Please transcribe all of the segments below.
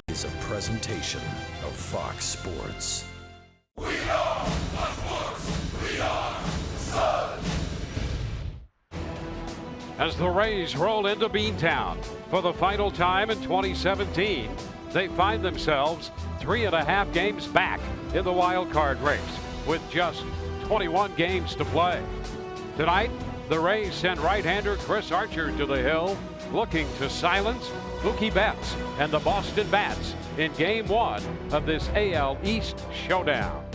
is a presentation of Fox Sports. We are sports. We are Sun. As the Rays roll into Beantown for the final time in 2017, they find themselves 3.5 games back in the wild card race with just 21 games to play. Tonight, the Rays send right-hander Chris Archer to the hill, looking to silence Mookie Betts and the Boston Bats in Game 1 of this AL East showdown.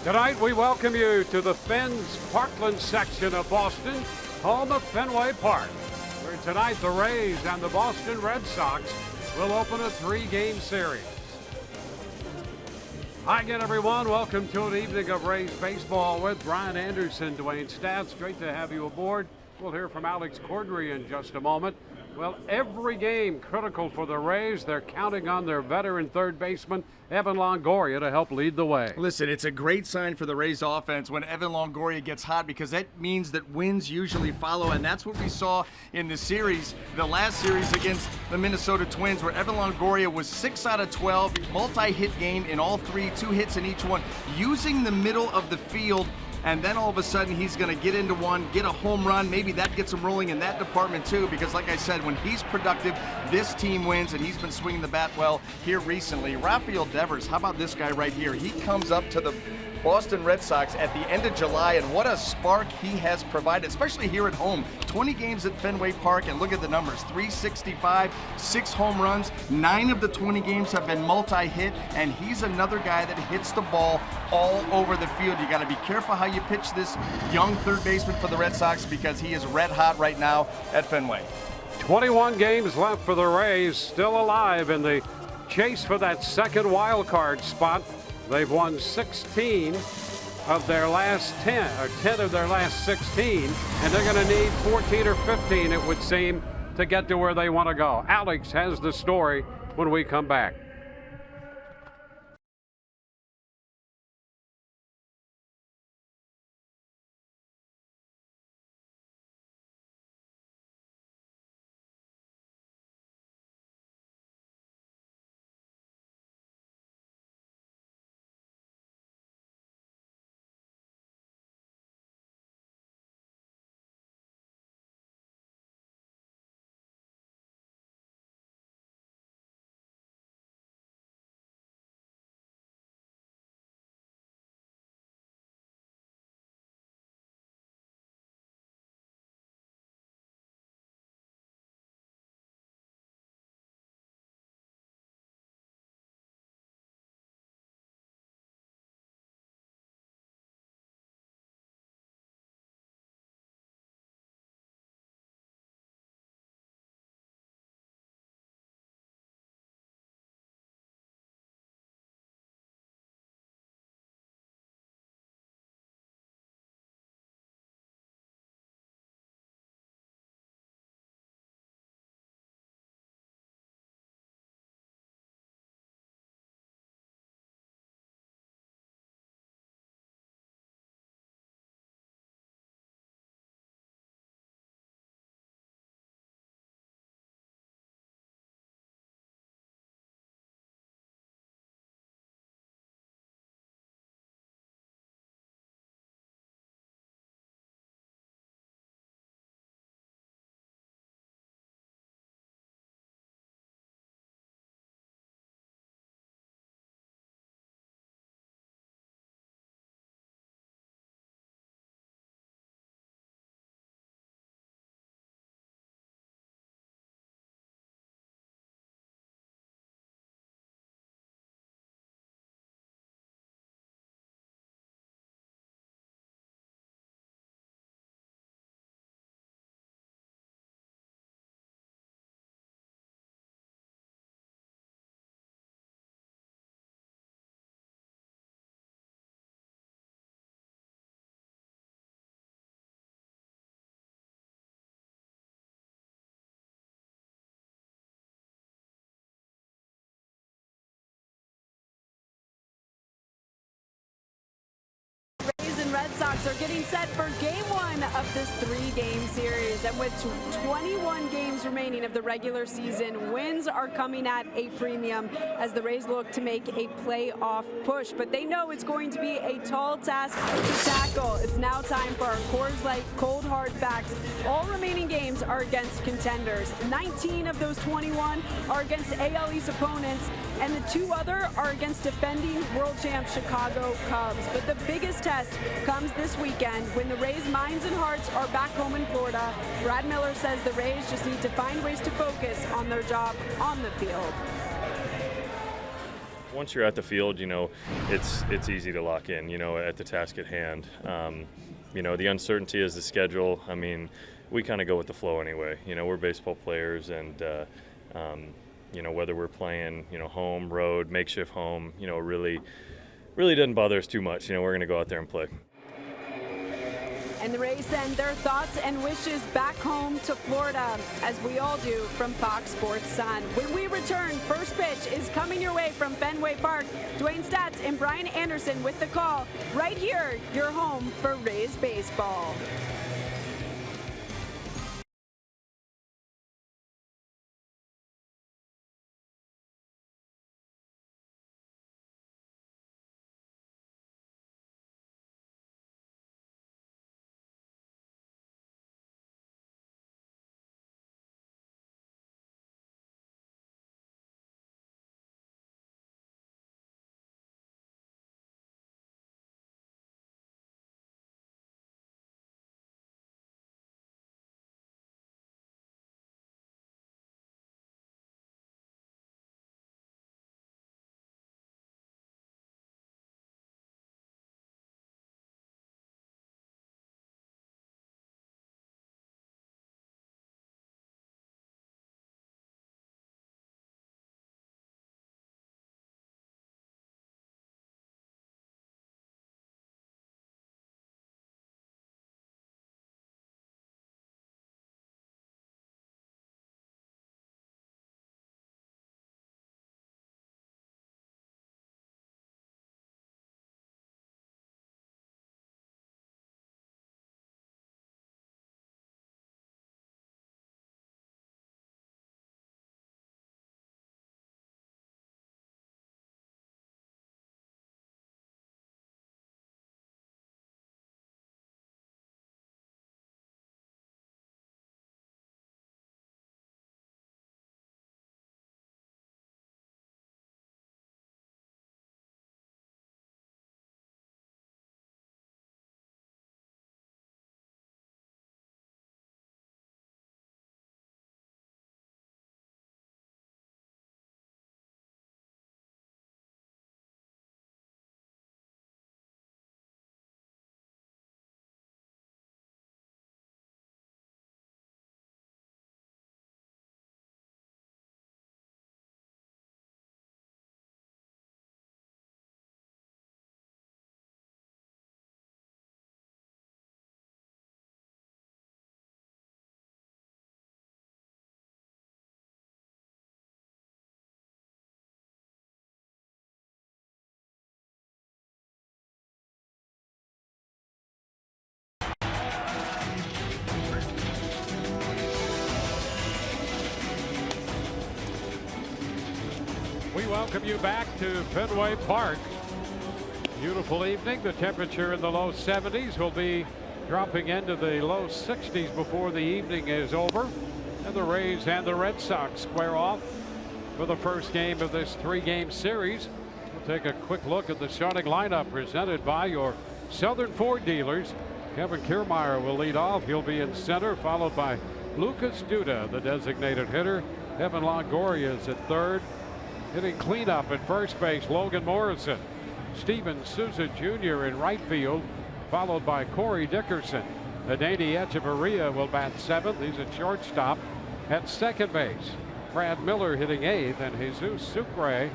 Tonight we welcome you to the Fens Parkland section of Boston, home of Fenway Park, where tonight the Rays and the Boston Red Sox will open a 3-game series. Hi again, everyone. Welcome to an evening of Rays baseball with Brian Anderson, Dwayne Stats. Great to have you aboard. We'll hear from Alex Cordry in just a moment. Well, every game critical for the Rays. They're counting on their veteran third baseman, Evan Longoria, to help lead the way. Listen, it's a great sign for the Rays offense when Evan Longoria gets hot, because that means that wins usually follow, and that's what we saw in the series, the last series against the Minnesota Twins, where Evan Longoria was 6 out of 12, multi-hit game in all three, 2 hits in each one, using the middle of the field. And then all of a sudden he's going to get into one, get a home run. Maybe that gets him rolling in that department too, because like I said, when he's productive, this team wins, and he's been swinging the bat well here recently. Rafael Devers, how about this guy right here? He comes up to the Boston Red Sox at the end of July, and what a spark he has provided, especially here at home. 20 games at Fenway Park, and look at the numbers. 365, 6 home runs, 9 of the 20 games have been multi-hit, and he's another guy that hits the ball all over the field. You got to be careful how you pitch this young third baseman for the Red Sox, because he is red hot right now at Fenway. 21 games left for the Rays, still alive in the chase for that second wild card spot. They've won 16 of their last 10, or 10 of their last 16, and they're going to need 14 or 15, it would seem, to get to where they want to go. Alex has the story when we come back. Diamondbacks are getting set for game 1 of this 3-game series. And with 21 games remaining of the regular season, wins are coming at a premium as the Rays look to make a playoff push. But they know it's going to be a tall task to tackle. It's now time for our Coors Light cold hard facts. All remaining games are against contenders. 19 of those 21 are against AL East opponents, and the 2 other are against defending world champ Chicago Cubs. But the biggest test comes this weekend when the Rays' minds and hearts are back home in Florida. Brad Miller says the Rays just need to find ways to focus on their job on the field. Once you're at the field, you know, it's easy to lock in, you know, at the task at hand. You know, the uncertainty is the schedule. I mean, we kind of go with the flow anyway. You know, we're baseball players, and you know, whether we're playing, you know, home, road, makeshift home, you know, really doesn't bother us too much. You know, we're going to go out there and play. And the Rays send their thoughts and wishes back home to Florida, as we all do from Fox Sports Sun. When we return, first pitch is coming your way from Fenway Park. Dwayne Statz and Brian Anderson with the call. Right here, your home for Rays baseball. We welcome you back to Fenway Park. Beautiful evening. The temperature in the low 70s will be dropping into the low 60s before the evening is over. And the Rays and the Red Sox square off for the first game of this 3-game series. We'll take a quick look at the starting lineup presented by your Southern Ford dealers. Kevin Kiermaier will lead off. He'll be in center, followed by Lucas Duda, the designated hitter. Evan Longoria is at third. Hitting cleanup at first base, Logan Morrison. Steven Souza Jr. in right field, followed by Corey Dickerson. Adeiny Echeverria will bat seventh. He's at shortstop. At second base, Brad Miller hitting eighth, and Jesus Sucre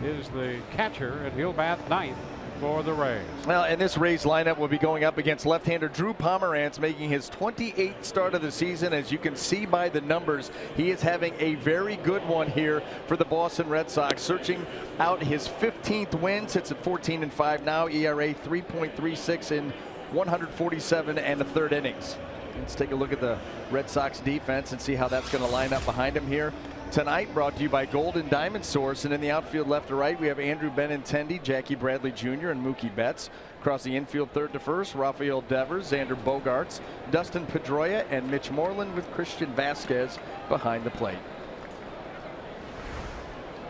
is the catcher, and he'll bat ninth for the Rays. Well, and this Rays lineup will be going up against left-hander Drew Pomeranz, making his 28th start of the season. As you can see by the numbers, he is having a very good one here for the Boston Red Sox, searching out his 15th win, sits at 14-5 now, ERA 3.36 in 147 1/3 innings. Let's take a look at the Red Sox defense and see how that's going to line up behind him here tonight. Brought to you by Golden Diamond Source. And in the outfield left to right, we have Andrew Benintendi, Jackie Bradley Jr., and Mookie Betts. Across the infield, third to first, Rafael Devers, Xander Bogaerts, Dustin Pedroia, and Mitch Moreland, with Christian Vasquez behind the plate.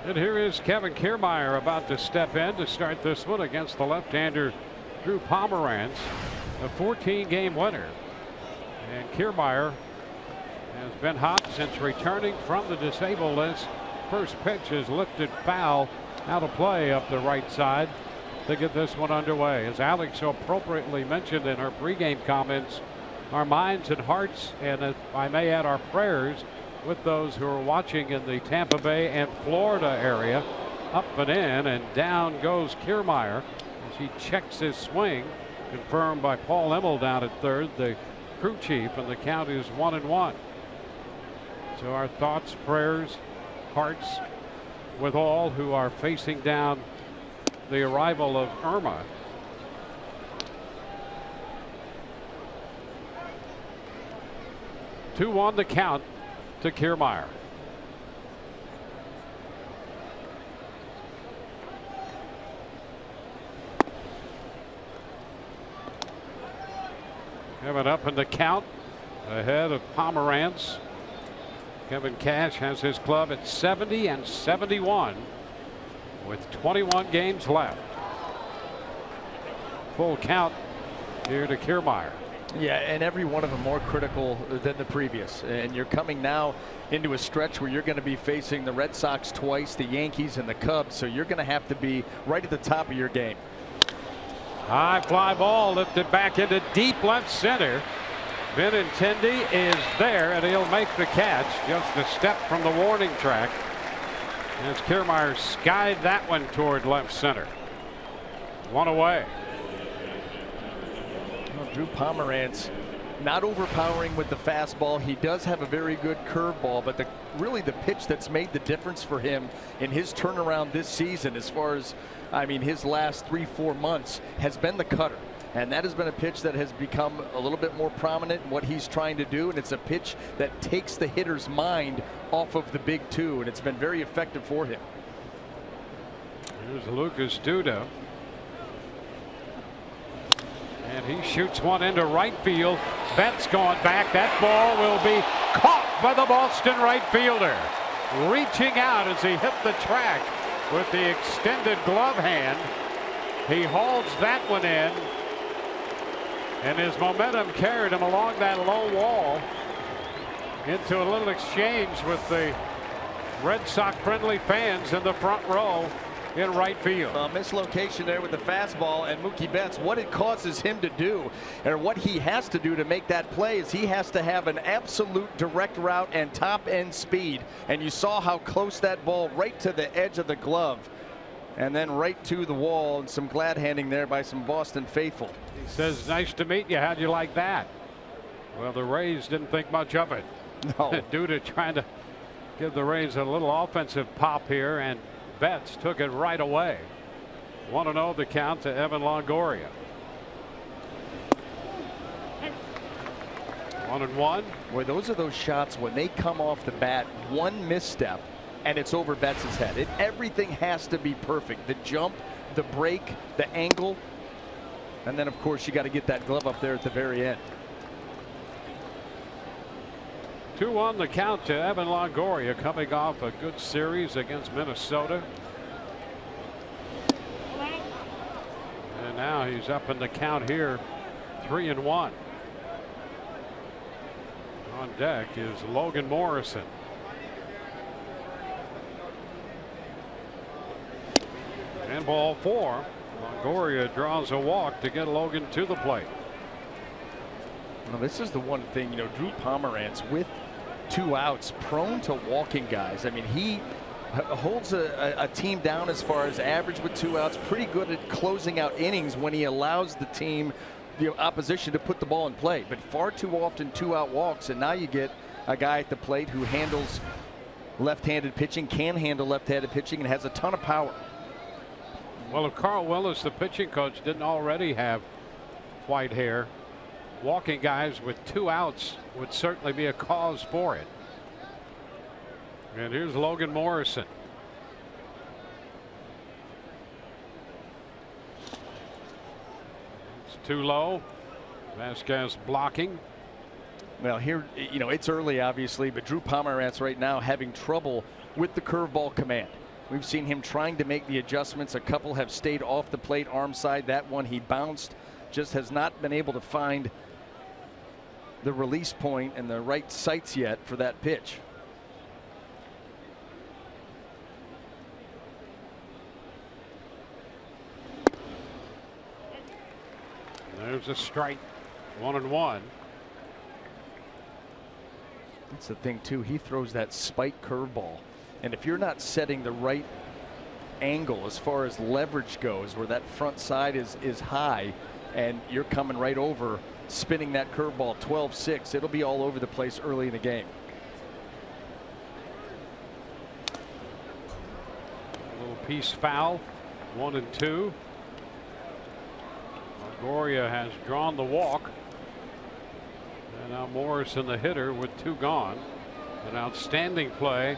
And here is Kevin Kiermaier about to step in to start this one against the left-hander Drew Pomeranz, a 14-game winner. And Kiermaier has been hot since returning from the disabled list. First pitch is lifted foul out of play up the right side to get this one underway. As Alex so appropriately mentioned in her pregame comments, our minds and hearts, and if I may add, our prayers with those who are watching in the Tampa Bay and Florida area. Up and in, and down goes Kiermaier as he checks his swing, confirmed by Paul Emmel down at third, the crew chief, and the count is 1-1. So our thoughts, prayers, hearts with all who are facing down the arrival of Irma. Two-1 the count to Kiermaier. Kevin up in the count ahead of Pomeranz. Kevin Cash has his club at 70 and 71 with 21 games left. Full count here to Kiermaier. Yeah, and every one of them more critical than the previous. And you're coming now into a stretch where you're going to be facing the Red Sox twice, the Yankees and the Cubs. So you're going to have to be right at the top of your game. High fly ball lifted back into deep left center. Benintendi is there, and he'll make the catch just a step from the warning track as Kiermaier skied that one toward left center. One away. Well, Drew Pomeranz not overpowering with the fastball. He does have a very good curveball, but really the pitch that's made the difference for him in his turnaround this season, as far as his last 3-4 months, has been the cutter. And that has been a pitch that has become a little bit more prominent in what he's trying to do. And it's a pitch that takes the hitter's mind off of the big two. And it's been very effective for him. Here's Lucas Duda. And he shoots one into right field. Betts going back. That ball will be caught by the Boston right fielder. Reaching out as he hit the track with the extended glove hand. He hauls that one in. And his momentum carried him along that low wall into a little exchange with the Red Sox friendly fans in the front row in right field. Mislocation there with the fastball, and Mookie Betts, what it causes him to do, or what he has to do to make that play, is he has to have an absolute direct route and top end speed. And you saw how close that ball, right to the edge of the glove, and then right to the wall, and some glad handing there by some Boston faithful. He says, nice to meet you. How'd you like that? Well, the Rays didn't think much of it. No. Duda trying to give the Rays a little offensive pop here, and Betts took it right away. 1-0 the count to Evan Longoria. 1-1. Boy, those are those shots when they come off the bat, one misstep and it's over Betts' head. Everything has to be perfect. The jump, the break, the angle, and then of course you got to get that glove up there at the very end. 2-1 the count to Evan Longoria, coming off a good series against Minnesota. And now he's up in the count here, 3-1. On deck is Logan Morrison. And ball 4. Longoria draws a walk to get Logan to the plate. Well, this is the one thing, Drew Pomeranz, with 2 outs, prone to walking guys. I mean, he holds a team down as far as average with 2 outs, pretty good at closing out innings when he allows the team, the opposition, to put the ball in play. But far too often 2-out walks, and now you get a guy at the plate who handles left-handed pitching, can handle left-handed pitching, and has a ton of power. Well, if Carl Willis, the pitching coach, didn't already have white hair. Walking guys with 2 outs would certainly be a cause for it. And here's Logan Morrison. It's too low. Vasquez blocking. Well, here, you know, it's early, obviously, but Drew Pomeranz right now having trouble with the curveball command. We've seen him trying to make the adjustments. A couple have stayed off the plate, arm side. That one he bounced, just has not been able to find the release point and the right sights yet for that pitch. There's a strike. 1-1. That's the thing too. He throws that spike curveball, and if you're not setting the right angle as far as leverage goes, where that front side is high, and you're coming right over, spinning that curveball 12-6, it'll be all over the place early in the game. A little piece foul. 1-2. Longoria has drawn the walk. And now Morrison, the hitter, with 2 gone. An outstanding play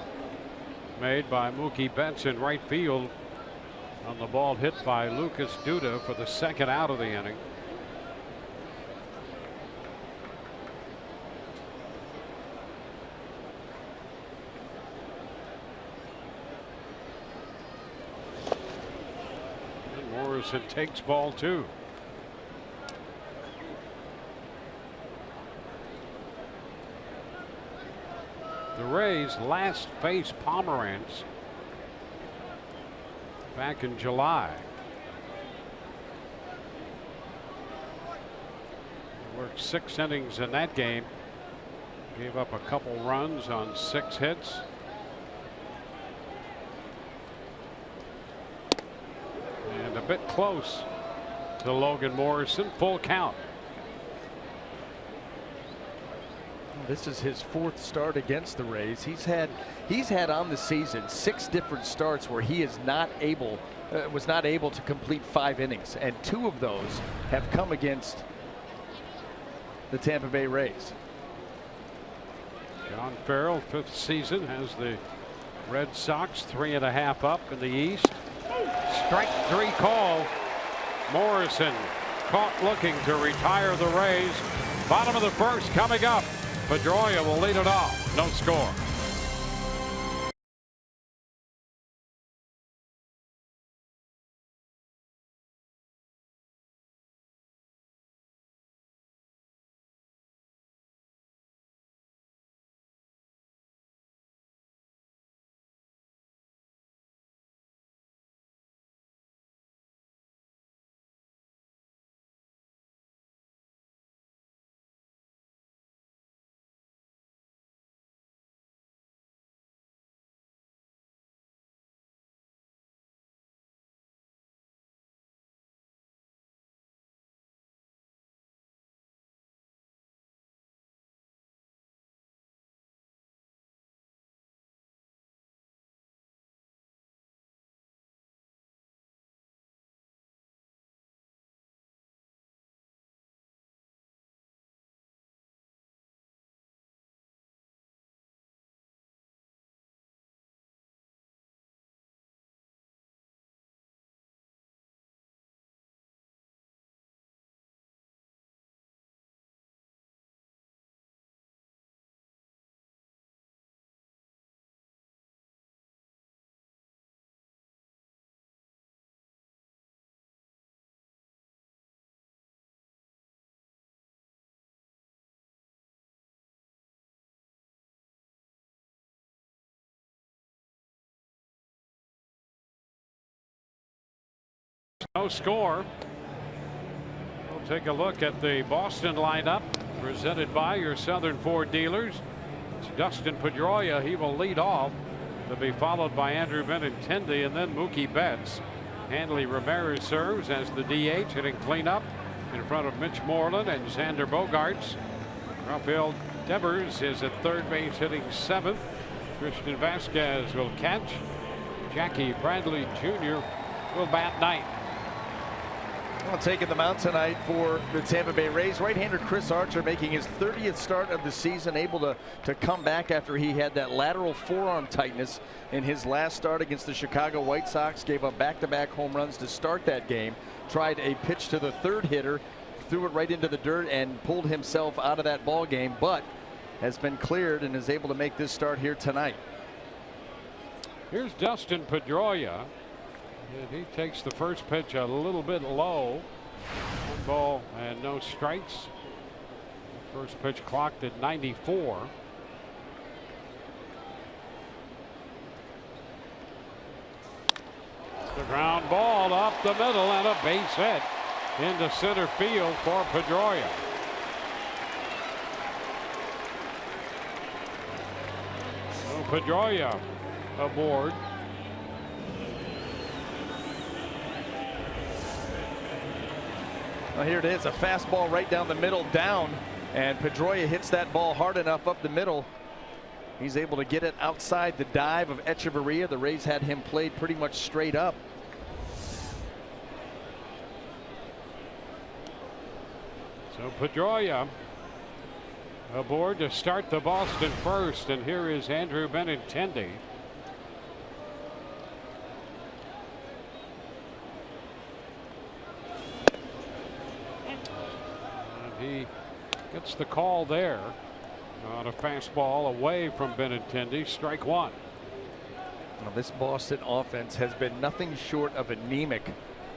made by Mookie Betts in right field on the ball hit by Lucas Duda for the 2nd out of the inning. And Morrison takes ball 2. The Rays last faced Pomeranz back in July. He worked 6 innings in that game. Gave up a couple runs on 6 hits. And a bit close to Logan Morrison. Full count. This is his 4th start against the Rays. He's had on the season 6 different starts where he is not able was not able to complete 5 innings, and 2 of those have come against the Tampa Bay Rays. John Farrell, 5th season, has the Red Sox 3.5 up in the East. Strike 3 call. Morrison caught looking to retire the Rays. Bottom of the 1st coming up. Pedroia will lead it off. No score. No score. We'll take a look at the Boston lineup presented by your Southern Ford dealers. It's Dustin Pedroia. He will lead off, to be followed by Andrew Benintendi and then Mookie Betts. Hanley Ramirez serves as the DH, hitting cleanup in front of Mitch Moreland and Xander Bogaerts. Rafael Devers is at third base, hitting 7th. Christian Vasquez will catch. Jackie Bradley Jr. will bat 9th. Well, taking the mound tonight for the Tampa Bay Rays, right-hander Chris Archer making his 30th start of the season, able to come back after he had that lateral forearm tightness in his last start against the Chicago White Sox. Gave up back-to-back home runs to start that game. Tried a pitch to the third hitter, threw it right into the dirt and pulled himself out of that ball game, but has been cleared and is able to make this start here tonight. Here's Dustin Pedroia. And he takes the first pitch a little bit low. 1 ball and no strikes. First pitch clocked at 94. The ground ball up the middle and a base hit into center field for Pedroia. So Pedroia aboard. Well, here it is, a fastball right down the middle, down, and Pedroia hits that ball hard enough up the middle. He's able to get it outside the dive of Echeverria. The Rays had him played pretty much straight up. So Pedroia aboard to start the Boston first, and here is Andrew Benintendi. He gets the call there on a fastball away from Benintendi. Strike one. Well, this Boston offense has been nothing short of anemic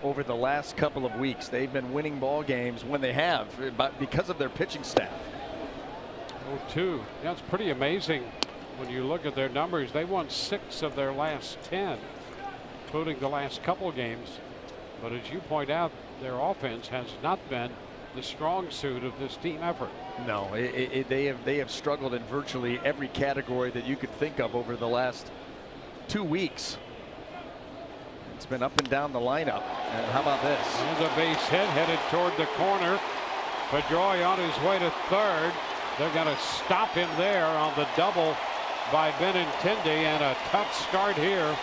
over the last couple of weeks. They've been winning ball games when they have, but because of their pitching staff. 0-2. That's pretty amazing when you look at their numbers. They won 6 of their last 10, including the last couple games. But as you point out, their offense has not been the strong suit of this team effort. No, they have struggled in virtually every category that you could think of over the last 2 weeks. It's been up and down the lineup. And how about this? There's a base hit headed toward the corner. Pedroia on his way to third. They're going to stop him there on the double by Benintendi, and a tough start here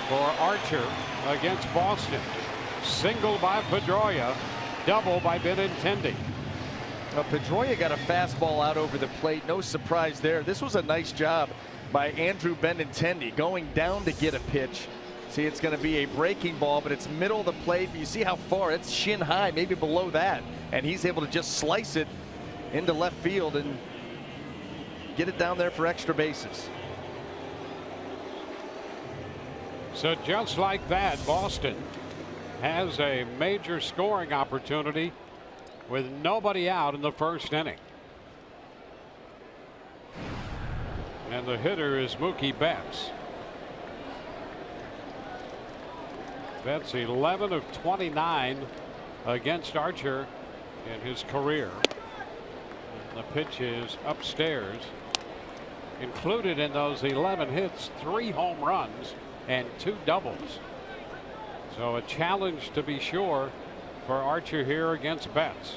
for Archer against Boston. Single by Pedroia. Double by Benintendi. Pedroia got a fastball out over the plate. No surprise there. This was a nice job by Andrew Benintendi going down to get a pitch. See, it's going to be a breaking ball, but it's middle of the plate. You see how far it's shin high, maybe below that, and he's able to just slice it into left field and get it down there for extra bases. So just like that, Boston has a major scoring opportunity with nobody out in the first inning. And the hitter is Mookie Betts. Betts 11 of 29 against Archer in his career. And the pitch is upstairs. Included in those 11 hits, 3 home runs and 2 doubles. So a challenge to be sure for Archer here against Betts.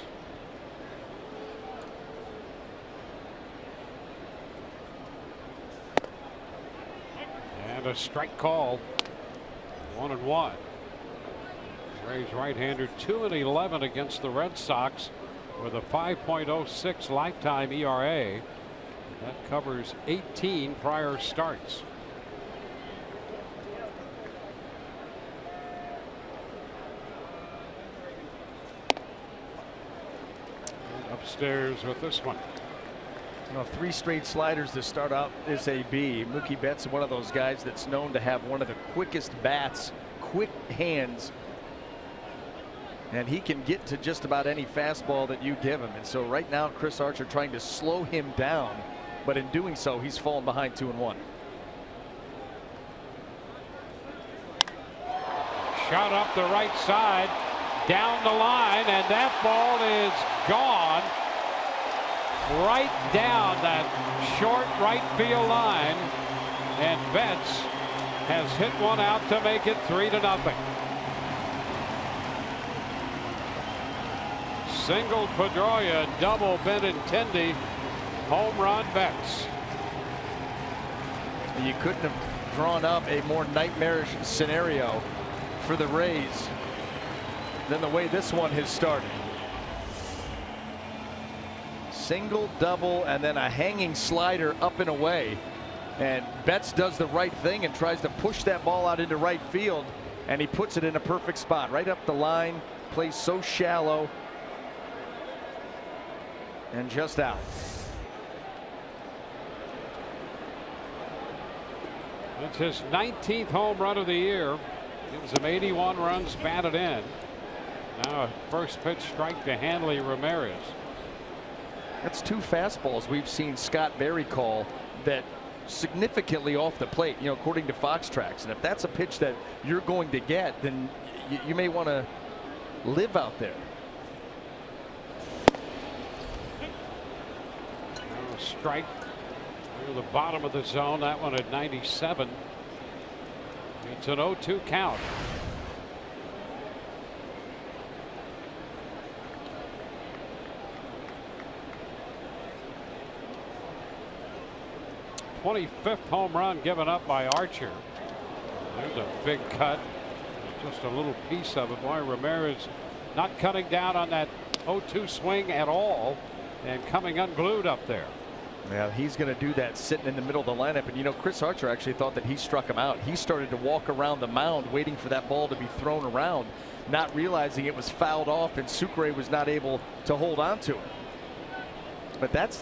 And a strike call. 1-1. Rays right-hander 2-11 against the Red Sox with a 5.06 lifetime ERA. That covers 18 prior starts. Upstairs with this one. You know, 3 straight sliders to start out this AB. Mookie Betts is one of those guys that's known to have one of the quickest bats, quick hands, and he can get to just about any fastball that you give him. And so right now Chris Archer trying to slow him down, but in doing so he's fallen behind 2-1. Shot up the right side, down the line, and that ball is gone right down that short right field line, and Betts has hit one out to make it 3-0. Single Pedroia, double Benintendi, home run Betts. You couldn't have drawn up a more nightmarish scenario for the Rays. than the way this one has started. Single, double, and then a hanging slider up and away. And Betts does the right thing and tries to push that ball out into right field, and he puts it in a perfect spot right up the line. Plays so shallow and just out. It's his 19th home run of the year. Gives him 81 runs batted in. Now a first pitch strike to Hanley Ramirez. That's 2 fastballs we've seen Scott Berry call that significantly off the plate, you know, according to Fox Tracks. And if that's a pitch that you're going to get, then you may want to live out there. Strike near the bottom of the zone. That one at 97. It's an 0-2 count. '25th home run given up by Archer. There's a big cut. Just a little piece of it. Boy, Ramirez not cutting down on that 0-2 swing at all and coming unglued up there. Yeah, he's going to do that sitting in the middle of the lineup. And you know, Chris Archer actually thought that he struck him out. He started to walk around the mound waiting for that ball to be thrown around, not realizing it was fouled off, and Sucre was not able to hold on to it. But that's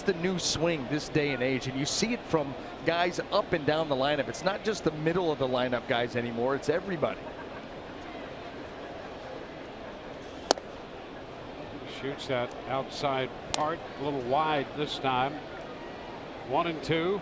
the new swing this day and age, and you see it from guys up and down the lineup. It's not just the middle of the lineup guys anymore, it's everybody. Shoots that outside part a little wide this time. 1-2.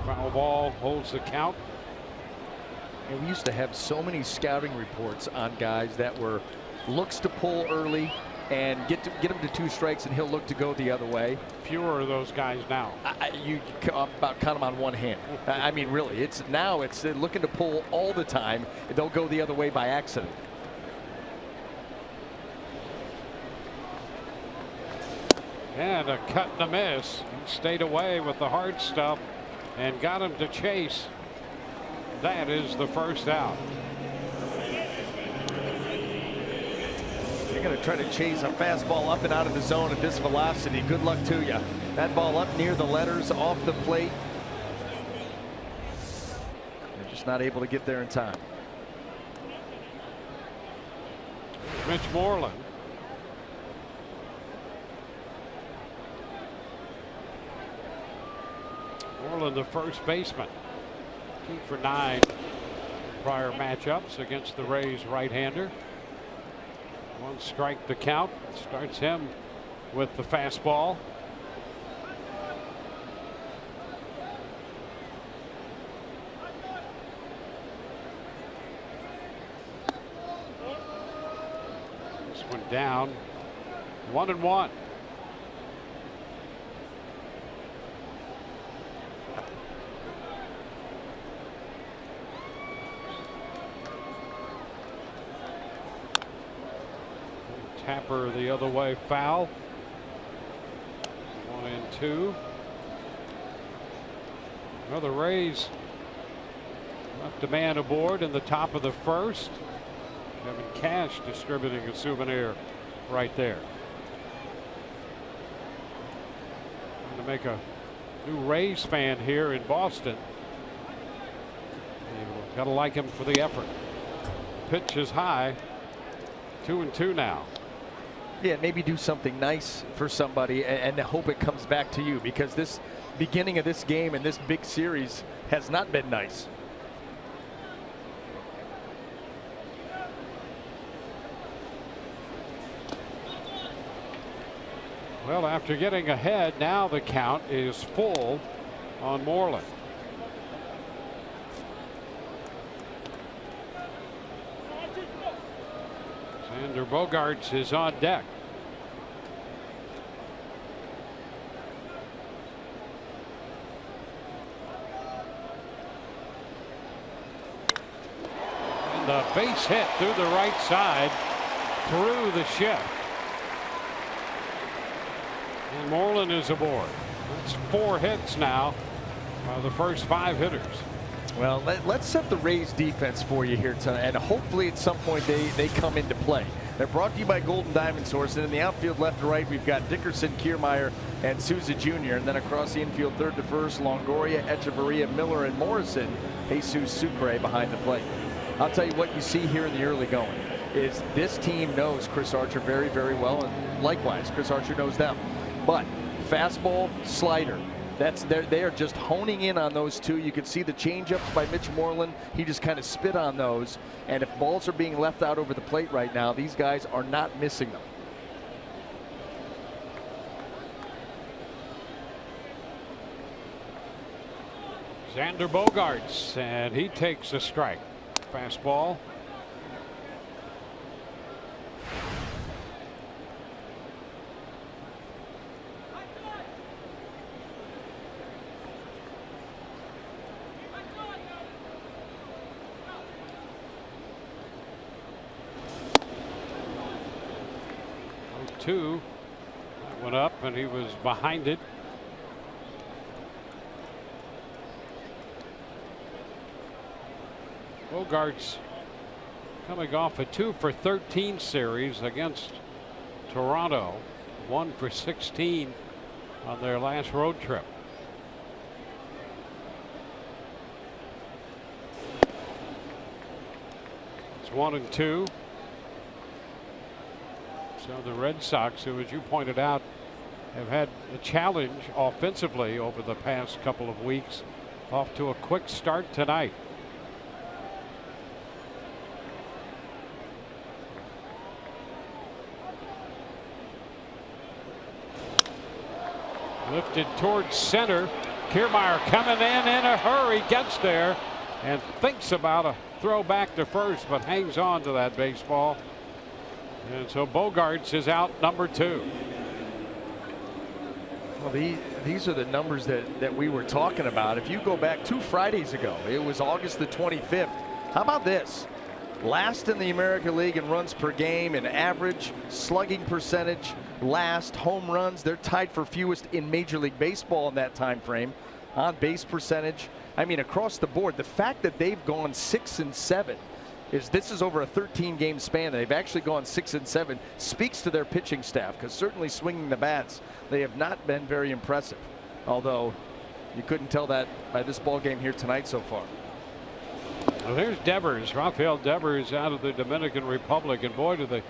Foul ball holds the count. And we used to have so many scouting reports on guys that were looks to pull early and get him to 2 strikes, and he'll look to go the other way. Fewer of those guys now. You about count them on one hand. I mean, really, it's looking to pull all the time. They'll go the other way by accident. And a cut and a miss. He stayed away with the hard stuff and got him to chase. That is the first out. You're going to try to chase a fastball up and out of the zone at this velocity. Good luck to you. That ball up near the letters, off the plate. They're just not able to get there in time. Mitch Moreland. Moreland, the first baseman. 2 for 9 prior matchups against the Rays right-hander. 1 strike to count. Starts him with the fastball. This one down. 1-1. Tapper the other way, foul. 1-2. Well, the Rays left a man aboard in the top of the first. Kevin Cash distributing a souvenir right there. Going to make a new Rays fan here in Boston. You've got to like him for the effort. Pitch is high. 2-2 now. Yeah, maybe do something nice for somebody and hope it comes back to you, because this beginning of this game and this big series has not been nice. Well, after getting ahead, now the count is full on Moreland. Xander Bogaerts is on deck. And the base hit through the right side. through the shift. And Moreland is aboard. That's 4 hits now by the first 5 hitters. Well, let's set the Rays defense for you here tonight, and hopefully at some point they come into play. They're brought to you by Golden Diamond Source, and in the outfield left to right we've got Dickerson, Kiermaier, and Souza Jr. And then across the infield third to first, Longoria, Echeverria, Miller, and Morrison. Jesus Sucre behind the plate. I'll tell you what you see here in the early going is this team knows Chris Archer very, very well, and likewise Chris Archer knows them. But fastball, slider, they are just honing in on those two. You can see the changeups by Mitch Moreland. He just kind of spit on those. And if balls are being left out over the plate right now, these guys are not missing them. Xander Bogaerts, and he takes a strike. Fastball. Two. That went up, and he was behind it. Bogaerts coming off a 2 for 13 series against Toronto, 1 for 16 on their last road trip. It's 1-2. So the Red Sox, who, as you pointed out, have had a challenge offensively over the past couple of weeks, off to a quick start tonight. Lifted towards center. Kiermaier coming in a hurry, gets there and thinks about a throw back to first, but hangs on to that baseball. And so Bogaerts is out, number 2. Well, these are the numbers that we were talking about. If you go back 2 Fridays ago, it was August the 25th. How about this? Last in the American League in runs per game, and average slugging percentage, last home runs. They're tied for fewest in Major League Baseball in that time frame. On base percentage, I mean, across the board, the fact that they've gone 6-7 this is over a 13-game span. They've actually gone 6-7. Speaks to their pitching staff, because certainly swinging the bats, they have not been very impressive. Although you couldn't tell that by this ball game here tonight so far. Well, there's Devers, Rafael Devers, out of the Dominican Republic, and boy, do the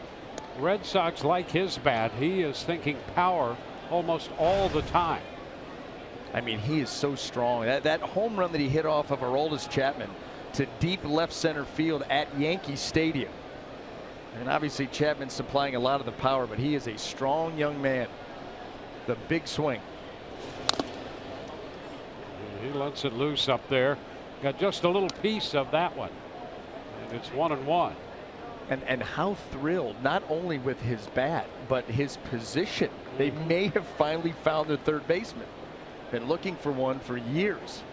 Red Sox like his bat. He is thinking power almost all the time. I mean, he is so strong. That home run that he hit off of Aroldis Chapman to deep left center field at Yankee Stadium. And obviously Chapman's supplying a lot of the power, but he is a strong young man. The big swing. He lets it loose up there. Got just a little piece of that one. And it's 1-1. And how thrilled, not only with his bat, but his position. They may have finally found their third baseman. Been looking for one for years.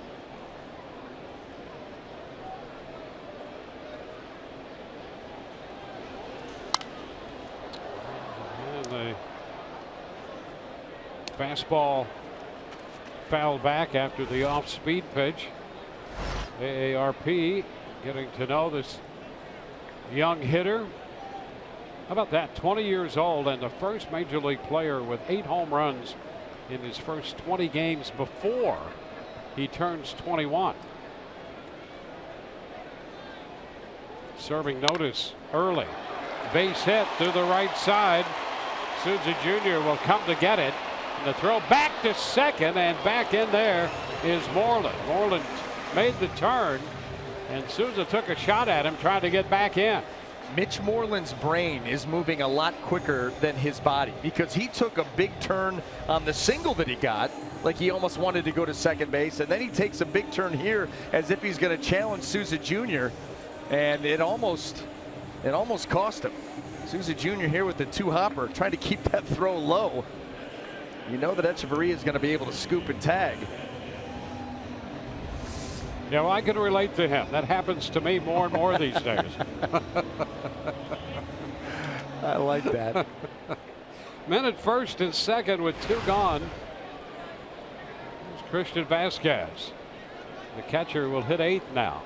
The fastball fouled back after the off-speed pitch. AARP getting to know this young hitter. How about that? 20 years old and the first major league player with 8 home runs in his first 20 games before he turns 21. Serving notice early. Base hit through the right side. Souza Jr. will come to get it. And the throw back to second, and back in there is Moreland. Moreland made the turn, and Souza took a shot at him trying to get back in. Mitch Moreland's brain is moving a lot quicker than his body, because he took a big turn on the single that he got, like he almost wanted to go to second base, and then he takes a big turn here as if he's going to challenge Souza Jr., and it almost cost him. Souza Jr. here with the 2-hopper, trying to keep that throw low. You know that Echeverria is going to be able to scoop and tag. Yeah, well, I can relate to him. That happens to me more and more these days. I like that. Men at first and second with 2 gone. Here's Christian Vasquez. The catcher will hit 8th now.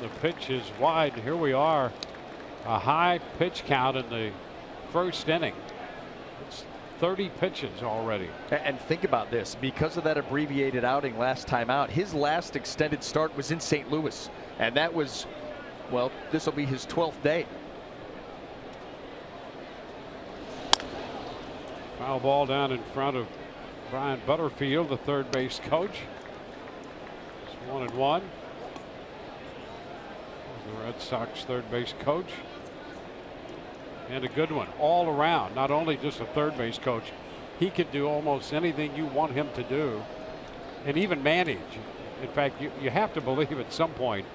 The pitch is wide. Here we are. A high pitch count in the first inning. It's 30 pitches already. And think about this. Because of that abbreviated outing last time out, his last extended start was in St. Louis. And that was, well, this will be his 12th day. Foul ball down in front of Brian Butterfield, the third base coach. It's 1-1. The Red Sox third base coach. And a good one all around. Not only just a third base coach, he could do almost anything you want him to do and even manage. In fact, you have to believe at some point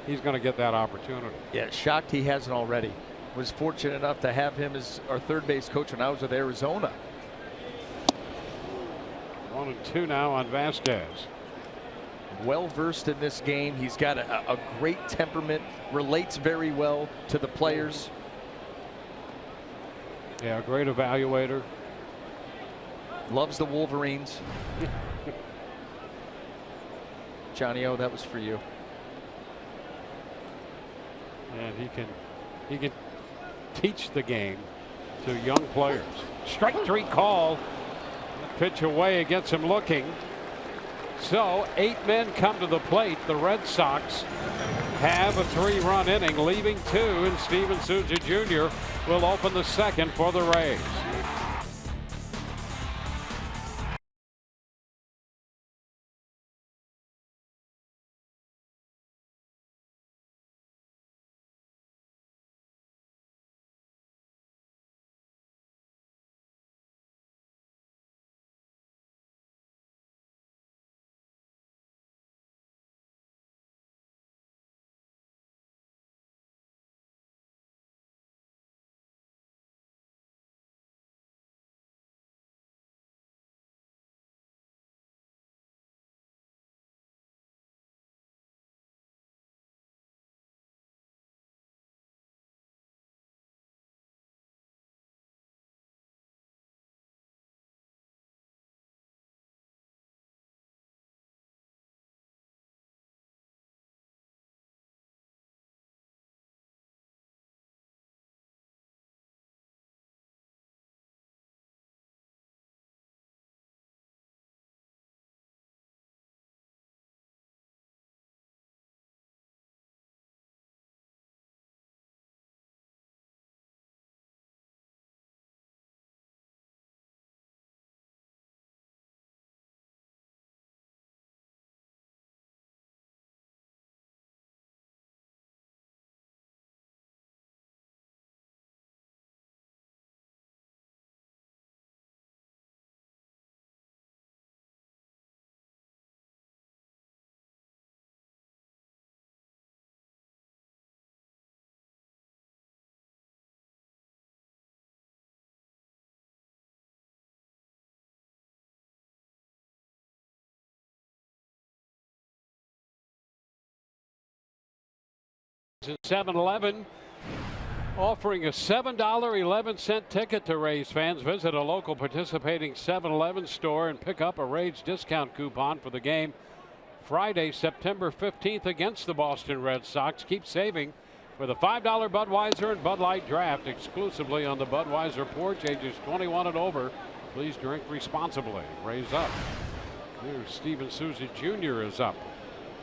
he's going to get that opportunity. Yeah, shocked he hasn't already. Was fortunate enough to have him as our third base coach when I was with Arizona. 1-2 now on Vasquez. Well versed in this game. He's got a great temperament, relates very well to the players. Yeah, great evaluator. Loves the Wolverines. Johnny O, that was for you. And he can teach the game to young players. Strike 3 call. Pitch away, gets him looking. So 8 men come to the plate. The Red Sox have a 3-run inning, leaving 2, and Steven Souza Jr. will open the second for the Rays. In 7-Eleven, offering a $7.11 ticket to Rays fans. Visit a local participating 7-Eleven store and pick up a Rays discount coupon for the game Friday, September 15th against the Boston Red Sox. Keep saving with a $5 Budweiser and Bud Light draft exclusively on the Budweiser porch. Ages 21 and over. Please drink responsibly. Rays up. Here's Steven Souza Jr. is up.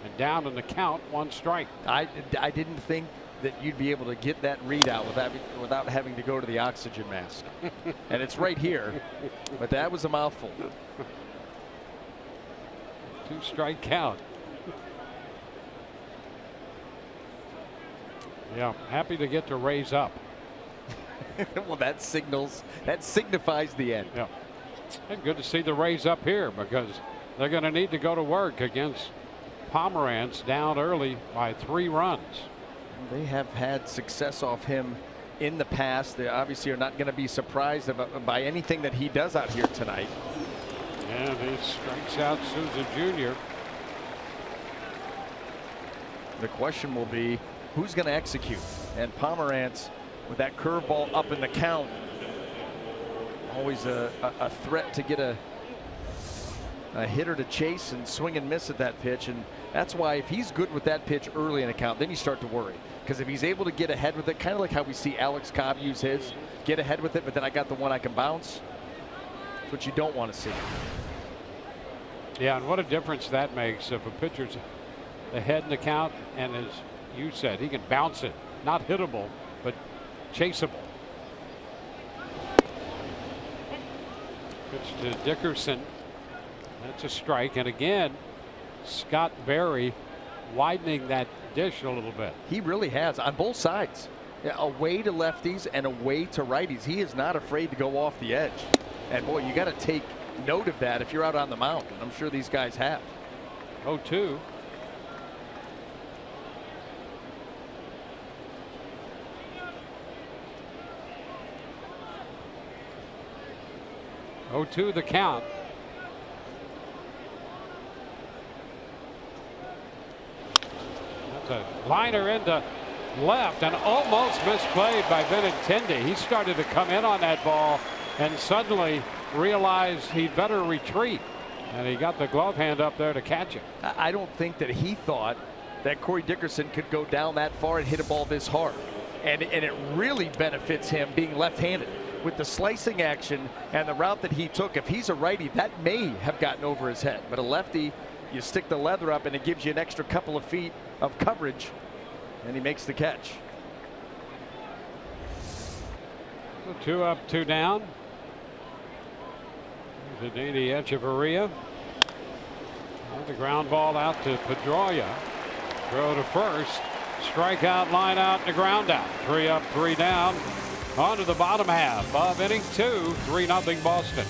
And down in the count, 1 strike. I didn't think that you'd be able to get that readout without having to go to the oxygen mask. And it's right here, but that was a mouthful. 2 strike count. Yeah, happy to get to Rays up. Well, that signifies the end. Yeah. And good to see the Rays up here because they're going to need to go to work against Pomeranz, down early by 3 runs. They have had success off him in the past. They obviously are not going to be surprised by anything that he does out here tonight. And he strikes out Souza Jr. The question will be, who's going to execute? And Pomerantz, with that curveball up in the count, always a threat to get a hitter to chase and swing and miss at that pitch. And that's why if he's good with that pitch early in a count, then you start to worry. Because if he's able to get ahead with it, kind of like how we see Alex Cobb use his, get ahead with it, but then I got the one I can bounce. That's what you don't want to see. Yeah, and what a difference that makes if a pitcher's ahead in the count, and as you said, he can bounce it, not hittable, but chaseable. Pitch to Dickerson. That's a strike, and again, Scott Berry widening that dish a little bit. He really has on both sides, away to lefties and away to righties. He is not afraid to go off the edge, and boy, you got to take note of that if you're out on the mound, and I'm sure these guys have. 0-2. The count. That's a liner into left and almost misplayed by Benintendi. He started to come in on that ball and suddenly realized he'd better retreat, and he got the glove hand up there to catch it. I don't think that he thought that Corey Dickerson could go down that far and hit a ball this hard, and it really benefits him being left-handed. With the slicing action and the route that he took, if he's a righty, that may have gotten over his head. But a lefty, you stick the leather up and it gives you an extra couple of feet of coverage, and he makes the catch. So 2 up, 2 down. There's Adeiny Echeverria. The ground ball out to Pedroia. Throw to first. Strikeout, line out, and a ground out. 3 up, 3 down. On to the bottom half of inning 2, 3-0 Boston.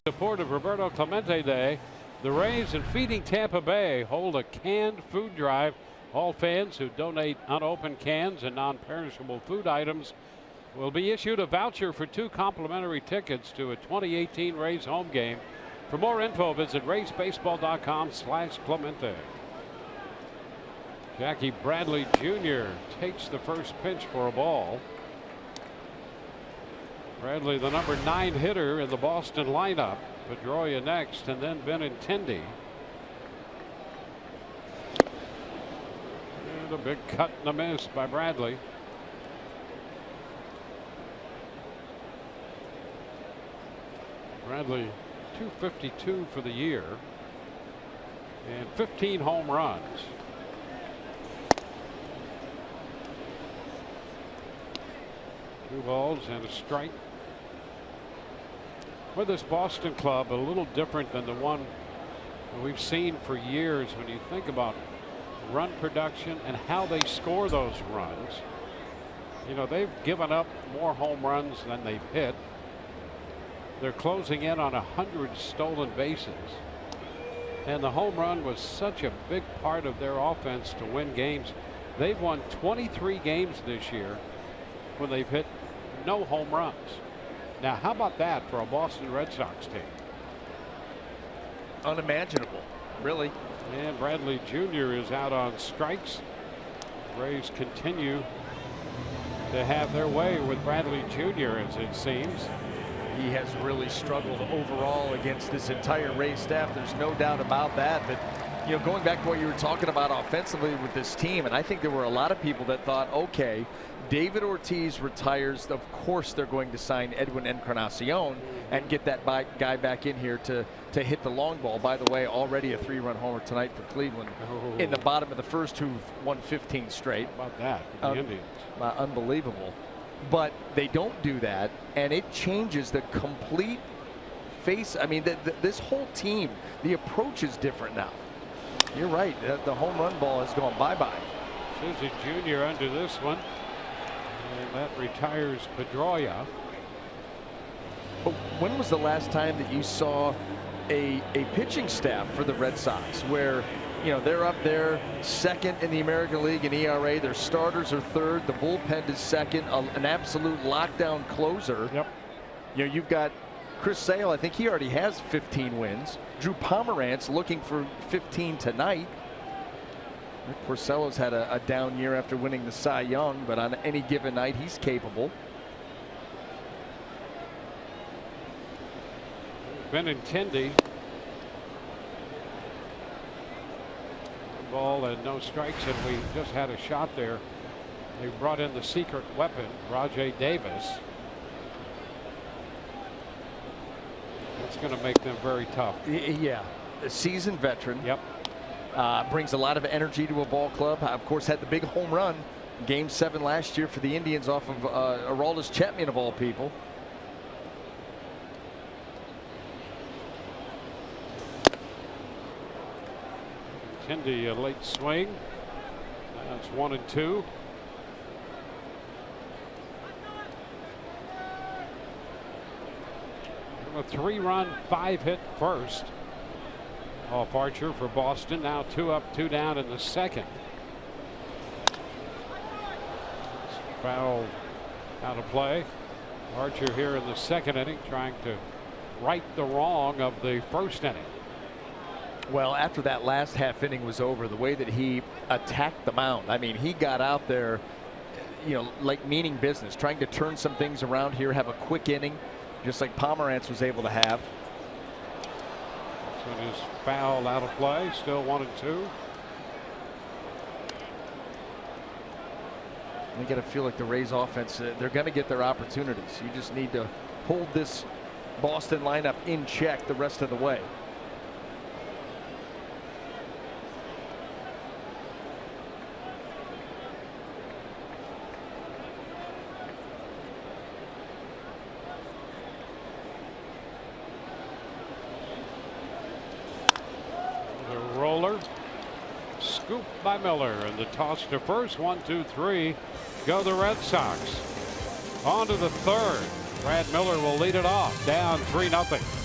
Support of Roberto Clemente Day, the Rays and Feeding Tampa Bay hold a canned food drive. All fans who donate unopened cans and non-perishable food items will be issued a voucher for 2 complimentary tickets to a 2018 Rays home game. For more info, visit raysbaseball.com/Clemente. Jackie Bradley Jr. takes the first pitch for a ball. Bradley, the number 9 hitter in the Boston lineup. Pedroia next, and then Benintendi. And a big cut and a miss by Bradley. Bradley, 252 for the year, and 15 home runs. 2 balls and a strike. With this Boston club, a little different than the one we've seen for years when you think about run production and how they score those runs. You know, they've given up more home runs than they've hit. They're closing in on 100 stolen bases. And the home run was such a big part of their offense to win games. They've won 23 games this year when they've hit no home runs. Now, how about that for a Boston Red Sox team? Unimaginable, really. And Bradley Jr. is out on strikes. Rays continue to have their way with Bradley Jr., as it seems. He has really struggled overall against this entire Rays staff. There's no doubt about that. But, you know, going back to what you were talking about offensively with this team, and I think there were a lot of people that thought, okay, David Ortiz retires. Of course, they're going to sign Edwin Encarnacion and get that guy back in here to hit the long ball. By the way, already a 3-run homer tonight for Cleveland in the bottom of the first, who've won 15 straight. How about that for the Indians? Unbelievable. But they don't do that, and it changes the complete face. I mean, this whole team, the approach is different now. You're right. The home run ball has gone bye-bye. Susie Jr. under this one. And that retires Pedroia. But when was the last time that you saw a pitching staff for the Red Sox where, you know, they're up there second in the American League in ERA, their starters are third, the bullpen is second, an absolute lockdown closer? Yep. You know, you've got Chris Sale, I think he already has 15 wins. Drew Pomerantz looking for 15 tonight. Rick Porcello's had a down year after winning the Cy Young, but on any given night, he's capable. Benintendi. Ball and no strikes, and we just had a shot there. They brought in the secret weapon, Rajay Davis. It's going to make them very tough. Yeah, a seasoned veteran. Yep. Brings a lot of energy to a ball club. Of course, had the big home run Game 7 last year for the Indians off of Aroldis Chapman, of all people. Tindy, a late swing. That's 1-2. A 3-run, 5-hit first off Archer for Boston. Now 2 up, 2 down in the second. It's foul out of play. Archer here in the second inning trying to right the wrong of the first inning. Well, after that last half inning was over, the way that he attacked the mound, I mean, he got out there, you know, like meaning business, trying to turn some things around here, have a quick inning, just like Pomerantz was able to have. So it is foul out of play, still 1-2. I got to feel like the Rays offense, they're going to get their opportunities. You just need to hold this Boston lineup in check the rest of the way. Scooped by Miller, and the toss to first. 1-2-3 go the Red Sox. On to the third. Brad Miller will lead it off, down 3-0.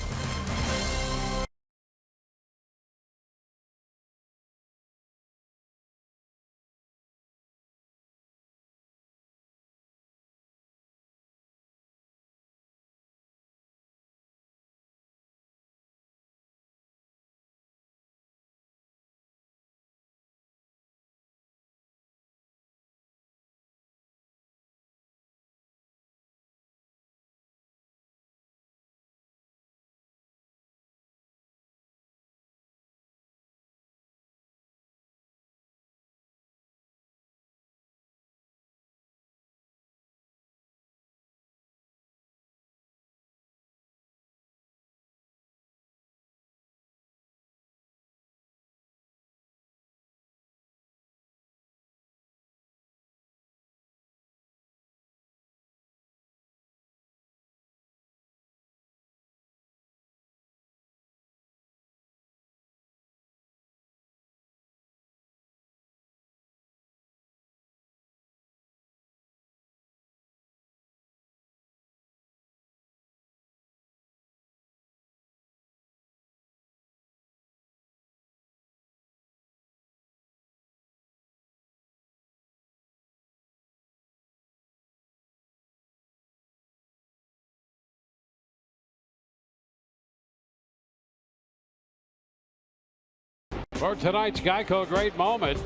For tonight's Geico great moment,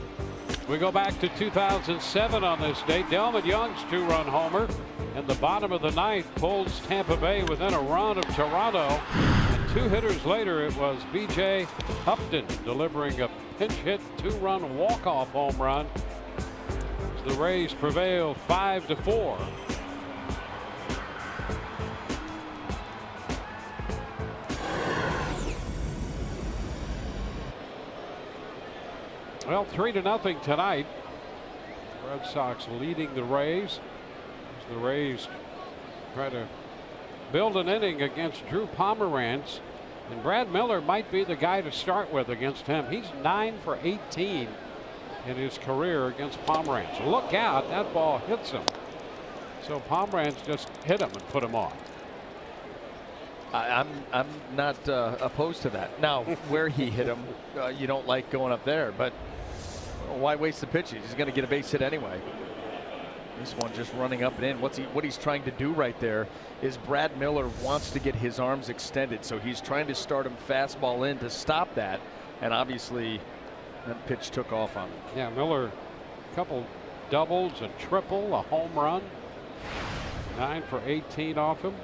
we go back to 2007 on this date. Delmon Young's 2-run homer in the bottom of the ninth pulls Tampa Bay within a run of Toronto. And 2 hitters later, it was B.J. Upton delivering a pinch hit 2-run walk-off home run. The Rays prevail 5-4. Well, 3-0 tonight. Red Sox leading the Rays. As the Rays try to build an inning against Drew Pomeranz. And Brad Miller might be the guy to start with against him. He's 9 for 18 in his career against Pomeranz. Look out, that ball hits him. So Pomeranz just hit him and put him on. I'm not opposed to that. Now, where he hit him, you don't like going up there, but why waste the pitch? He's going to get a base hit anyway. This one just running up and in. What he's trying to do right there is Brad Miller wants to get his arms extended, so he's trying to start him fastball in to stop that, and obviously that pitch took off on him. Yeah, Miller, a couple doubles, a triple, a home run. 9 for 18 off him.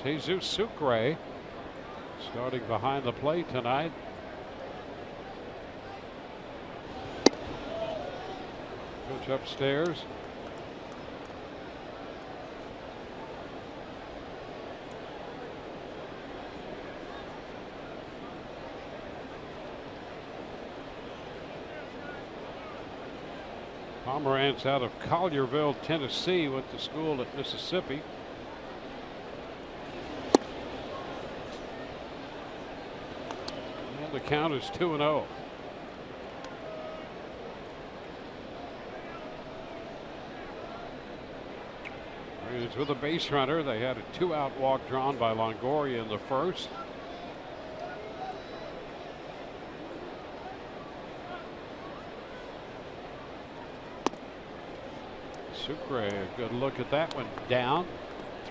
Here's Jesus Sucre starting behind the plate tonight. Pitch upstairs. Pomeranz out of Collierville, Tennessee, went to school at Mississippi. And the count is 2-0. Rays with a base runner. They had a 2-out walk drawn by Longoria in the first. Sucre, a good look at that one. Down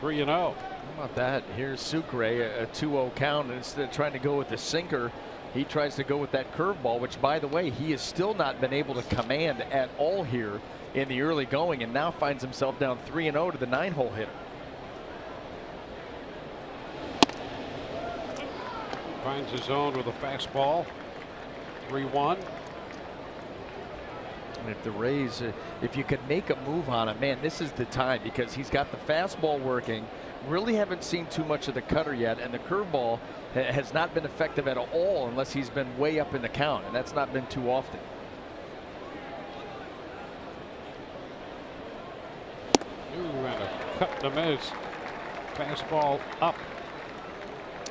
3-0. How about that? Here's Sucre, a 2-0 count, and instead of trying to go with the sinker, he tries to go with that curveball, which, by the way, he has still not been able to command at all here in the early going, and now finds himself down 3-0 to the 9-hole hitter. Finds his zone with a fastball. 3-1. And if the Rays, if you could make a move on him, man, this is the time, because he's got the fastball working. Really haven't seen too much of the cutter yet, and the curveball has not been effective at all unless he's been way up in the count, and that's not been too often. Ooh, and a cut to miss. Fastball up.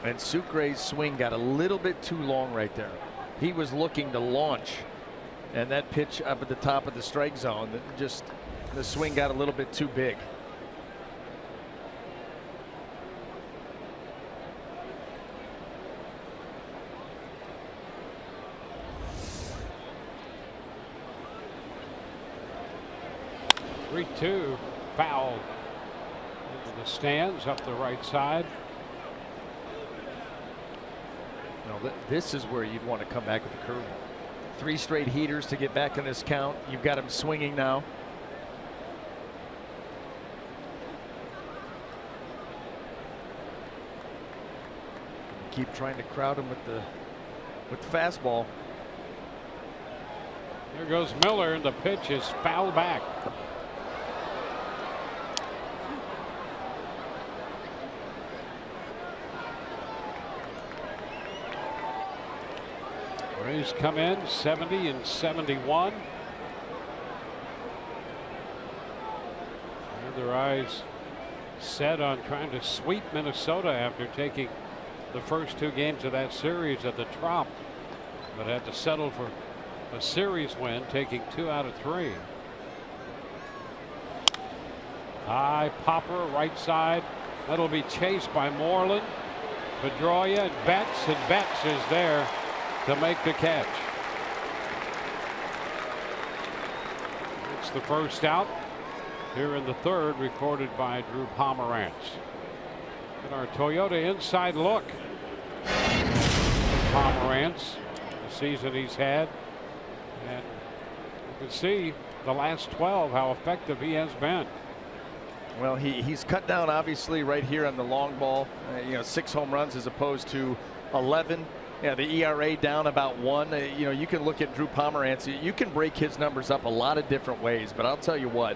And Sucre's swing got a little bit too long right there. He was looking to launch, and that pitch up at the top of the strike zone, just the swing got a little bit too big. Two foul into the stands up the right side. Now this is where you'd want to come back with the curveball. 3 straight heaters to get back in this count. You've got him swinging now. Keep trying to crowd him with the fastball. Here goes Miller, and the pitch is fouled back. Rays come in 70 and 71. And their eyes set on trying to sweep Minnesota after taking the first 2 games of that series at the Trop, but had to settle for a series win, taking 2 out of 3. High popper right side. That'll be chased by Moreland, Pedroia, and Betts is there to make the catch. It's the first out here in the third, recorded by Drew Pomeranz. And our Toyota inside look. Pomeranz, season he's had. And you can see the last 12 how effective he has been. Well, he's cut down obviously right here on the long ball. 6 home runs as opposed to 11. Yeah, the ERA down about 1. You can look at Drew Pomeranz. You can break his numbers up a lot of different ways, but I'll tell you what,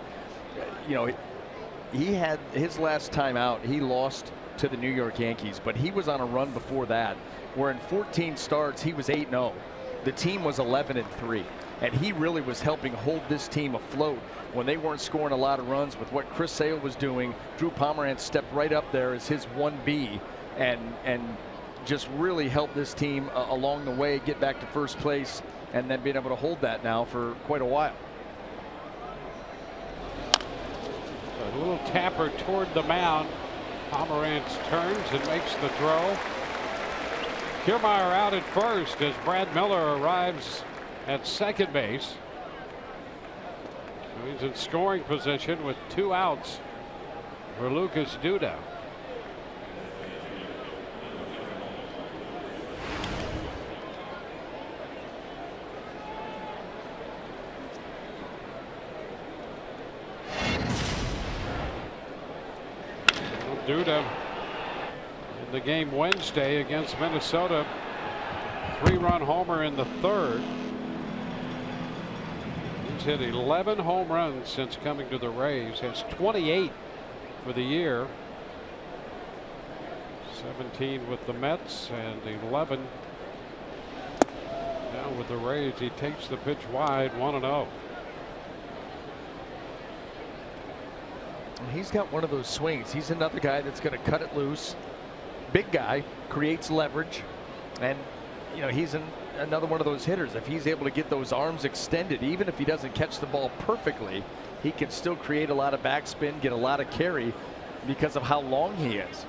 he had his last time out, he lost to the New York Yankees, but he was on a run before that where in 14 starts he was 8-0. The team was 11-3, and he really was helping hold this team afloat when they weren't scoring a lot of runs. With what Chris Sale was doing, Drew Pomeranz stepped right up there as his 1B and just really helped this team along the way get back to first place, and then being able to hold that now for quite a while. A little tapper toward the mound. Pomeranz turns and makes the throw. Kiermaier out at first as Brad Miller arrives at second base. So he's in scoring position with 2 outs for Lucas Duda. Duda in the game Wednesday against Minnesota, 3-run homer in the 3rd. He's hit 11 home runs since coming to the Rays, has 28 for the year, 17 with the Mets and 11 now with the Rays. He takes the pitch wide, 1-0. He's got one of those swings. He's another guy that's going to cut it loose. Big guy, creates leverage, and he's another one of those hitters. If he's able to get those arms extended, even if he doesn't catch the ball perfectly, he can still create a lot of backspin, get a lot of carry because of how long he is.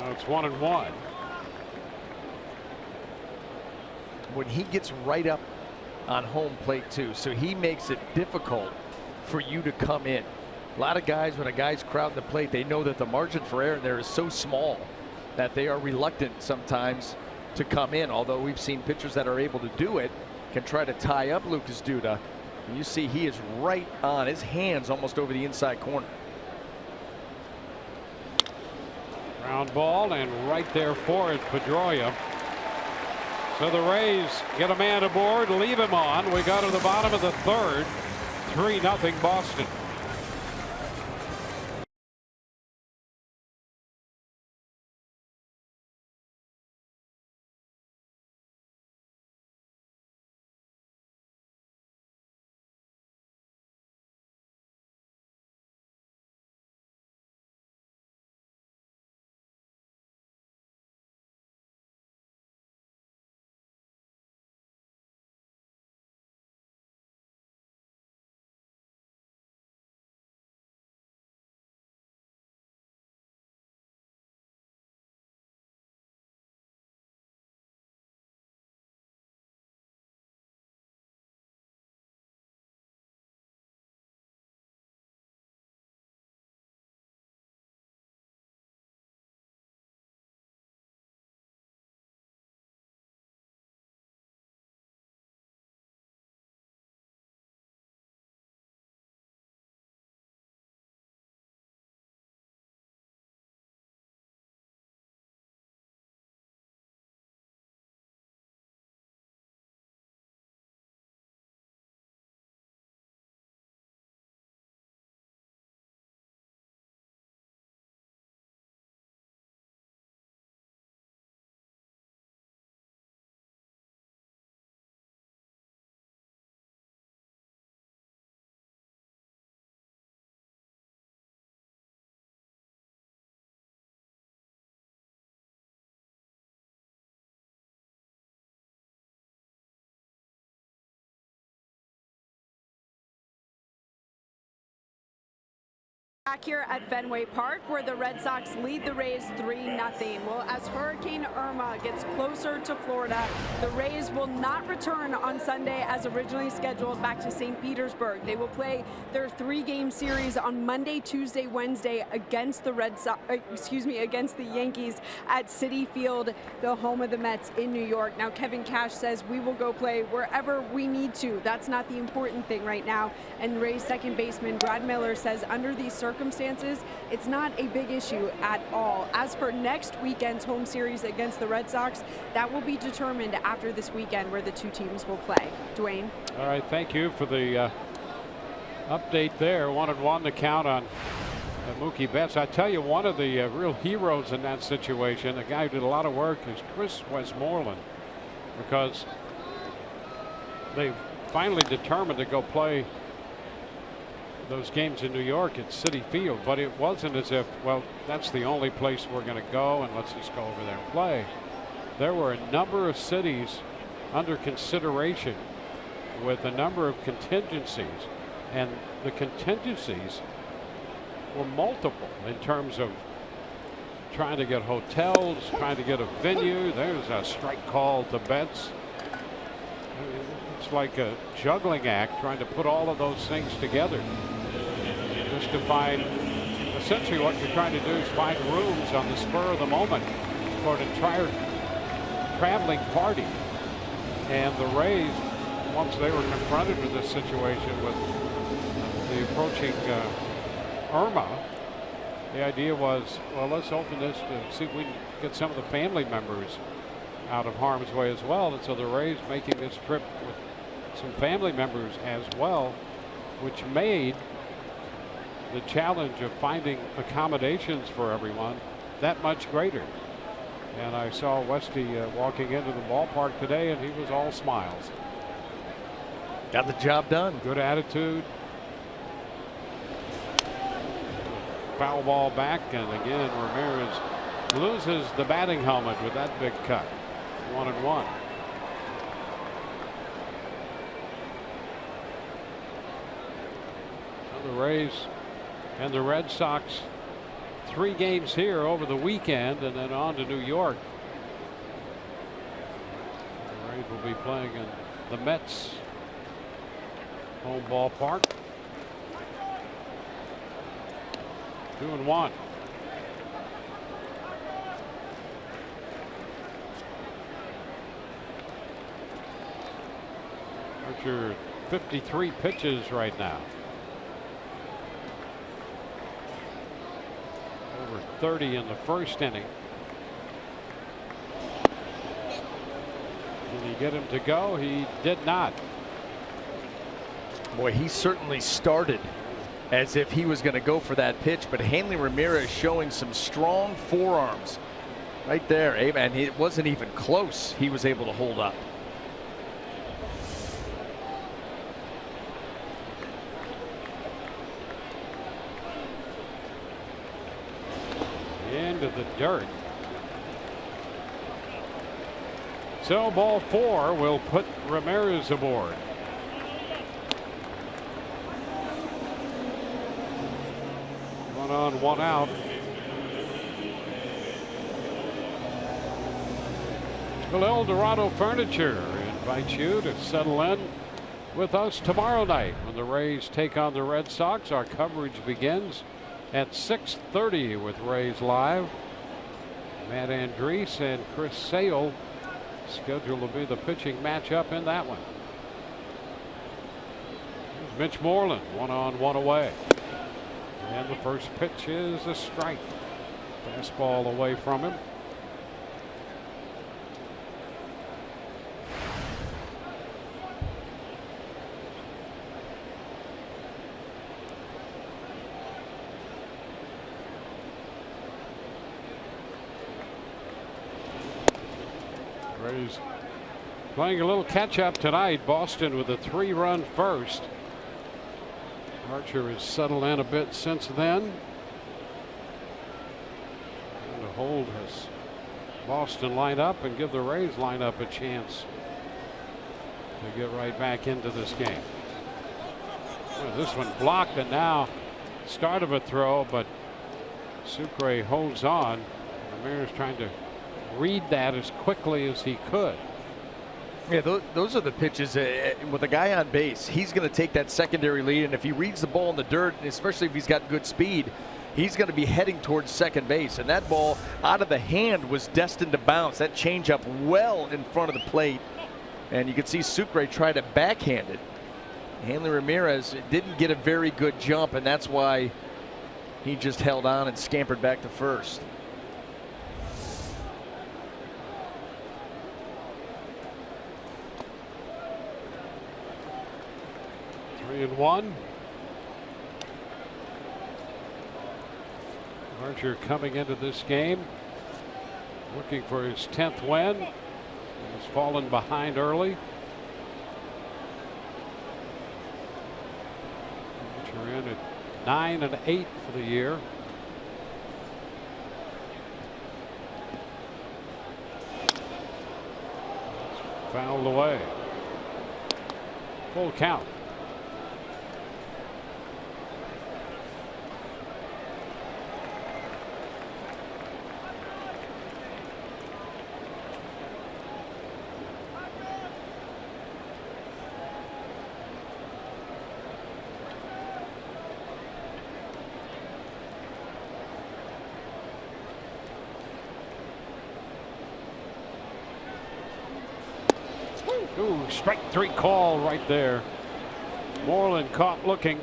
Now it's 1-1. When he gets right up on home plate too, so he makes it difficult for you to come in. A lot of guys, when a guy's crowding the plate, they know that the margin for error there is so small that they are reluctant sometimes to come in, although we've seen pitchers that are able to do it can try to tie up Lucas Duda, and you see he is right on his hands almost over the inside corner. Ground ball, and right there for it, Pedroia. So the Rays get a man aboard, leave him on. We go to the bottom of the 3rd, 3-0 Boston. Back here at Fenway Park, where the Red Sox lead the Rays 3-0. Well, as Hurricane Irma gets closer to Florida, the Rays will not return on Sunday as originally scheduled back to St. Petersburg. They will play their 3-game series on Monday, Tuesday, Wednesday against the against the Yankees at Citi Field, the home of the Mets in New York. Now, Kevin Cash says we will go play wherever we need to. That's not the important thing right now. And Rays second baseman Brad Miller says under these circumstances, it's not a big issue at all. As for next weekend's home series against the Red Sox, that will be determined after this weekend where the two teams will play. Dwayne. All right, thank you for the update there. 1-1 to count on Mookie Betts. I tell you, one of the real heroes in that situation, a guy who did a lot of work, is Chris Westmoreland, because they finally determined to go play those games in New York at Citi Field, but it wasn't as if, well, that's the only place we're going to go and let's just go over there and play. There were a number of cities under consideration with a number of contingencies, and the contingencies were multiple in terms of trying to get hotels, trying to get a venue. There's a strike call to Betts. It's like a juggling act trying to put all of those things together. Just to find, essentially what you're trying to do is find rooms on the spur of the moment for an entire traveling party. And the Rays, once they were confronted with this situation with the approaching Irma, the idea was, well, let's open this to see if we can get some of the family members out of harm's way as well. And so the Rays making this trip with some family members as well, which made the challenge of finding accommodations for everyone that much greater. And I saw Westy walking into the ballpark today, and he was all smiles. Got the job done. Good attitude. Foul ball back, and again Ramirez loses the batting helmet with that big cut. 1-1. So the Rays and the Red Sox, 3 games here over the weekend and then on to New York. The Rays will be playing in the Mets home ballpark. 2-1. Archer 53 pitches right now. Over 30 in the first inning. Did he get him to go? He did not. Boy, he certainly started as if he was going to go for that pitch, but Hanley Ramirez showing some strong forearms right there, and it wasn't even close. He was able to hold up. Into the dirt. So ball 4 will put Ramirez aboard. One on, one out. Well, El Dorado Furniture invites you to settle in with us tomorrow night when the Rays take on the Red Sox. Our coverage begins at 6:30 with Rays Live. Matt Andrees and Chris Sale scheduled to be the pitching matchup in that one. Here's Mitch Moreland, 1 on, 1 away. And the first pitch is a strike. Fastball away from him. Rays playing a little catch up tonight. Boston with a 3-run first. Archer has settled in a bit since then. And to hold his Boston lineup and give the Rays lineup a chance to get right back into this game. Well, this one blocked, and now start of a throw, but Sucre holds on. Ramirez trying to read that as quickly as he could. Yeah, those are the pitches with a guy on base. He's going to take that secondary lead, and if he reads the ball in the dirt, especially if he's got good speed, he's going to be heading towards second base. And that ball out of the hand was destined to bounce. That changeup well in front of the plate, and you can see Sucre try to backhand it. Hanley Ramirez didn't get a very good jump, and that's why he just held on and scampered back to first. Three and one. Archer coming into this game looking for his 10th win. He's fallen behind early. Archer in at 9-8 for the year. It's fouled away. Full count. Ooh, strike three call right there. Moreland caught looking.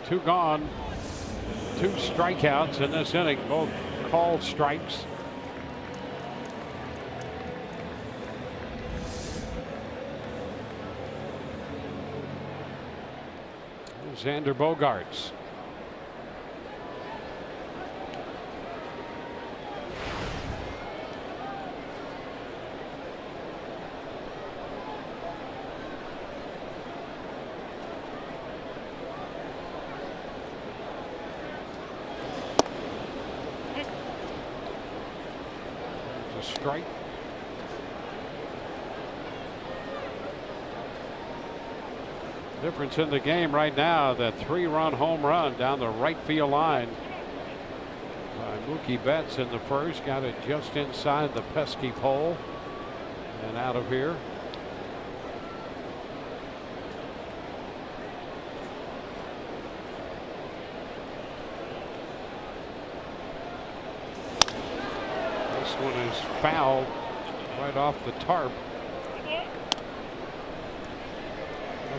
Two gone. Two strikeouts in this inning, both called strikes. Xander Bogaerts. Strike. Difference in the game right now, that 3-run home run down the right field line by Mookie Betts in the first, got it just inside the pesky pole and out of here. This one is foul right off the tarp.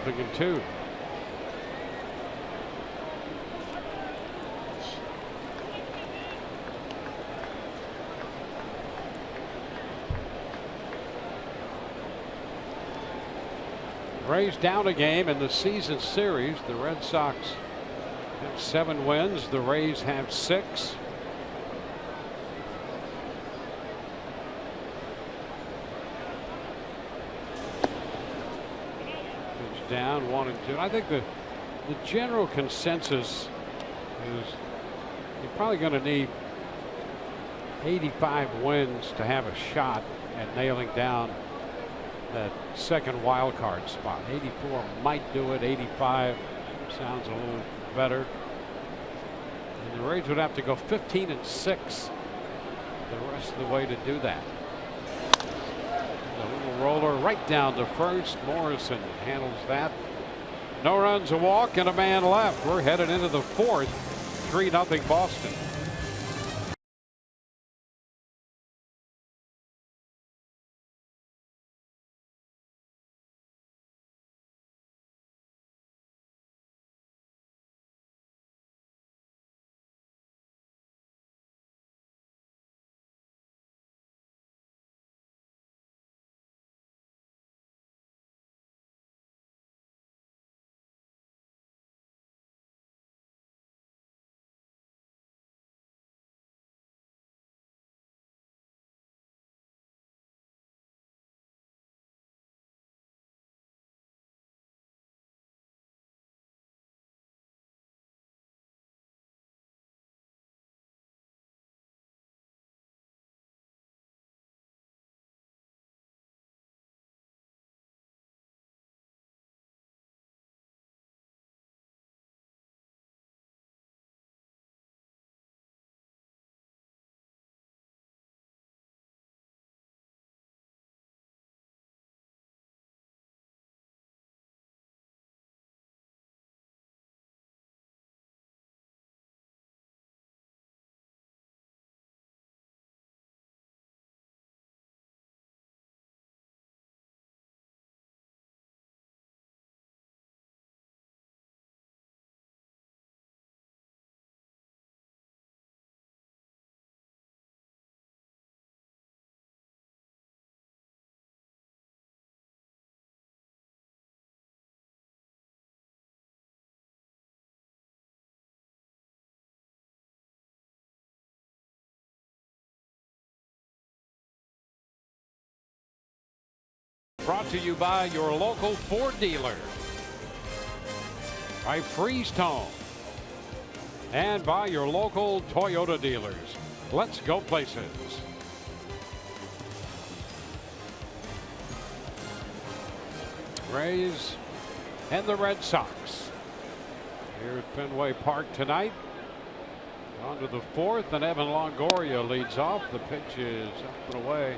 0-2. Rays down a game in the season series. The Red Sox have 7 wins. The Rays have 6. Down 1-2. I think the general consensus is you're probably going to need 85 wins to have a shot at nailing down that second wild card spot. 84 might do it. 85 sounds a little better. And the Rays would have to go 15-6 the rest of the way to do that. A little roller right down to first. Morrison handles that. No runs, a walk, and a man left. We're headed into the fourth. 3-0 Boston. Brought to you by your local Ford dealer, by Freestone, and by your local Toyota dealers. Let's go places. Rays and the Red Sox here at Fenway Park tonight. On to the fourth, and Evan Longoria leads off. The pitch is up and away.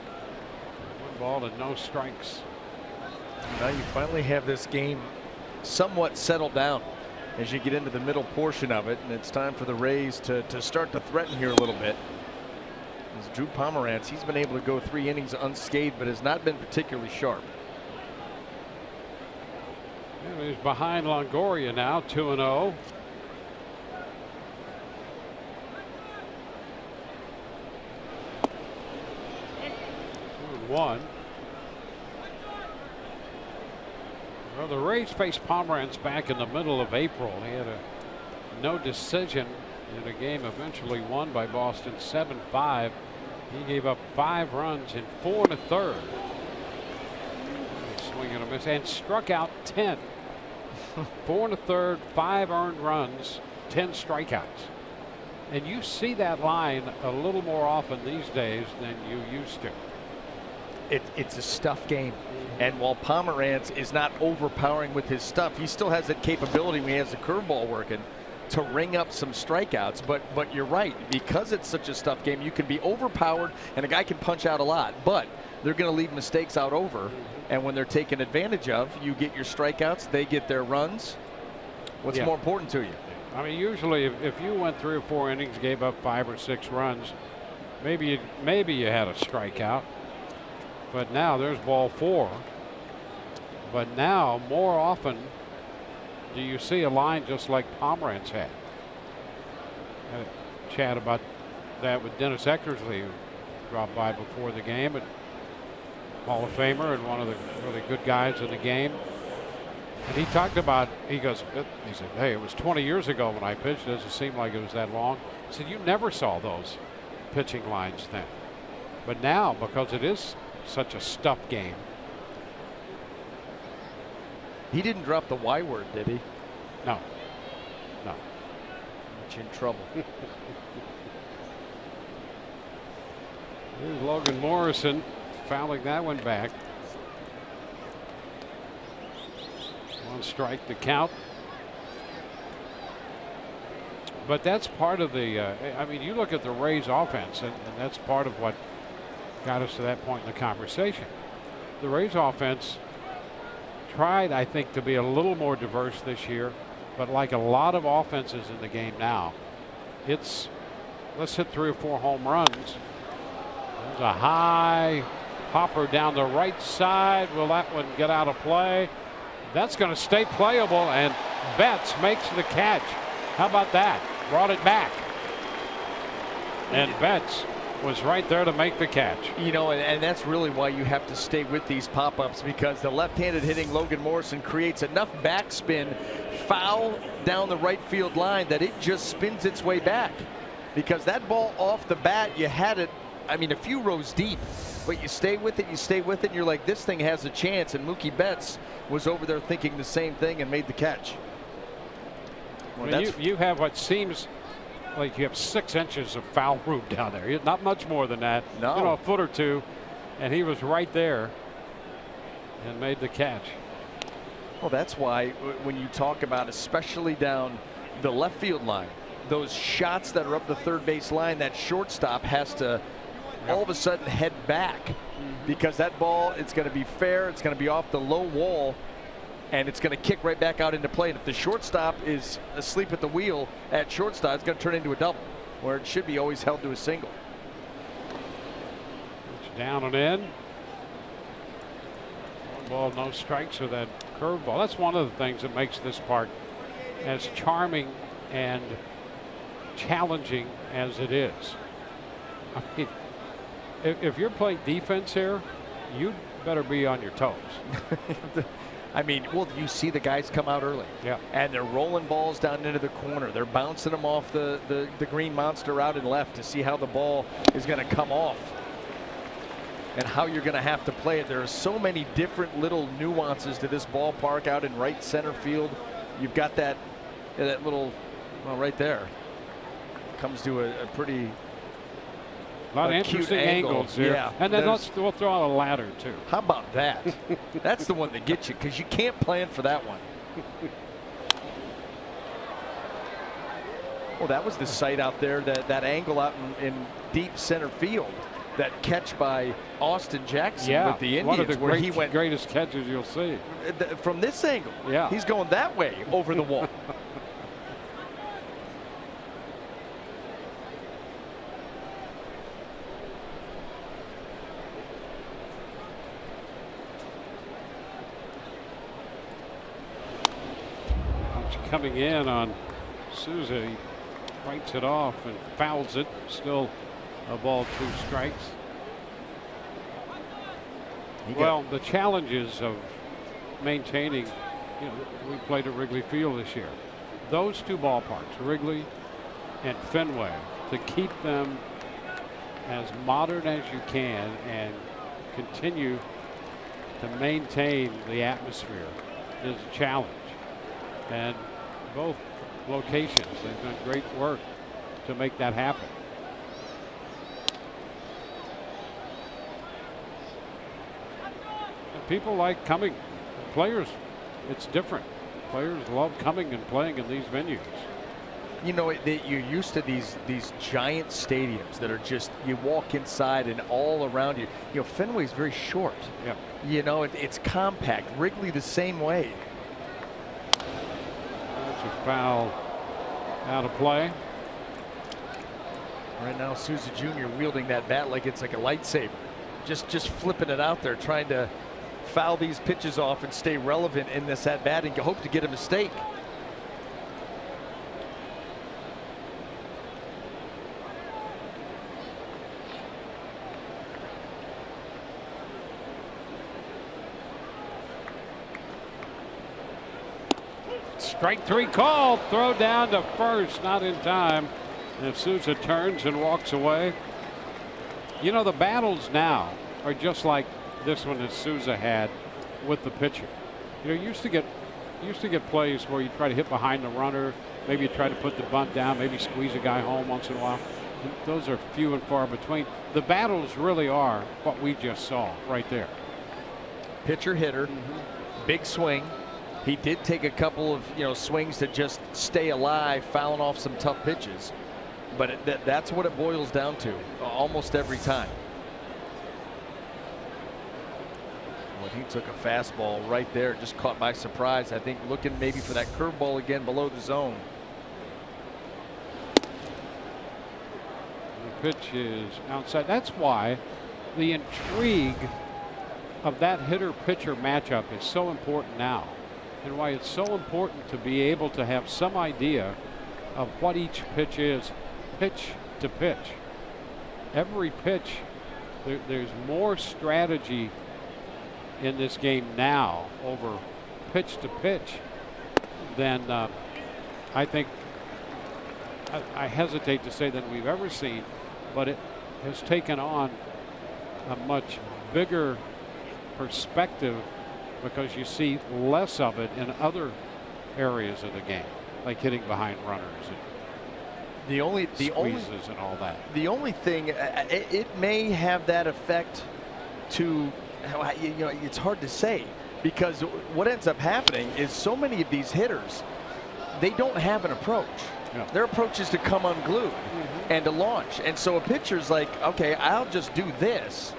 1 ball and no strikes. Now you finally have this game somewhat settled down as you get into the middle portion of it, and it's time for the Rays to start to threaten here a little bit. As Drew Pomeranz, he's been able to go 3 innings unscathed, but has not been particularly sharp. And he's behind Longoria now, 2-0. One. Well, the Rays faced Pomeranz back in the middle of April. He had a no decision in a game eventually won by Boston 7-5. He gave up 5 runs in 4 1/3. Swing and a miss, and struck out 10. 4 1/3, 5 earned runs, 10 strikeouts. And you see that line a little more often these days than you used to. It's a stuff game, and while Pomeranz is not overpowering with his stuff, he still has that capability when he has the curveball working to ring up some strikeouts. But you're right, because it's such a stuff game, you can be overpowered and a guy can punch out a lot, but they're going to leave mistakes out over, and when they're taken advantage of, you get your strikeouts, they get their runs. What's more important to you? I mean, usually if you went 3 or 4 innings, gave up 5 or 6 runs, maybe you had a strikeout. But now there's ball 4. But now more often do you see a line just like Pomeranz had. Had a chat about that with Dennis Eckersley, who dropped by before the game, and Hall of Famer and one of the really good guys in the game. And he talked about, he said, hey, it was 20 years ago when I pitched. It doesn't seem like it was that long. He said, you never saw those pitching lines then. But now, because it is such a stuff game. He didn't drop the Y word, did he? No. No. Much in trouble. Here's Logan Morrison fouling that one back. 1 strike to count. But that's part of the, I mean, you look at the Rays offense, and that's part of what got us to that point in the conversation. The Rays offense tried, I think, to be a little more diverse this year, but like a lot of offenses in the game now, it's let's hit 3 or 4 home runs. There's a high popper down the right side. Will that one get out of play? That's going to stay playable, and Betts makes the catch. How about that? Brought it back. And Betts was right there to make the catch. You know, and that's really why you have to stay with these pop-ups, because the left-handed hitting Logan Morrison creates enough backspin foul down the right field line that it just spins its way back. Because that ball off the bat, you had it, I mean, a few rows deep, but you stay with it, and you're like, this thing has a chance. And Mookie Betts was over there thinking the same thing and made the catch. Well, I mean, you have what seems like you have 6 inches of foul room down there. Not much more than that. No. You know, a foot or 2, and he was right there and made the catch. Well, that's why when you talk about, especially down the left field line, those shots that are up the third base line, that shortstop has to all of a sudden head back, because that ball, it's going to be fair, it's going to be off the low wall, and it's going to kick right back out into play. And if the shortstop is asleep at the wheel at shortstop, it's going to turn into a double, where it should be always held to a single. It's down and in. 1 ball, no strikes with that curveball. That's one of the things that makes this park as charming and challenging as it is. I mean, if you're playing defense here, you better be on your toes. I mean, well, you see the guys come out early. Yeah. And they're rolling balls down into the corner. They're bouncing them off the green monster out and left to see how the ball is going to come off. and how you're going to have to play it. There are so many different little nuances to this ballpark out in right center field. You've got that little, well, right there. Comes to a pretty a lot of interesting angles here. Yeah, and then we'll throw out a ladder too. How about that? That's the one that gets you, because you can't plan for that one. Well, that was the sight out there, that angle out in deep center field. That catch by Austin Jackson with the Indians, one of the where he went greatest catches you'll see. From this angle, yeah, he's going that way over the wall. Coming in on Souza, he bites it off and fouls it. Still a ball, 2 strikes. Well, the challenges of maintaining, we played at Wrigley Field this year. Those 2 ballparks, Wrigley and Fenway, to keep them as modern as you can and continue to maintain the atmosphere is a challenge. And both locations, they've done great work to make that happen. And people like coming. Players, it's different. Players love coming and playing in these venues. You're used to these giant stadiums that are just, you walk inside and all around you. Fenway's very short. Yeah. It's compact. Wrigley the same way. A foul out of play. Right now, Souza Jr. wielding that bat like it's like a lightsaber, just flipping it out there, trying to foul these pitches off and stay relevant in this at bat and hope to get a mistake. Strike 3 called. Throw down to first, not in time. And Souza turns and walks away. The battles now are just like this one that Souza had with the pitcher. You used to get plays where you try to hit behind the runner, maybe you try to put the bunt down, maybe squeeze a guy home once in a while. And those are few and far between. The battles really are what we just saw right there. Pitcher hitter, big swing. He did take a couple of swings to just stay alive, fouling off some tough pitches, but that's what it boils down to almost every time. Well, he took a fastball right there, just caught by surprise. I think looking maybe for that curveball again below the zone. The pitch is outside. That's why the intrigue of that hitter-pitcher matchup is so important now. And why it's so important to be able to have some idea of what each pitch is, pitch to pitch. Every pitch, there's more strategy in this game now over pitch to pitch than I think, I hesitate to say than we've ever seen, but it has taken on a much bigger perspective because you see less of it in other areas of the game, like hitting behind runners and squeezes and all that. The only thing, it may have that effect to, it's hard to say, because what ends up happening is so many of these hitters, they don't have an approach. Yeah. Their approach is to come unglued and to launch. And so a pitcher's like, okay, I'll just do this.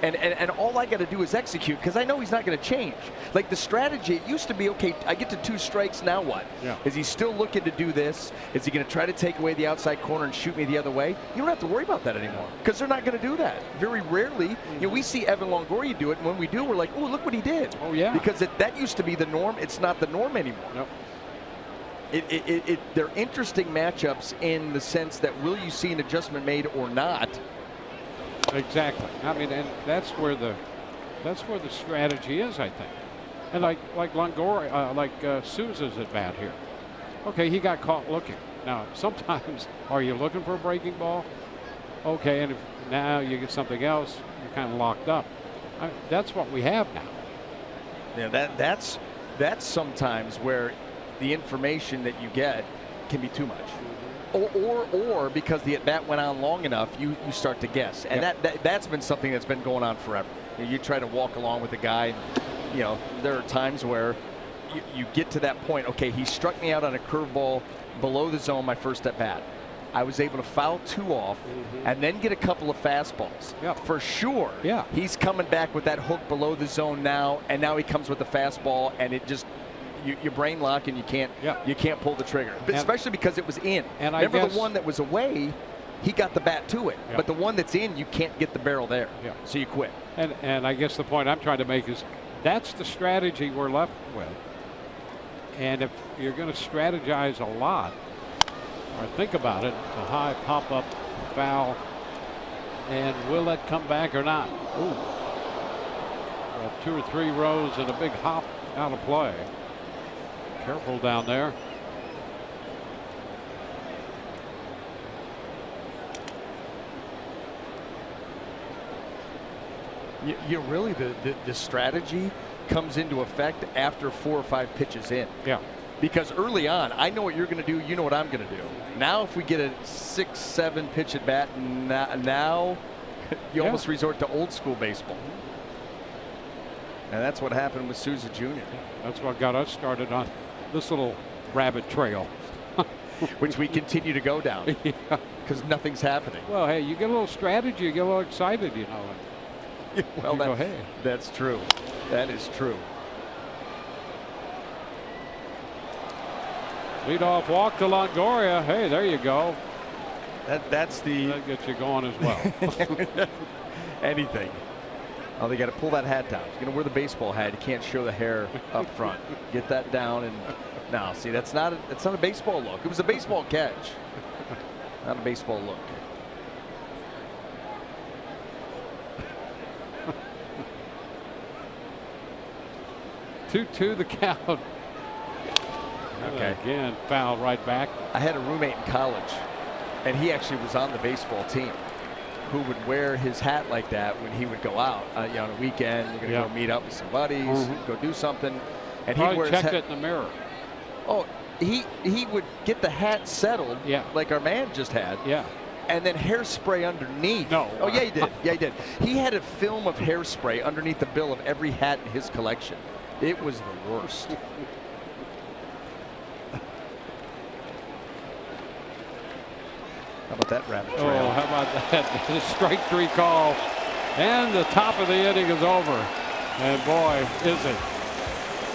And all I got to do is execute, because I know he's not going to change. Like the strategy, it used to be, okay, I get to 2 strikes, now what? Yeah. Is he still looking to do this? Is he going to try to take away the outside corner and shoot me the other way? You don't have to worry about that anymore, because they're not going to do that. Very rarely, we see Evan Longoria do it, and when we do, we're like, oh, look what he did. Oh, yeah. Because that used to be the norm. It's not the norm anymore. Nope. They're interesting matchups in the sense that will you see an adjustment made or not? Exactly. I mean, and that's where the strategy is, I think. And like Longoria, Souza's at bat here. Okay, he got caught looking. Now, sometimes, are you looking for a breaking ball? Okay, and if now you get something else, you kind of locked up. That's what we have now. Yeah, that's sometimes where the information that you get can be too much. Or because the at-bat went on long enough, you start to guess. And that's been something that's been going on forever. You try to walk along with the guy. There are times where you get to that point, okay, he struck me out on a curveball below the zone my first at-bat. I was able to foul 2 off and then get a couple of fastballs. For sure, he's coming back with that hook below the zone now, and now he comes with the fastball, and it just your brain lock and you can't pull the trigger, especially because it was in. And remember the one that was away, he got the bat to it, but the one that's in, you can't get the barrel there, so you quit. And I guess the point I'm trying to make is that's the strategy we're left with. And if you're going to strategize a lot, or think about it, a high pop-up foul, and will that come back or not? Ooh. Well, 2 or 3 rows and a big hop out of play. Careful down there. You really, the strategy comes into effect after 4 or 5 pitches in. Because early on, I know what you're going to do, you know what I'm going to do. Now if we get a 6-7 pitch at bat, now you almost resort to old school baseball. And that's what happened with Souza Jr. That's what got us started on this little rabbit trail. Which we continue to go down because nothing's happening. Well, hey, you get a little strategy, you get a little excited, you know. Well, go, hey. That's true. That is true. Leadoff walk to Longoria. Hey, there you go. That gets you going as well. Anything. Oh, they got to pull that hat down. You're going to wear the baseball hat. You can't show the hair up front. Get that down. And now, see, that's not a baseball look. It was a baseball catch, not a baseball look. Two the count. Okay. Again, foul right back. I had a roommate in college, and he actually was on the baseball team, who would wear his hat like that when he would go out. On a weekend, you're going to go meet up with some buddies, go do something. And he would check it in the mirror. Oh, he would get the hat settled, like our man just had. And then hairspray underneath. No. Oh, yeah, he did. Yeah, he did. He had a film of hairspray underneath the bill of every hat in his collection. It was the worst. How about that rabbit trail? Oh, how about that? The strike 3 call. And the top of the inning is over. And boy, is it.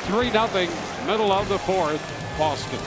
3-0, middle of the 4th, Boston.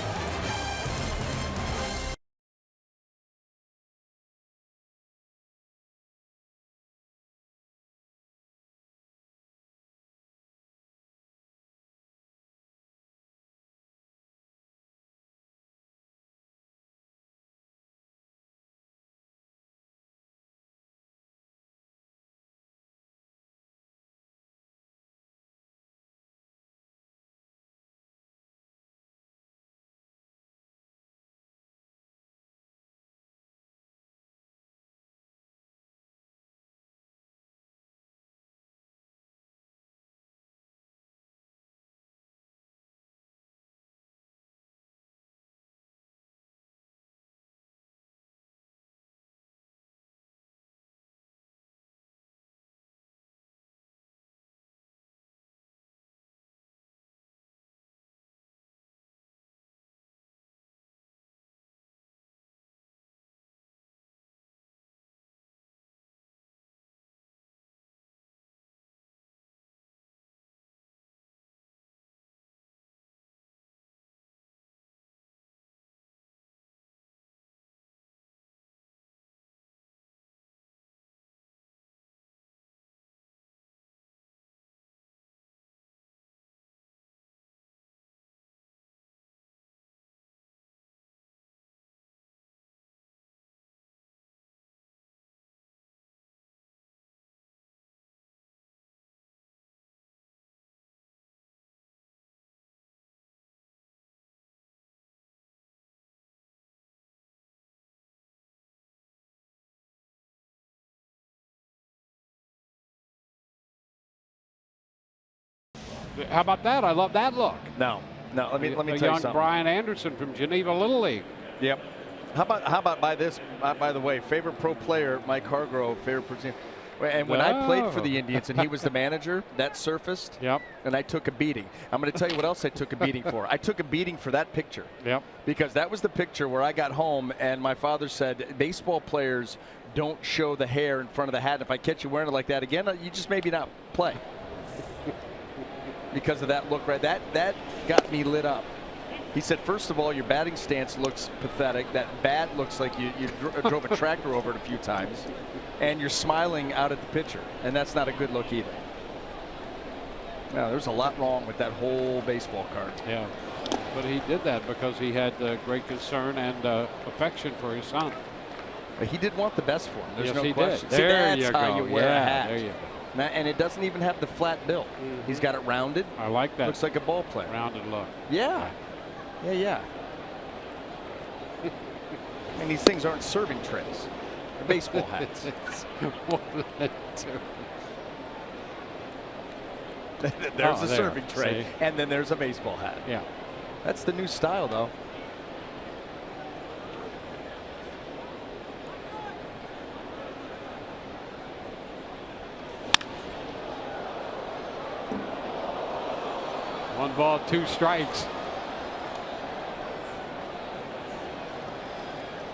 How about that? I love that look. No. Let me tell you young something. Brian Anderson from Geneva Little League. Yep. How about by this? By the way, favorite pro player, Mike Hargrove, favorite pro team. And when I played for the Indians and he was the manager, that surfaced. Yep. And I took a beating. I'm going to tell you what else I took a beating for. I took a beating for that picture. Yep. Because that was the picture where I got home and my father said, baseball players don't show the hair in front of the hat. And if I catch you wearing it like that again, you just maybe not play. Because of that look, right? That got me lit up. He said, first of all, your batting stance looks pathetic. That bat looks like you drove a tractor over it a few times. And you're smiling out at the pitcher. And that's not a good look either. Now, there's a lot wrong with that whole baseball card. Yeah. But he did that because he had great concern and affection for his son. But he did want the best for him. There's Yes, no he question. did. See, There that's you how go. you wear a hat. There you go. And it doesn't even have the flat bill. He's got it rounded. I like that. Looks like a ball player. Rounded look. Yeah. Yeah. And these things aren't serving trays. They're baseball hats. There's a serving tray. See? And then there's a baseball hat. Yeah. That's the new style, though. One ball, 2 strikes.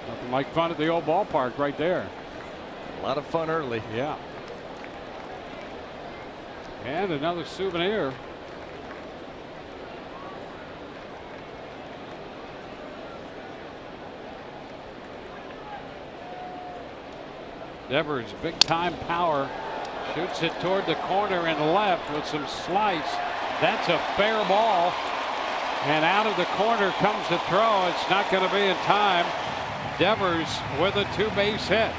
Nothing like fun at the old ballpark right there. A lot of fun early. Yeah. And another souvenir. Devers, big time power, shoots it toward the corner and left with some slice. That's a fair ball. And out of the corner comes the throw. It's not going to be in time. Devers with a 2-base hit.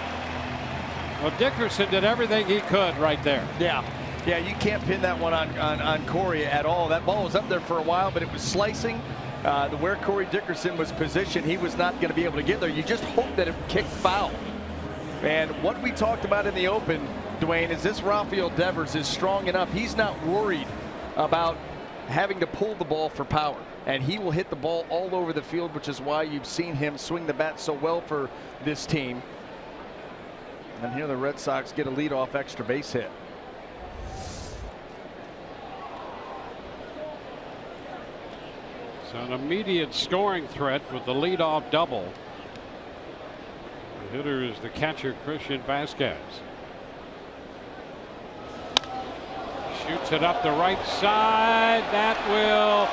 Well, Dickerson did everything he could right there. Yeah. Yeah, you can't pin that one on Corey at all. That ball was up there for a while, but it was slicing. Where Corey Dickerson was positioned, he was not going to be able to get there. You just hope that it kicked foul. And what we talked about in the open, Dwayne, is this Rafael Devers is strong enough. He's not worried about having to pull the ball for power. And he will hit the ball all over the field, which is why you've seen him swing the bat so well for this team. And here the Red Sox get a leadoff extra base hit. So an immediate scoring threat with the leadoff double. The hitter is the catcher, Christian Vasquez. Shoots it up the right side. That will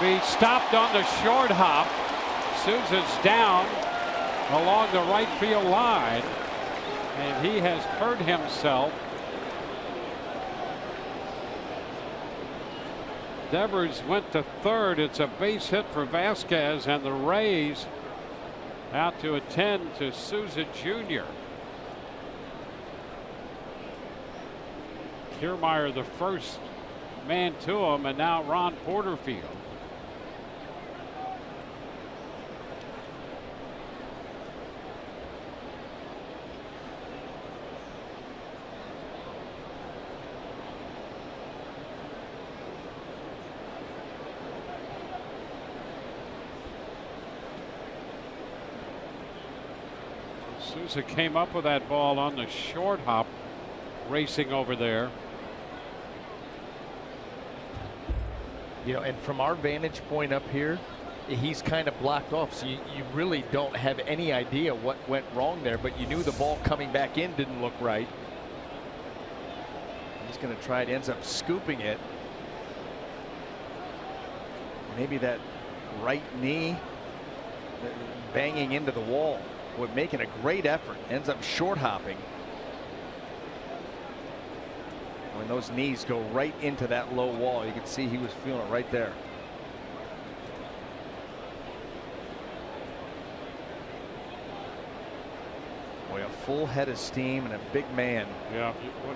be stopped on the short hop. Souza's down along the right field line, and he has hurt himself. Devers went to third. It's a base hit for Vasquez, and the Rays out to attend to Souza Jr. Kiermaier the first man to him, and now Ron Porterfield. Souza came up with that ball on the short hop, racing over there. You know, and from our vantage point up here, he's kind of blocked off, so you really don't have any idea what went wrong there, but you knew the ball coming back in didn't look right. He's going to try it, ends up scooping it. Maybe that right knee banging into the wall. With making a great effort, ends up short hopping. When those knees go right into that low wall, you can see he was feeling it right there. Boy, a full head of steam and a big man. Yeah,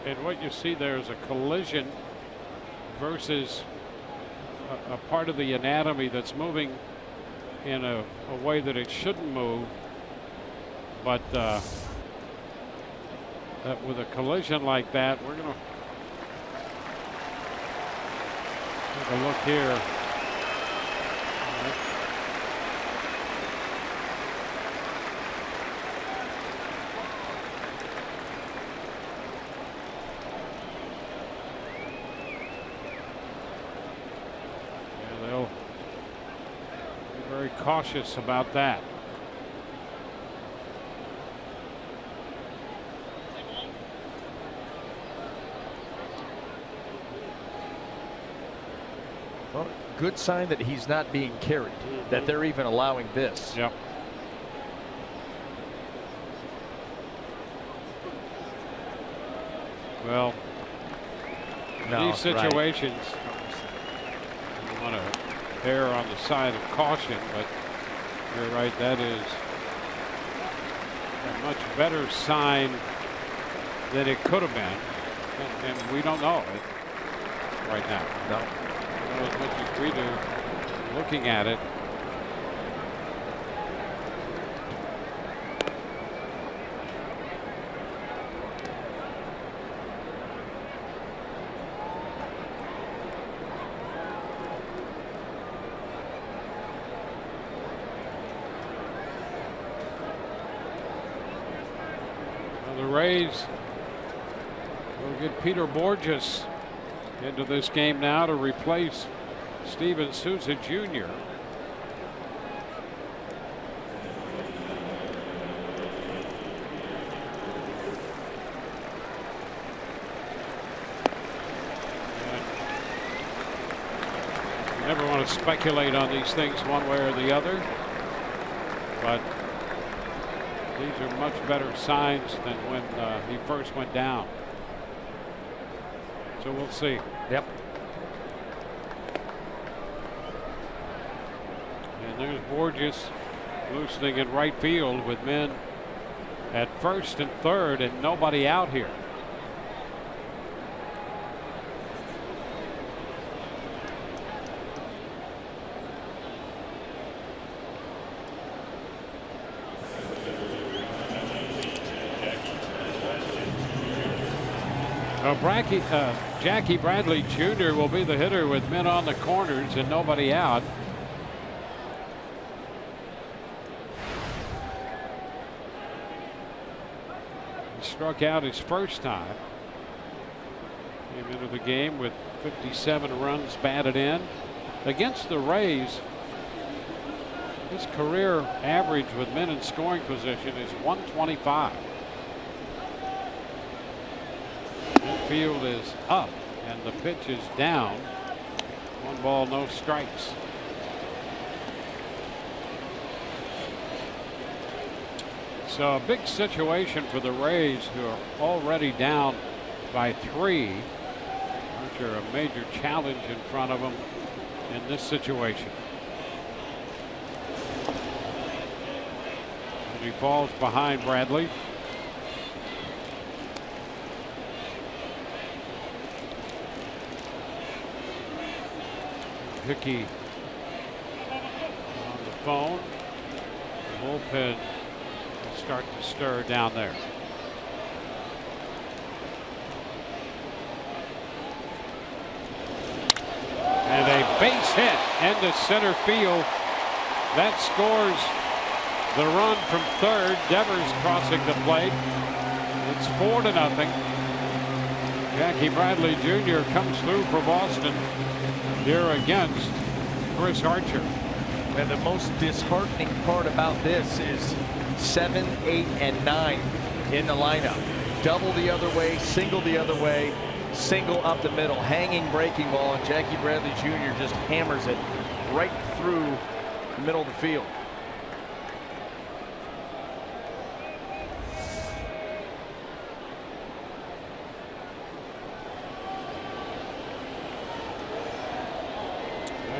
and what you see there is a collision versus a part of the anatomy that's moving in a way that it shouldn't move. But with a collision like that, we're going to. Take a look here. Very cautious about that. Well, good sign that he's not being carried, that they're even allowing this. Yep. Well, these situations, you want to err on the side of caution, but you're right, that is a much better sign than it could have been, and we don't know it right now. No. As much as we do looking at it. The Rays will get Peter Borges into this game now to replace Steven Souza Jr. You never want to speculate on these things one way or the other, but these are much better signs than when he first went down. So we'll see. Yep. And there's Borges loosening in right field with men at first and third and nobody out here. Jackie Bradley Jr. will be the hitter with men on the corners and nobody out. He struck out his first time. Came into the game with 57 runs batted in. Against the Rays, his career average with men in scoring position is 125. Field is up and the pitch is down. 1 ball, no strikes. So a big situation for the Rays, who are already down by 3. Which are a major challenge in front of them in this situation. And he falls behind Bradley. Hickey on the phone. The bullpen will start to stir down there. And a base hit into center field. That scores the run from third. Devers crossing the plate. It's 4-0. Jackie Bradley Jr. comes through for Boston here against Chris Archer. And the most disheartening part about this is 7, 8, and 9 in the lineup. Double the other way, single the other way, single up the middle, hanging breaking ball, and Jackie Bradley Jr. just hammers it right through the middle of the field.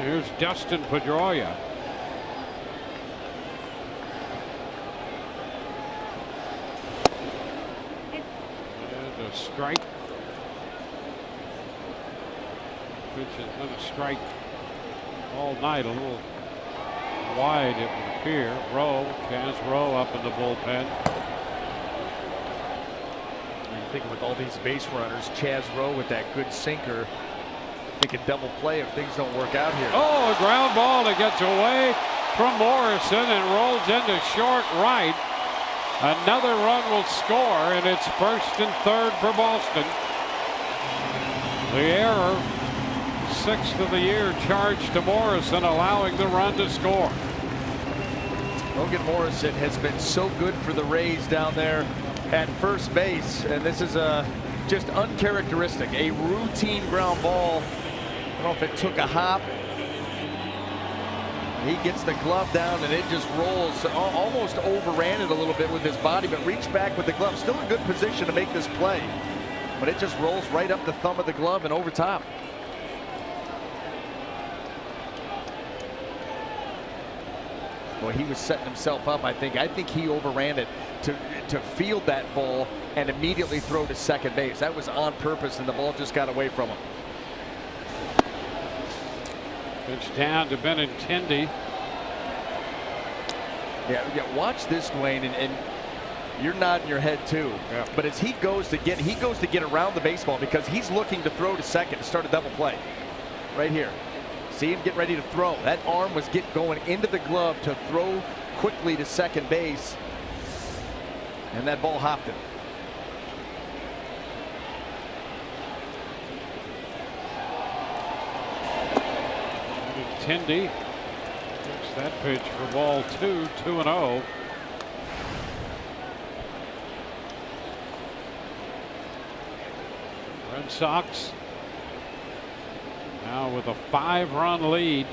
Here's Dustin Pedroia. And a strike. Pitch has been a strike all night, a little wide it would appear. Chaz Rowe up in the bullpen. You think with all these base runners, Chaz Rowe with that good sinker They can double play if things don't work out here. Oh, a ground ball that gets away from Morrison and rolls into short right. Another run will score, and it's first and third for Boston. The error, 6th of the year, charged to Morrison, allowing the run to score. Logan Morrison has been so good for the Rays down there at first base, and this is just uncharacteristic. A routine ground ball. I don't know if it took a hop. He gets the glove down and it just rolls. Almost overran it a little bit with his body, but reached back with the glove. Still in good position to make this play. But it just rolls right up the thumb of the glove and over top. Well, he was setting himself up, I think. I think he overran it to field that ball and immediately throw to second base. That was on purpose, and the ball just got away from him. Pitch down to Benintendi. Yeah, watch this, Dwayne, and you're nodding your head too. Yeah. But as he goes to get around the baseball because he's looking to throw to second to start a double play. Right here. See him get ready to throw. That arm was going into the glove to throw quickly to second base. And that ball hopped him. Benintendi takes that pitch for ball 2, 2-0. Red Sox now with a 5-run lead.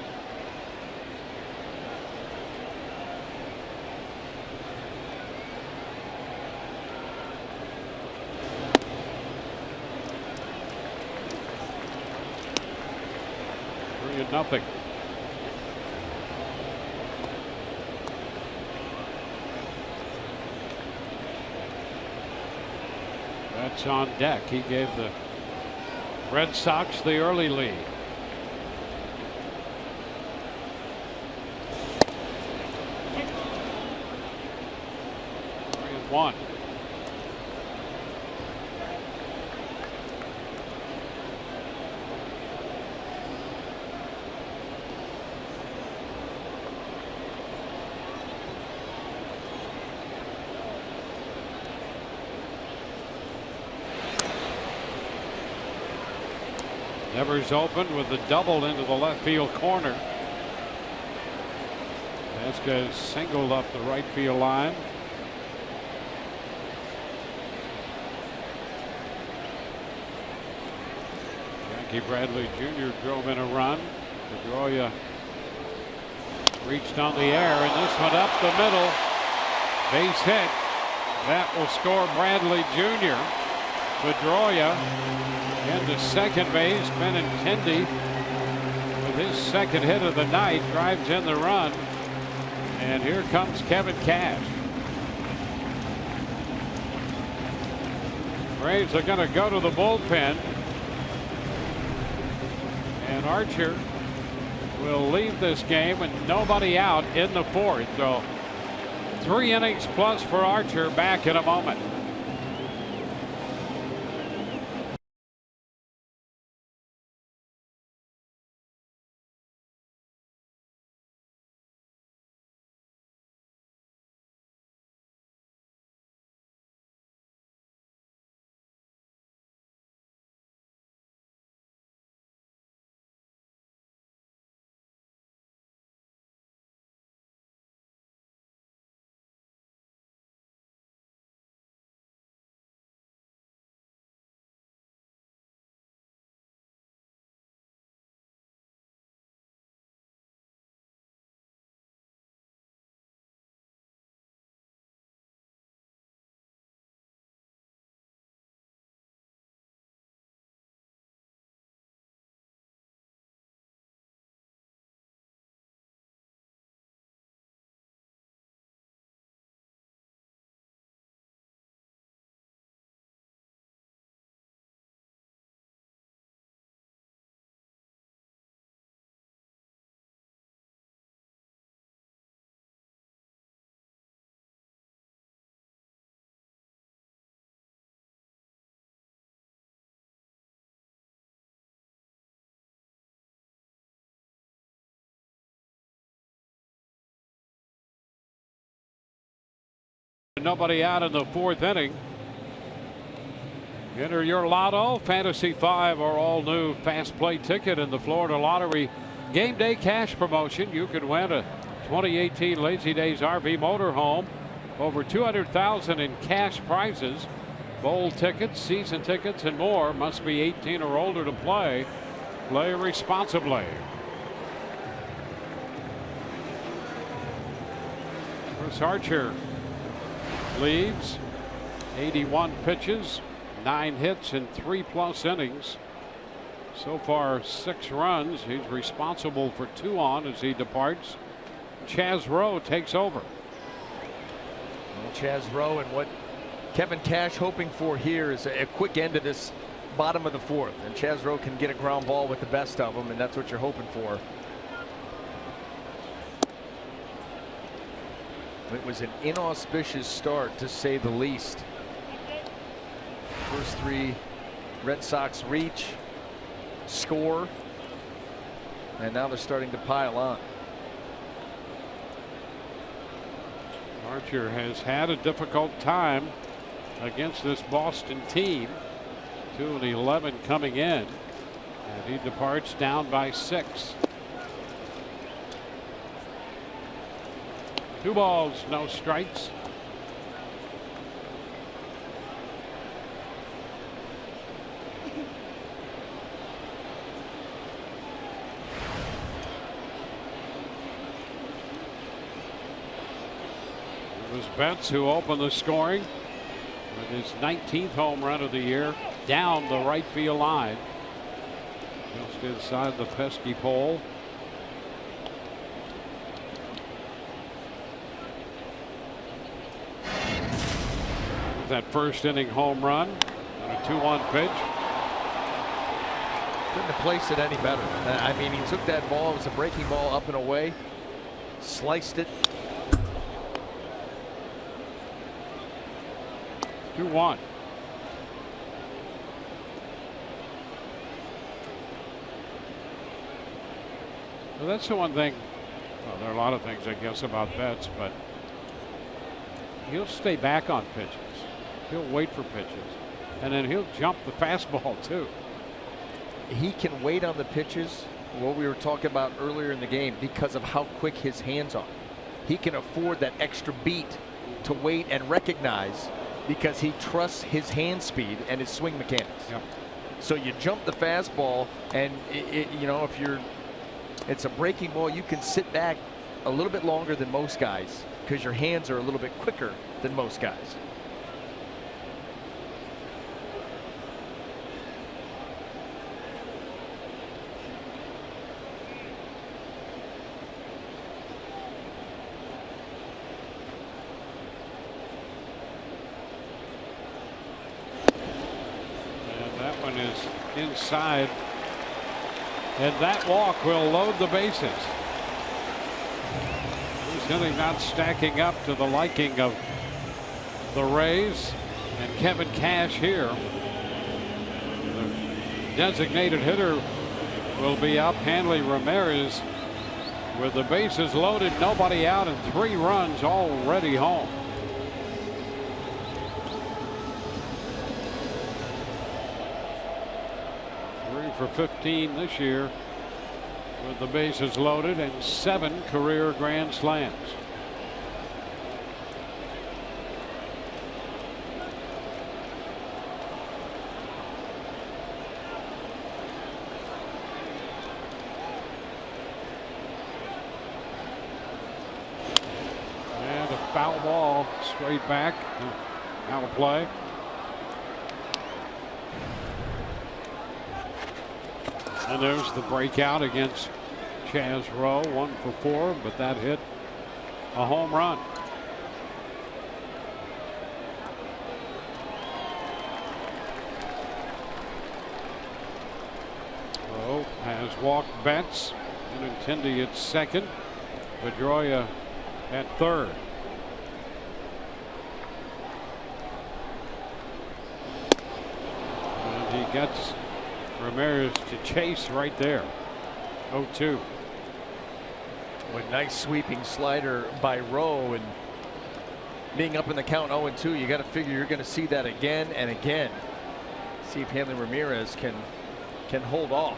Nothing. That's on deck. He gave the Red Sox the early lead. Three and one. Nevers open with the double into the left field corner. Vasquez singled up the right field line. Yankee Bradley Jr. drove in a run. Pedroia reached on the air, and this one up the middle. Base hit. That will score Bradley Jr. Pedroia into second base. Benintendi with his second hit of the night drives in the run, and here comes Kevin Cash. Braves are going to go to the bullpen, and Archer will leave this game with nobody out in the fourth. So 3 innings plus for Archer. Back in a moment. nobody out in the 4th inning. Enter your Lotto Fantasy 5, our all new fast play ticket in the Florida Lottery game day cash promotion. You can win a 2018 Lazy Days RV motorhome, over $200,000 in cash prizes, bowl tickets, season tickets, and more. Must be 18 or older to play. Play responsibly. Chris Archer leads, 81 pitches, 9 hits and 3+ innings. So far 6 runs. He's responsible for 2 on as he departs. Chaz Rowe takes over. Well, Chaz Rowe, and what Kevin Cash hoping for here is a quick end to this bottom of the 4th, and Chaz Rowe can get a ground ball with the best of them, and that's what you're hoping for. It was an inauspicious start, to say the least. First 3 Red Sox reach, score, and now they're starting to pile on. Archer has had a difficult time against this Boston team. 2-11 coming in, and he departs down by 6. 2 balls, no strikes. It was Betts who opened the scoring with his 19th home run of the year, down the right field line, just inside the pesky pole. That first inning home run on a 2-1 pitch. Couldn't have placed it any better. I mean, he took that ball, it was a breaking ball, up and away, sliced it. 2-1. Well, that's the one thing. Well, there are a lot of things, I guess, about Betts, but he'll stay back on pitches. He'll wait for pitches, and then he'll jump the fastball too. He can wait on the pitches, what we were talking about earlier in the game, because of how quick his hands are. He can afford that extra beat to wait and recognize, because he trusts his hand speed and his swing mechanics. Yep. So you jump the fastball, and you know, if it's a breaking ball, you can sit back a little bit longer than most guys because your hands are a little bit quicker than most guys. Is inside, and that walk will load the bases. This inning not stacking up to the liking of the Rays, and Kevin Cash here. The designated hitter will be up. Hanley Ramirez with the bases loaded, nobody out, and 3 runs already home. For 15 this year with the bases loaded, and 7 career grand slams. And a foul ball straight back, out of play. And there's the breakout against Chaz Rowe, 1 for 4, but that hit a home run. Rowe has walked Betts, Benintendi at second, Pedroia at third. And he gets Ramirez to chase right there. 0-2. A nice sweeping slider by Rowe, and being up in the count 0-2, you got to figure you're going to see that again and again. See if Hanley Ramirez can hold off.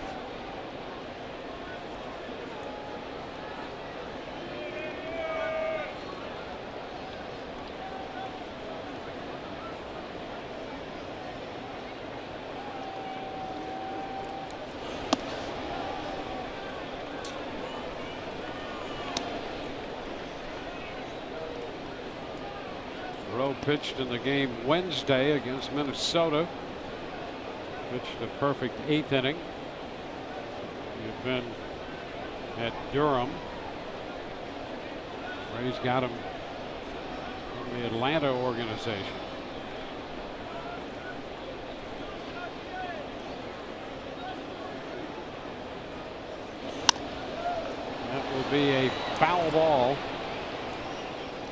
Rowe pitched in the game Wednesday against Minnesota. Pitched a perfect 8th inning. He'd been at Durham. Rays got him from the Atlanta organization. That will be a foul ball.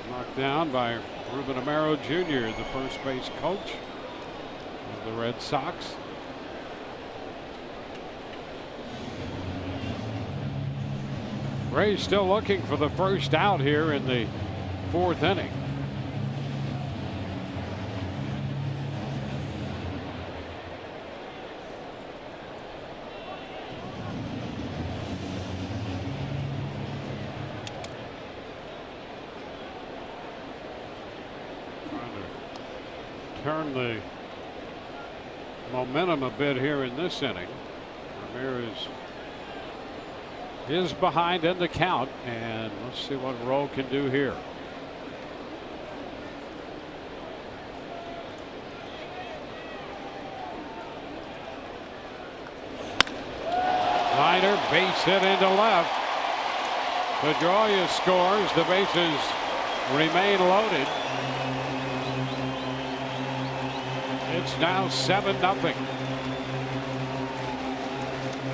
Knocked down by Ruben Amaro Jr., the first base coach of the Red Sox. Rays still looking for the first out here in the 4th inning. Turn the momentum a bit here in this inning. Ramirez is behind in the count, and let's see what Rowe can do here. Liner, base hit into left. Pedroia scores. The bases remain loaded. It's now 7-0.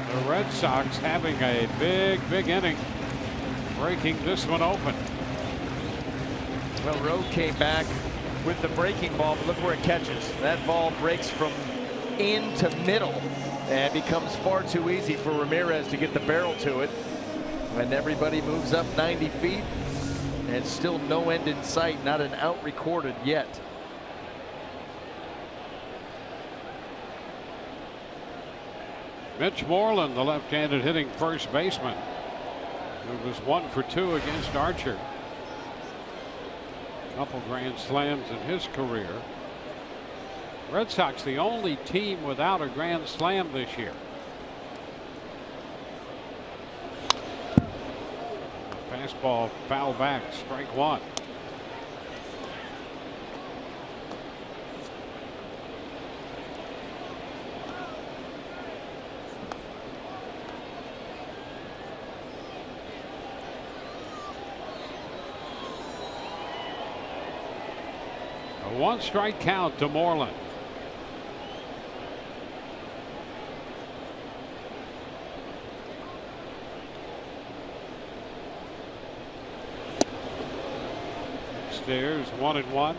The Red Sox having a big inning, breaking this one open. Well, Rowe came back with the breaking ball, but look where it catches. That ball breaks from in to middle and becomes far too easy for Ramirez to get the barrel to it. When everybody moves up 90 feet, and still no end in sight, not an out recorded yet. Mitch Moreland, the left-handed hitting first baseman, who was 1 for 2 against Archer. A couple grand slams in his career. Red Sox the only team without a grand slam this year. A fastball foul back, strike 1. A 1-strike count to Moreland. Upstairs, 1-1.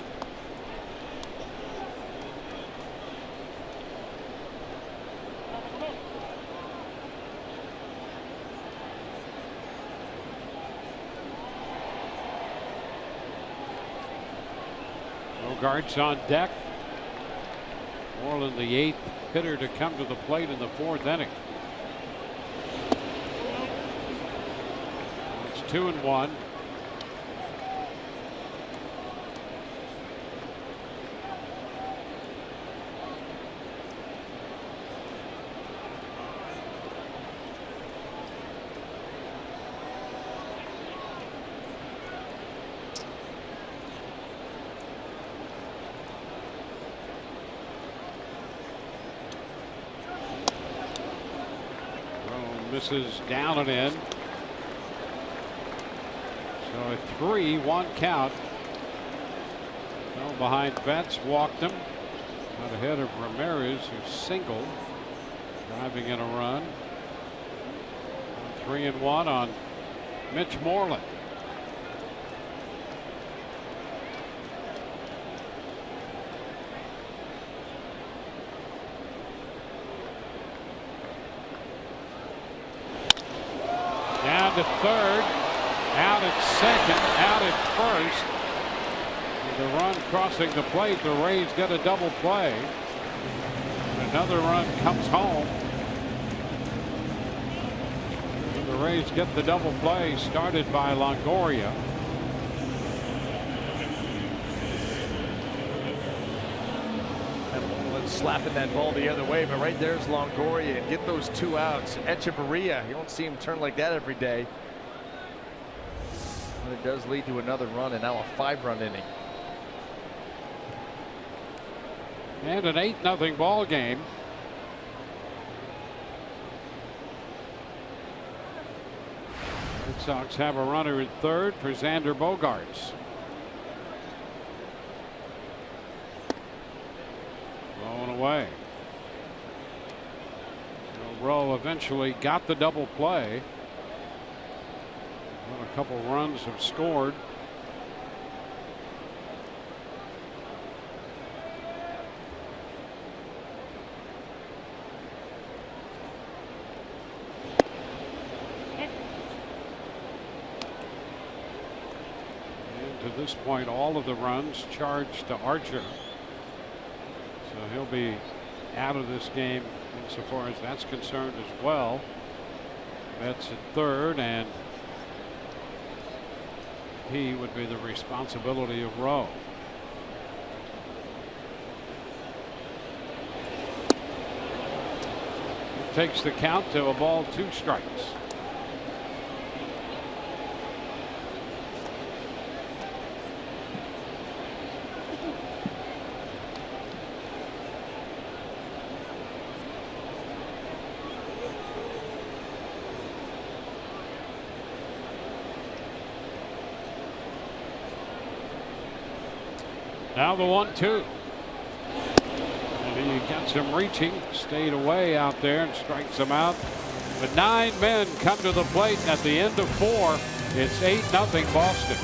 Guards on deck. Moreland, the 8th hitter to come to the plate in the 4th inning. It's 2-1. Misses down and in. So a 3-1 count. Fell behind Betts, walked him. Got ahead of Ramirez, who singled, driving in a run. 3-1 on Mitch Moreland. Down to third, out at second, out at first. The run crossing the plate. The Rays get a double play. Another run comes home. The Rays get the double play started by Longoria. Slapping that ball the other way, but right there's Longoria, and get those 2 outs. Echeverria, you don't see him turn like that every day. But it does lead to another run, and now a 5-run inning. And an 8-0 ball game. Red Sox have a runner at third for Xander Bogaerts. Blown away. So Rowe eventually got the double play. Well, a couple runs have scored. To this point, all of the runs charged to Archer. So he'll be out of this game insofar as that's concerned as well. Betts at third, and he would be the responsibility of Rowe. It takes the count to a ball, 2 strikes. Now the 1-2. And he gets him reaching, stayed away out there and strikes him out. But 9 men come to the plate, and at the end of 4, it's 8-0 Boston.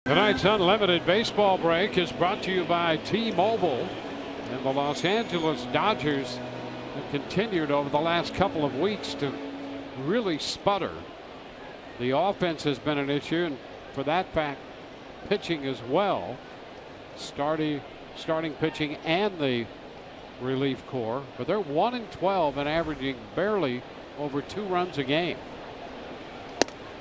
Tonight's Unlimited Baseball break is brought to you by T-Mobile. And the Los Angeles Dodgers have continued over the last couple of weeks to really sputter. The offense has been an issue, and for that fact, pitching as well. Starting pitching and the relief corps. But they're 1-12 and averaging barely over 2 runs a game.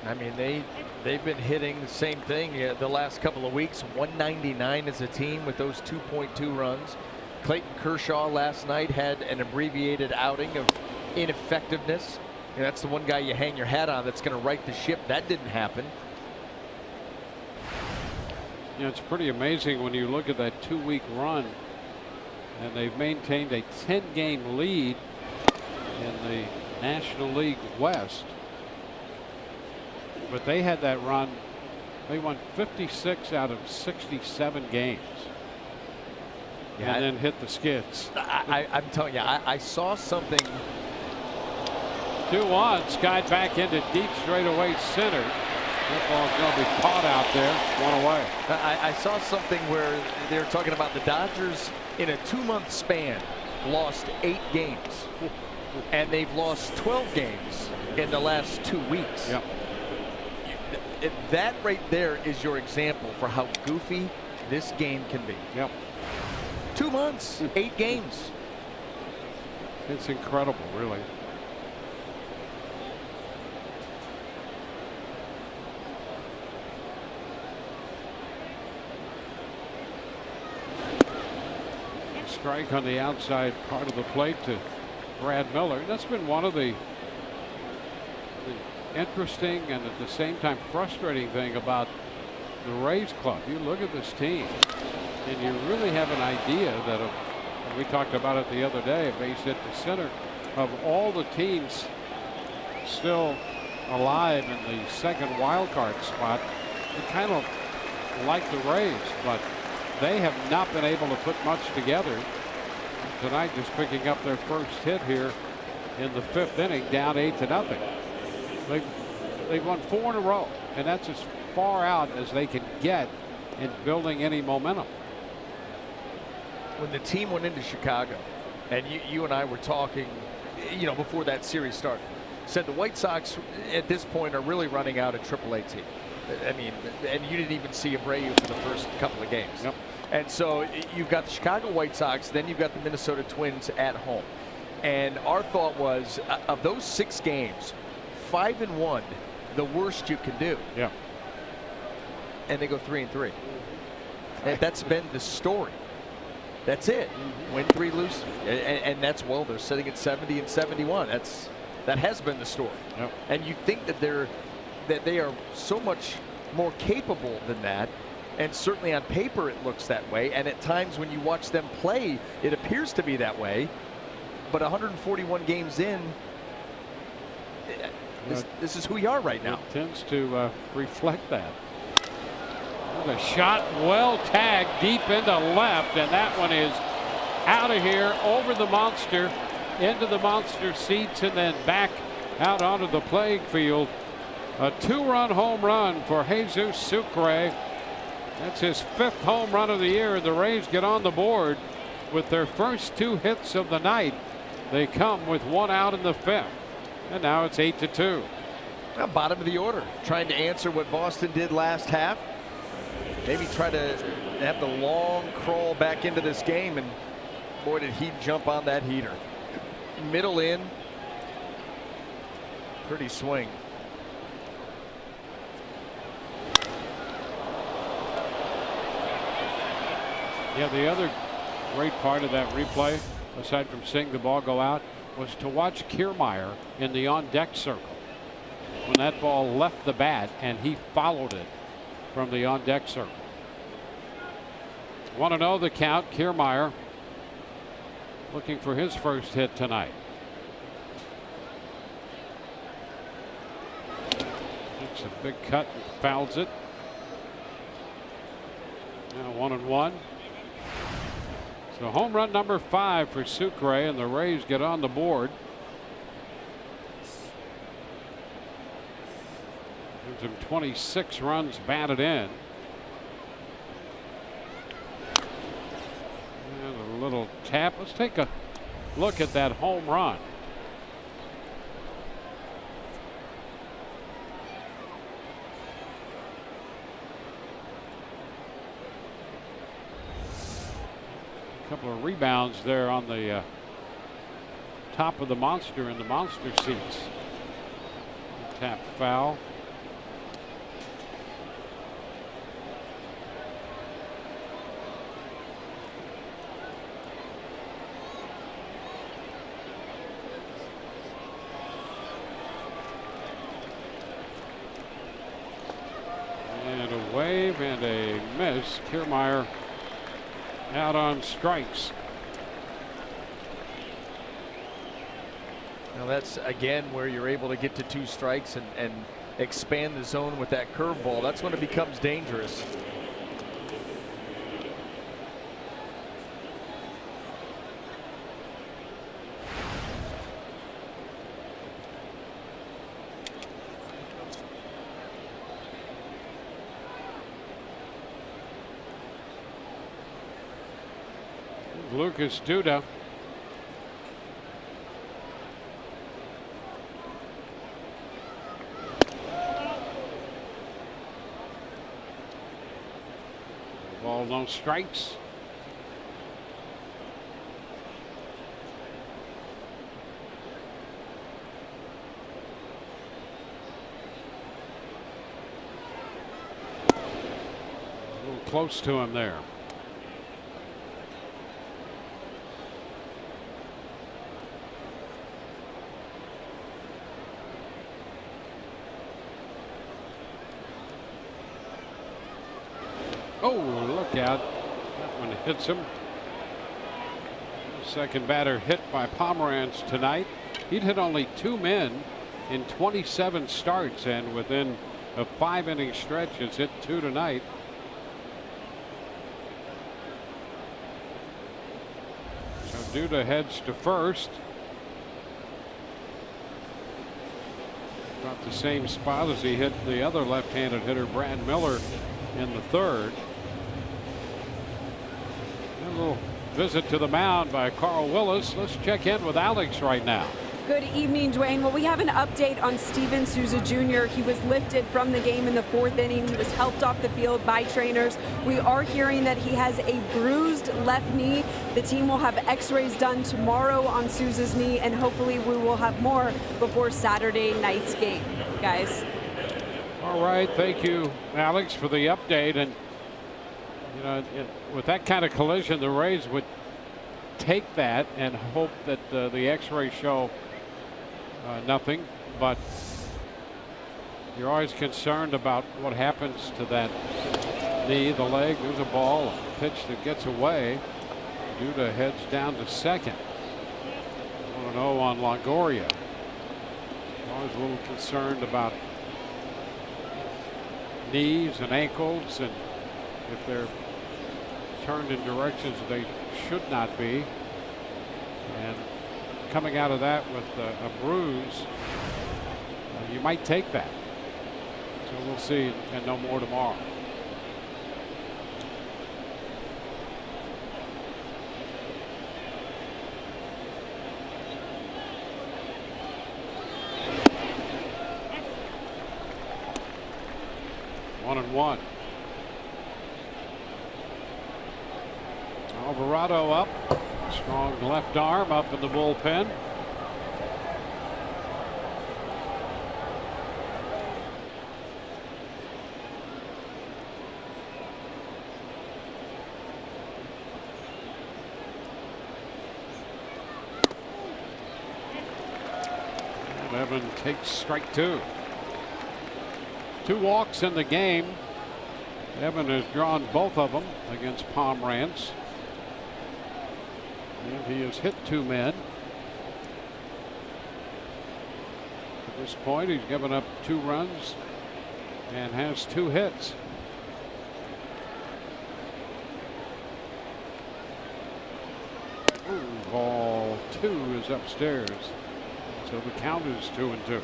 I mean, they've been hitting the same thing the last couple of weeks. 199 as a team with those 2.2 runs. Clayton Kershaw last night had an abbreviated outing of ineffectiveness. And that's the one guy you hang your hat on that's going to right the ship. That didn't happen. You know, it's pretty amazing when you look at that 2-week run, and they've maintained a 10-game lead in the National League West. but they had that run. They won 56 out of 67 games. Yeah, and then hit the skids. I'm telling you, I saw something. 2-1, skied back into deep straightaway center. That ball's going to be caught out there, one away. I saw something where they were talking about the Dodgers in a 2-month span lost 8 games, and they've lost 12 games in the last 2 weeks. Yep. That right there is your example for how goofy this game can be. Yep. 2 months, 8 games. It's incredible, really. Strike on the outside part of the plate to Brad Miller. That's been one of the interesting and at the same time frustrating thing about the Rays club. You look at this team and you really have an idea that and we talked about it the other day, a base hit to center, of all the teams still alive in the second wild card spot. You kind of like the Rays, but they have not been able to put much together. Tonight, just picking up their first hit here in the 5th inning, down 8-0. They've won 4 in a row, and that's as far out as they can get in building any momentum. When the team went into Chicago, and you and I were talking, before that series started, said the White Sox at this point are really running out a AAA team. I mean, and you didn't even see Abreu for the first couple of games. Yep. And so you've got the Chicago White Sox, then you've got the Minnesota Twins at home. And our thought was, of those 6 games, 5-1, the worst you can do. Yeah. And they go 3-3. And that's been the story. That's it. Win 3, lose, and that's, well, they're sitting at 70 and 71. That has been the story. Yep. And you think that they are so much more capable than that. And certainly on paper it looks that way, and at times when you watch them play it appears to be that way, but 141 games in, this is who you are right now. It tends to reflect that. The shot well tagged deep into left, and that one is out of here, over the monster, into the monster seats, and then back out onto the playing field. A 2-run home run for Jesus Sucre. That's his 5th home run of the year. The Rays get on the board with their first 2 hits of the night. They come with 1 out in the 5th. And now it's 8-2. Well, bottom of the order, trying to answer what Boston did last half. Maybe try to have the long crawl back into this game, and boy, did he jump on that heater. Middle in. Pretty swing. Yeah, the other great part of that replay, aside from seeing the ball go out, was to watch Kiermaier in the on-deck circle when that ball left the bat and he followed it from the on-deck circle. 1-0 the count. Kiermaier looking for his first hit tonight. Takes a big cut and fouls it. Now 1-1. So home run number 5 for Sucre, and the Rays get on the board. Gives him 26 runs batted in. And a little tap. Let's take a look at that home run. Couple of rebounds there on the top of the monster in the monster seats. Tap foul. And a wave and a miss. Kiermaier out on strikes. Now that's again where you're able to get to 2 strikes and expand the zone with that curveball. That's when it becomes dangerous. Lucas Duda. Ball, no strikes. A little close to him there. Oh, look out. That one hits him. Second batter hit by Pomeranz tonight. He'd hit only 2 men in 27 starts, and within a 5-inning stretch has hit 2 tonight. So Duda heads to first. About the same spot as he hit the other left-handed hitter, Brad Miller, in the third. A little visit to the mound by Carl Willis. Let's check in with Alex right now. Good evening, Dwayne. Well, we have an update on Steven Souza Jr. He was lifted from the game in the 4th inning. He was helped off the field by trainers. We are hearing that he has a bruised left knee. The team will have x-rays done tomorrow on Souza's knee, and hopefully we will have more before Saturday night's game, guys. All right, thank you, Alex, for the update. And you know, with that kind of collision, the Rays would take that and hope that the x-rays show nothing, but you're always concerned about what happens to that knee, the leg. There's a ball, a pitch that gets away. Duda heads down to second. 1-0 on Longoria. Always a little concerned about knees and ankles, and if they're turned in directions they should not be. And coming out of that with a bruise, you might take that. So we'll see, and no more tomorrow. One and one. Alvarado up. Strong left arm up in the bullpen. And Evan takes strike 2. 2 walks in the game. Evan has drawn both of them against Pomeranz. And he has hit 2 men. At this point, he's given up 2 runs and has 2 hits. Ooh, ball 2 is upstairs. So the count is 2-2.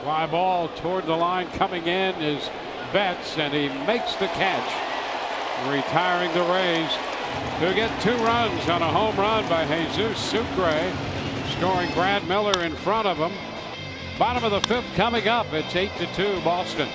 Fly ball toward the line. Coming in is Betts, and he makes the catch, retiring the Rays, who get 2 runs on a home run by Jesus Sucre, scoring Brad Miller in front of him. Bottom of the 5th coming up. It's 8-2 Boston.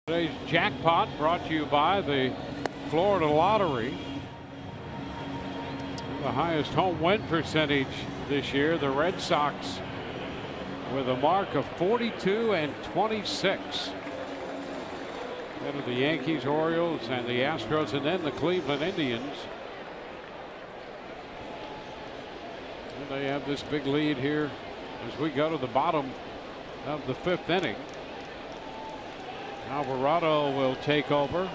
Today's jackpot brought to you by the Florida Lottery. The highest home win percentage this year, the Red Sox with a mark of 42-26. Then of the Yankees, Orioles, and the Astros, and then the Cleveland Indians. And they have this big lead here as we go to the bottom of the 5th inning. Alvarado will take over.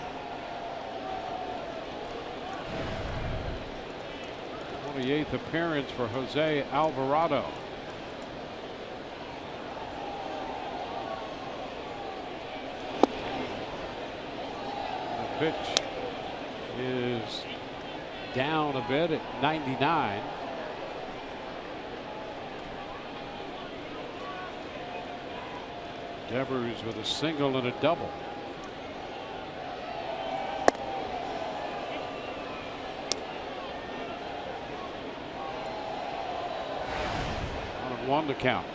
28th appearance for Jose Alvarado. The pitch is down a bit at 99. Devers with a single and a double. One to count.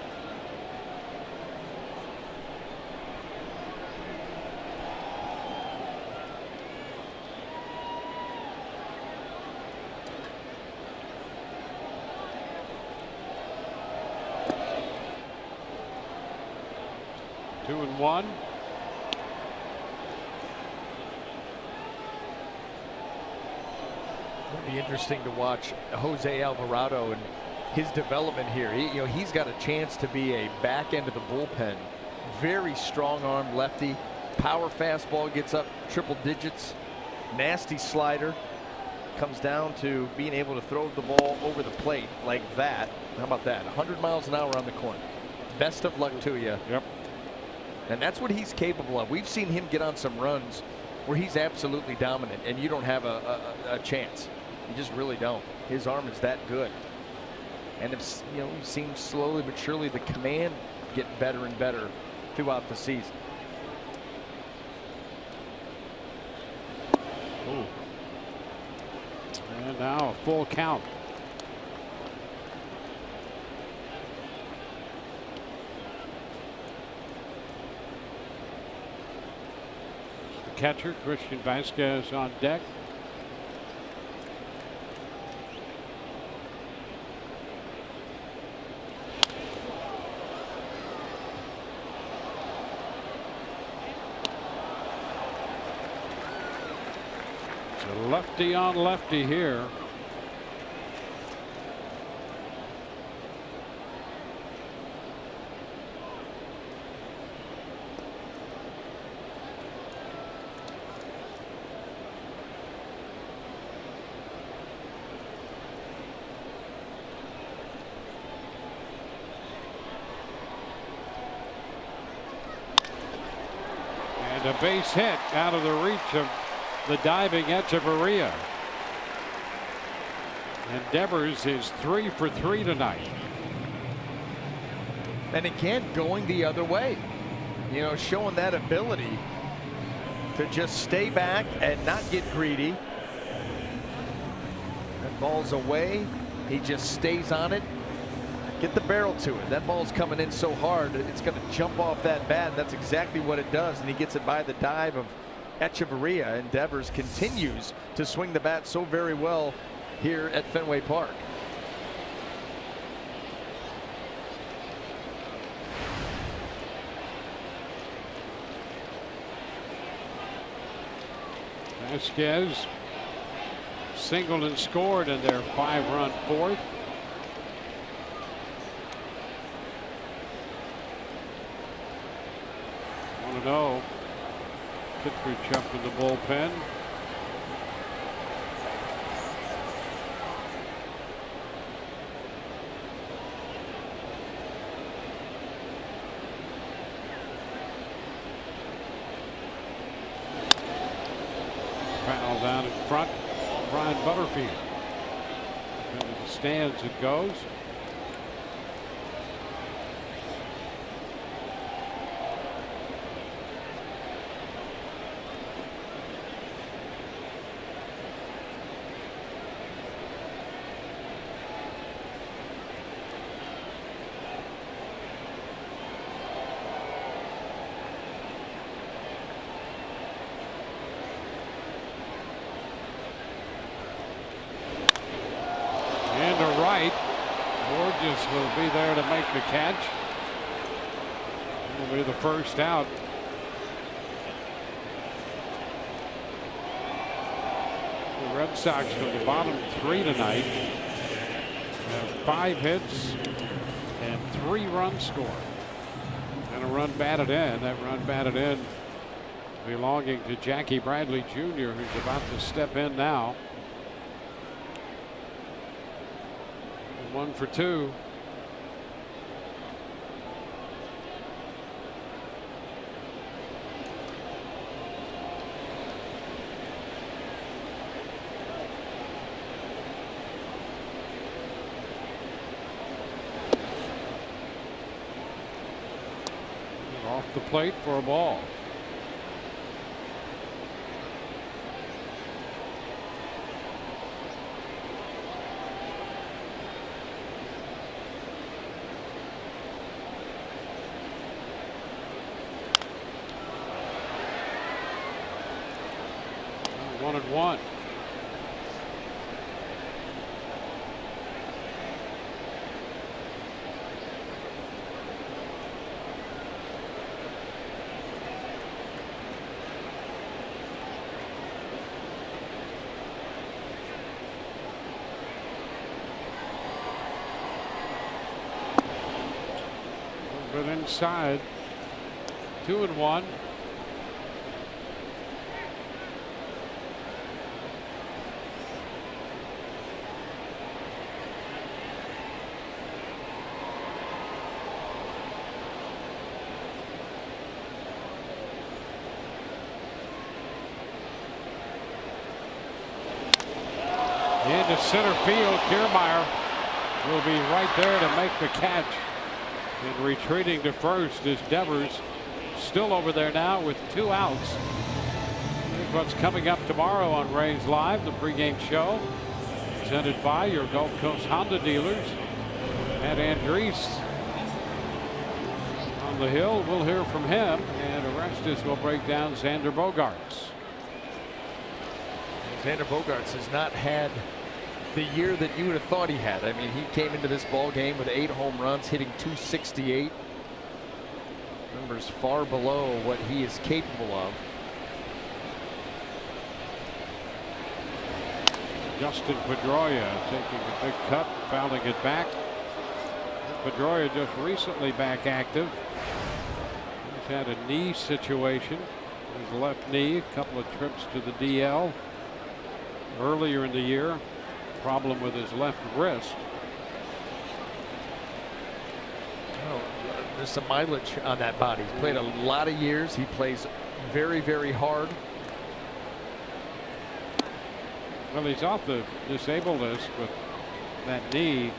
Two and one. It'll be interesting to watch Jose Alvarado and his development here. He's got a chance to be a back end of the bullpen. Very strong arm lefty. Power fastball gets up triple digits. Nasty slider. Comes down to being able to throw the ball over the plate like that. How about that? 100 miles an hour on the corner. Best of luck to you. Yep. And that's what he's capable of. We've seen him get on some runs where he's absolutely dominant and you don't have a chance. You just really don't. His arm is that good. And it's, we've seen slowly but surely the command get better and better throughout the season. Ooh. And now a full count. The catcher, Christian Vasquez, on deck. Lefty on lefty here. And a base hit out of the reach of the diving Echeverria. And Devers is 3 for 3 tonight. And again, going the other way. Showing that ability to just stay back and not get greedy. That ball's away. He just stays on it. Get the barrel to it. That ball's coming in so hard, it's going to jump off that bat. And that's exactly what it does. And he gets it by the dive of Echeverria, and Devers continues to swing the bat so very well here at Fenway Park. Vasquez singled and scored in their 5-run fourth. Want to know. Pittsburgh up in the bullpen. Foul down in front. Brian Butterfield. Into the stands it goes. Burgess will be there to make the catch. Will be the first out. The Red Sox from the bottom 3 tonight have 5 hits and 3 runs scored. And a run batted in. That run batted in belonging to Jackie Bradley Jr., who's about to step in now. 1 for 2. Off the plate for a ball. One and one. But inside, 2 and 1. Into center field, Kiermaier will be right there to make the catch. And retreating to first is Devers, still over there now with 2 outs. Here's what's coming up tomorrow on Rays Live, the pregame show, presented by your Gulf Coast Honda dealers. Matt Andrees on the hill. We'll hear from him, and Orestes will break down Xander Bogaerts. Xander Bogaerts has not had the year that you would have thought he had. I mean, he came into this ball game with 8 home runs, hitting .268. Numbers far below what he is capable of. Justin Pedroia taking a big cut, fouling it back. Pedroia just recently back active. He's had a knee situation, his left knee, a couple of trips to the DL earlier in the year. Problem with his left wrist. Oh, there's some mileage on that body. He's played a lot of years. He plays very, very hard. Well, he's off the disabled list with that knee,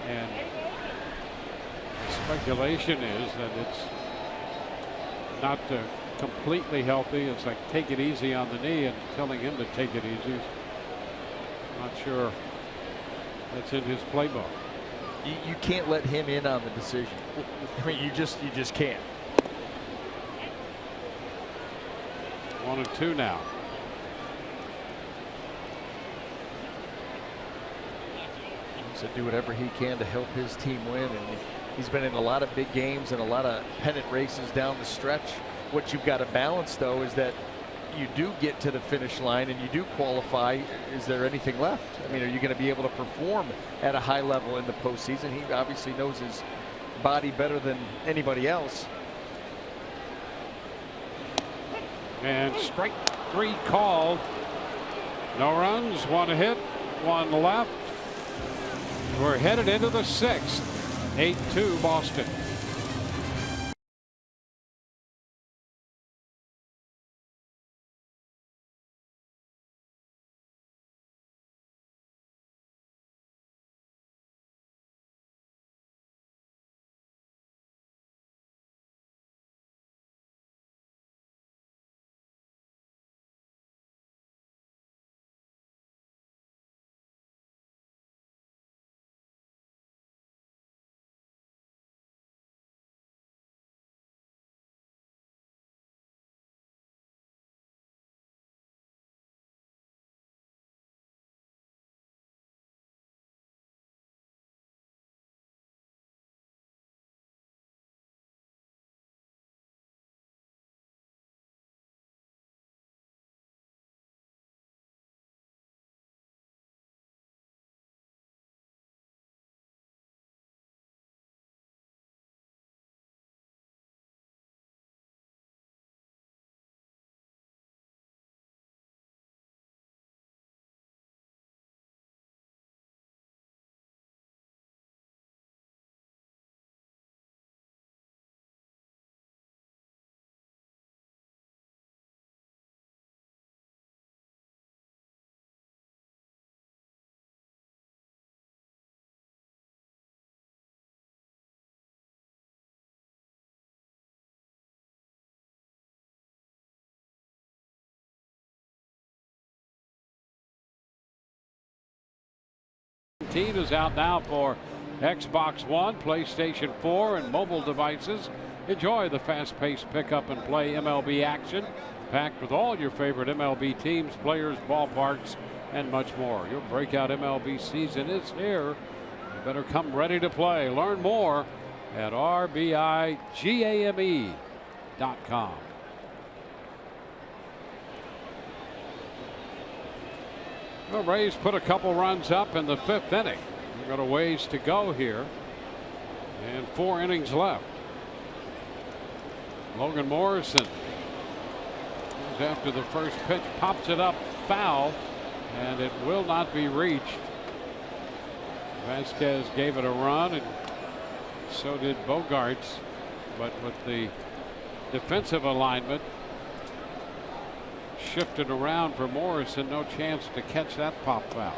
and the speculation is that it's not completely healthy. It's like take it easy on the knee and telling him to take it easy. Not sure that's in his playbook. You can't let him in on the decision. I mean, you just can't. 1 and 2 now. To do whatever he can to help his team win, and he's been in a lot of big games and a lot of pennant races down the stretch. What you've got to balance, though, is that you do get to the finish line and you do qualify. Is there anything left? I mean, are you going to be able to perform at a high level in the postseason? He obviously knows his body better than anybody else. And strike 3 called. No runs, 1 hit, 1 left. We're headed into the 6th. 8-2 Boston. 2017 is out now for Xbox One, PlayStation 4, and mobile devices. Enjoy the fast-paced pick-up and play MLB action, packed with all your favorite MLB teams, players, ballparks, and much more. Your breakout MLB season is here. You better come ready to play. Learn more at RBIGAME.com. The Rays put a couple runs up in the 5th inning. We've got a ways to go here, and 4 innings left. Logan Morrison goes after the first pitch, pops it up foul, and it will not be reached. Vasquez gave it a run, and so did Bogarts, but with the defensive alignment shifted around for Morrison, no chance to catch that pop foul.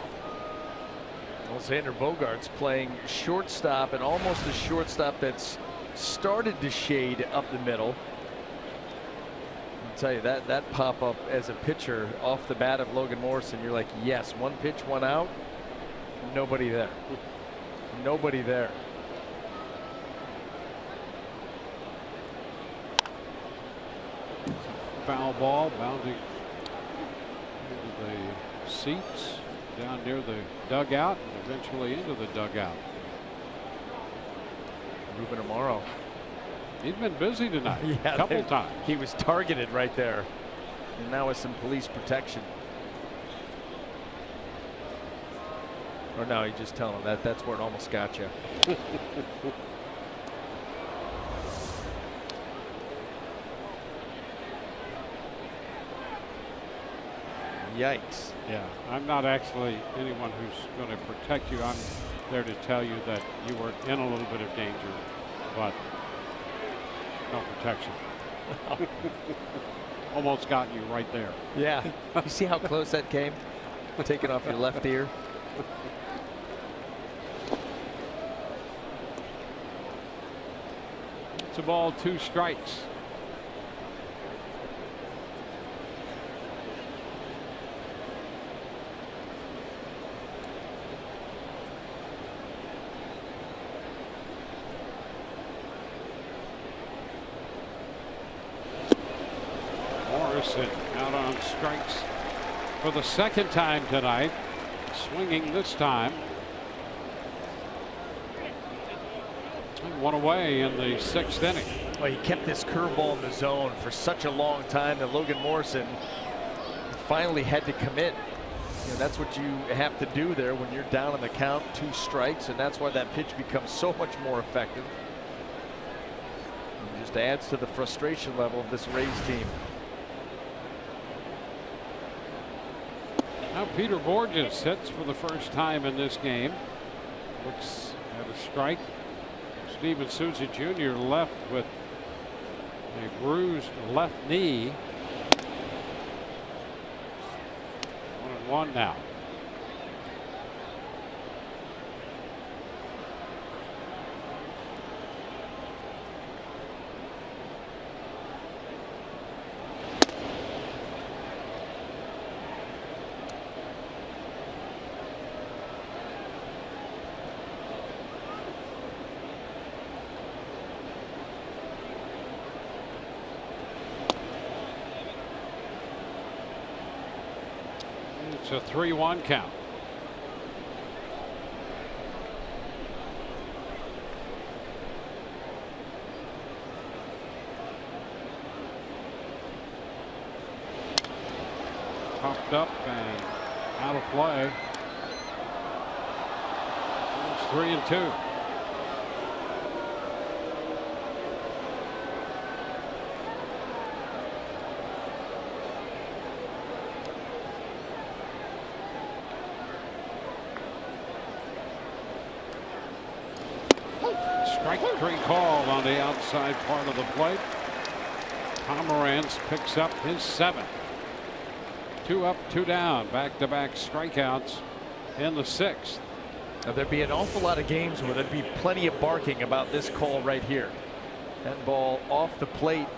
Well, Xander Bogaerts playing shortstop, and almost a shortstop that's started to shade up the middle. I'll tell you that pop up as a pitcher off the bat of Logan Morrison, you're like, yes, 1 pitch, 1 out, nobody there. Nobody there. Foul ball bounding into the seats down near the dugout and eventually into the dugout. Ruben Amaro. He's been busy tonight. Yeah, a couple times. He was targeted right there, and now with some police protection. Or no, you just tell him that's where it almost got you. Yikes. Yeah, I'm not actually anyone who's going to protect you. I'm there to tell you that you were in a little bit of danger, but no protection. Almost got you right there. Yeah. You see how close that came? Taking off your left ear. It's a ball, 2 strikes. Morrison out on strikes for the 2nd time tonight, swinging this time. And 1 away in the 6th inning. Well, he kept this curveball in the zone for such a long time that Logan Morrison finally had to commit. You know, that's what you have to do there when you're down on the count, 2 strikes, and that's why that pitch becomes so much more effective. It just adds to the frustration level of this Rays team. Now Peter Borges hits for the first time in this game. Looks at a strike. Steven Souza Jr. left with a bruised left knee. 1-1 now. It's a 3-1 count. Popped up and out of play. It's 3-2. Strike 3 call on the outside part of the plate. Pomeranz picks up his 7th. 2 up, 2 down, back-to-back strikeouts in the 6th. Now, there'd be an awful lot of games where there'd be plenty of barking about this call right here. That ball off the plate,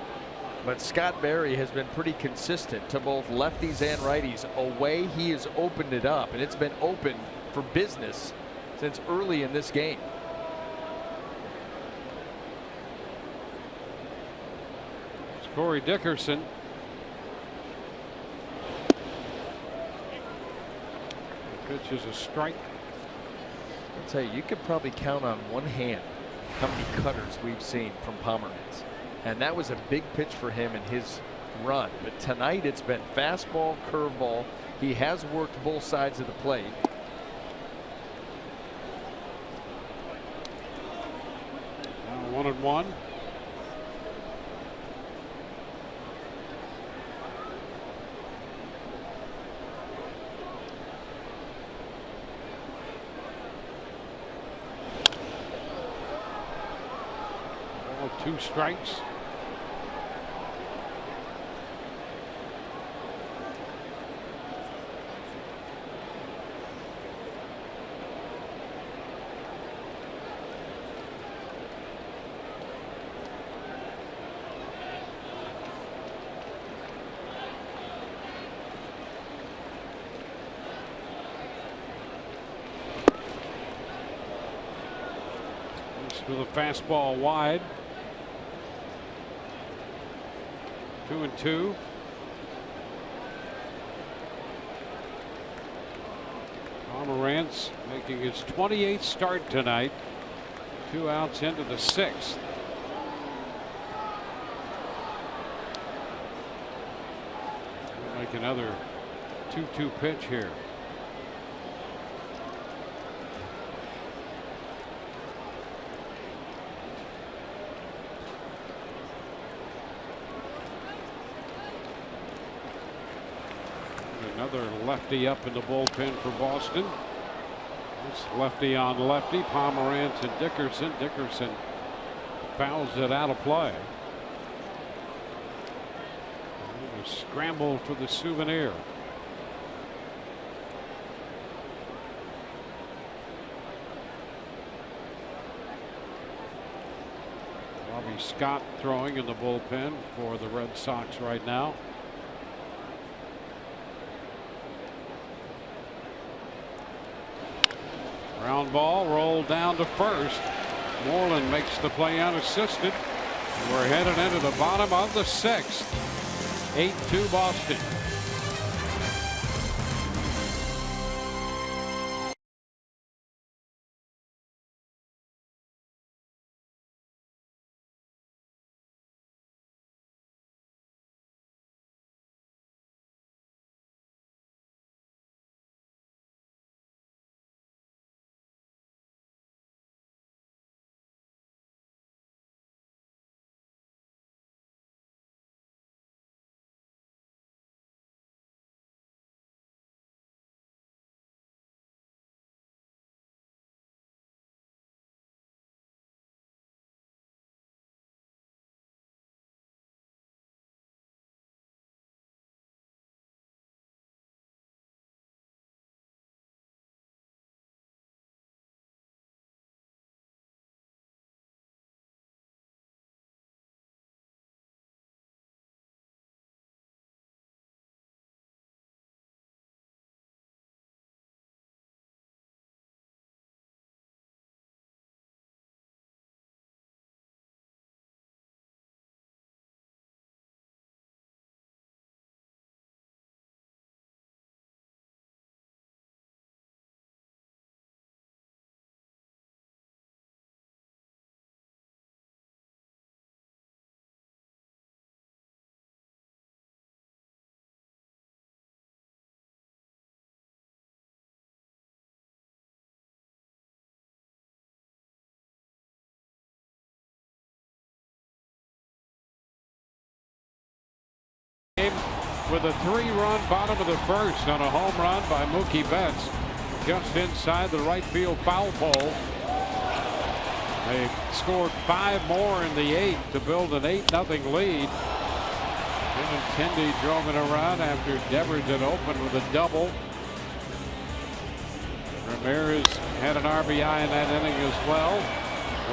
but Scott Berry has been pretty consistent to both lefties and righties. Away, he has opened it up, and it's been open for business since early in this game. It's Corey Dickerson. The pitch is a strike. I'll tell you, you could probably count on one hand how many cutters we've seen from Pomeranz. And that was a big pitch for him in his run. But tonight it's been fastball, curveball. He has worked both sides of the plate. 1-1. Two strikes. With a fastball wide. 2-2. Pomeranz making his 28th start tonight. 2 outs into the 6th. We'll make another 2-2 pitch here. Another lefty up in the bullpen for Boston. It's lefty on lefty. Pomeranz and Dickerson. Dickerson fouls it out of play. And a scramble for the souvenir. Bobby Scott throwing in the bullpen for the Red Sox right now. Ground ball rolled down to first. Moreland makes the play unassisted. We're headed into the bottom of the 6th. 8-2 Boston. With a 3-run bottom of the 1st on a home run by Mookie Betts just inside the right field foul pole. They scored 5 more in the 8th to build an 8-0 lead. Benintendi drove it around after Devers had opened with a double. Ramirez had an RBI in that inning as well.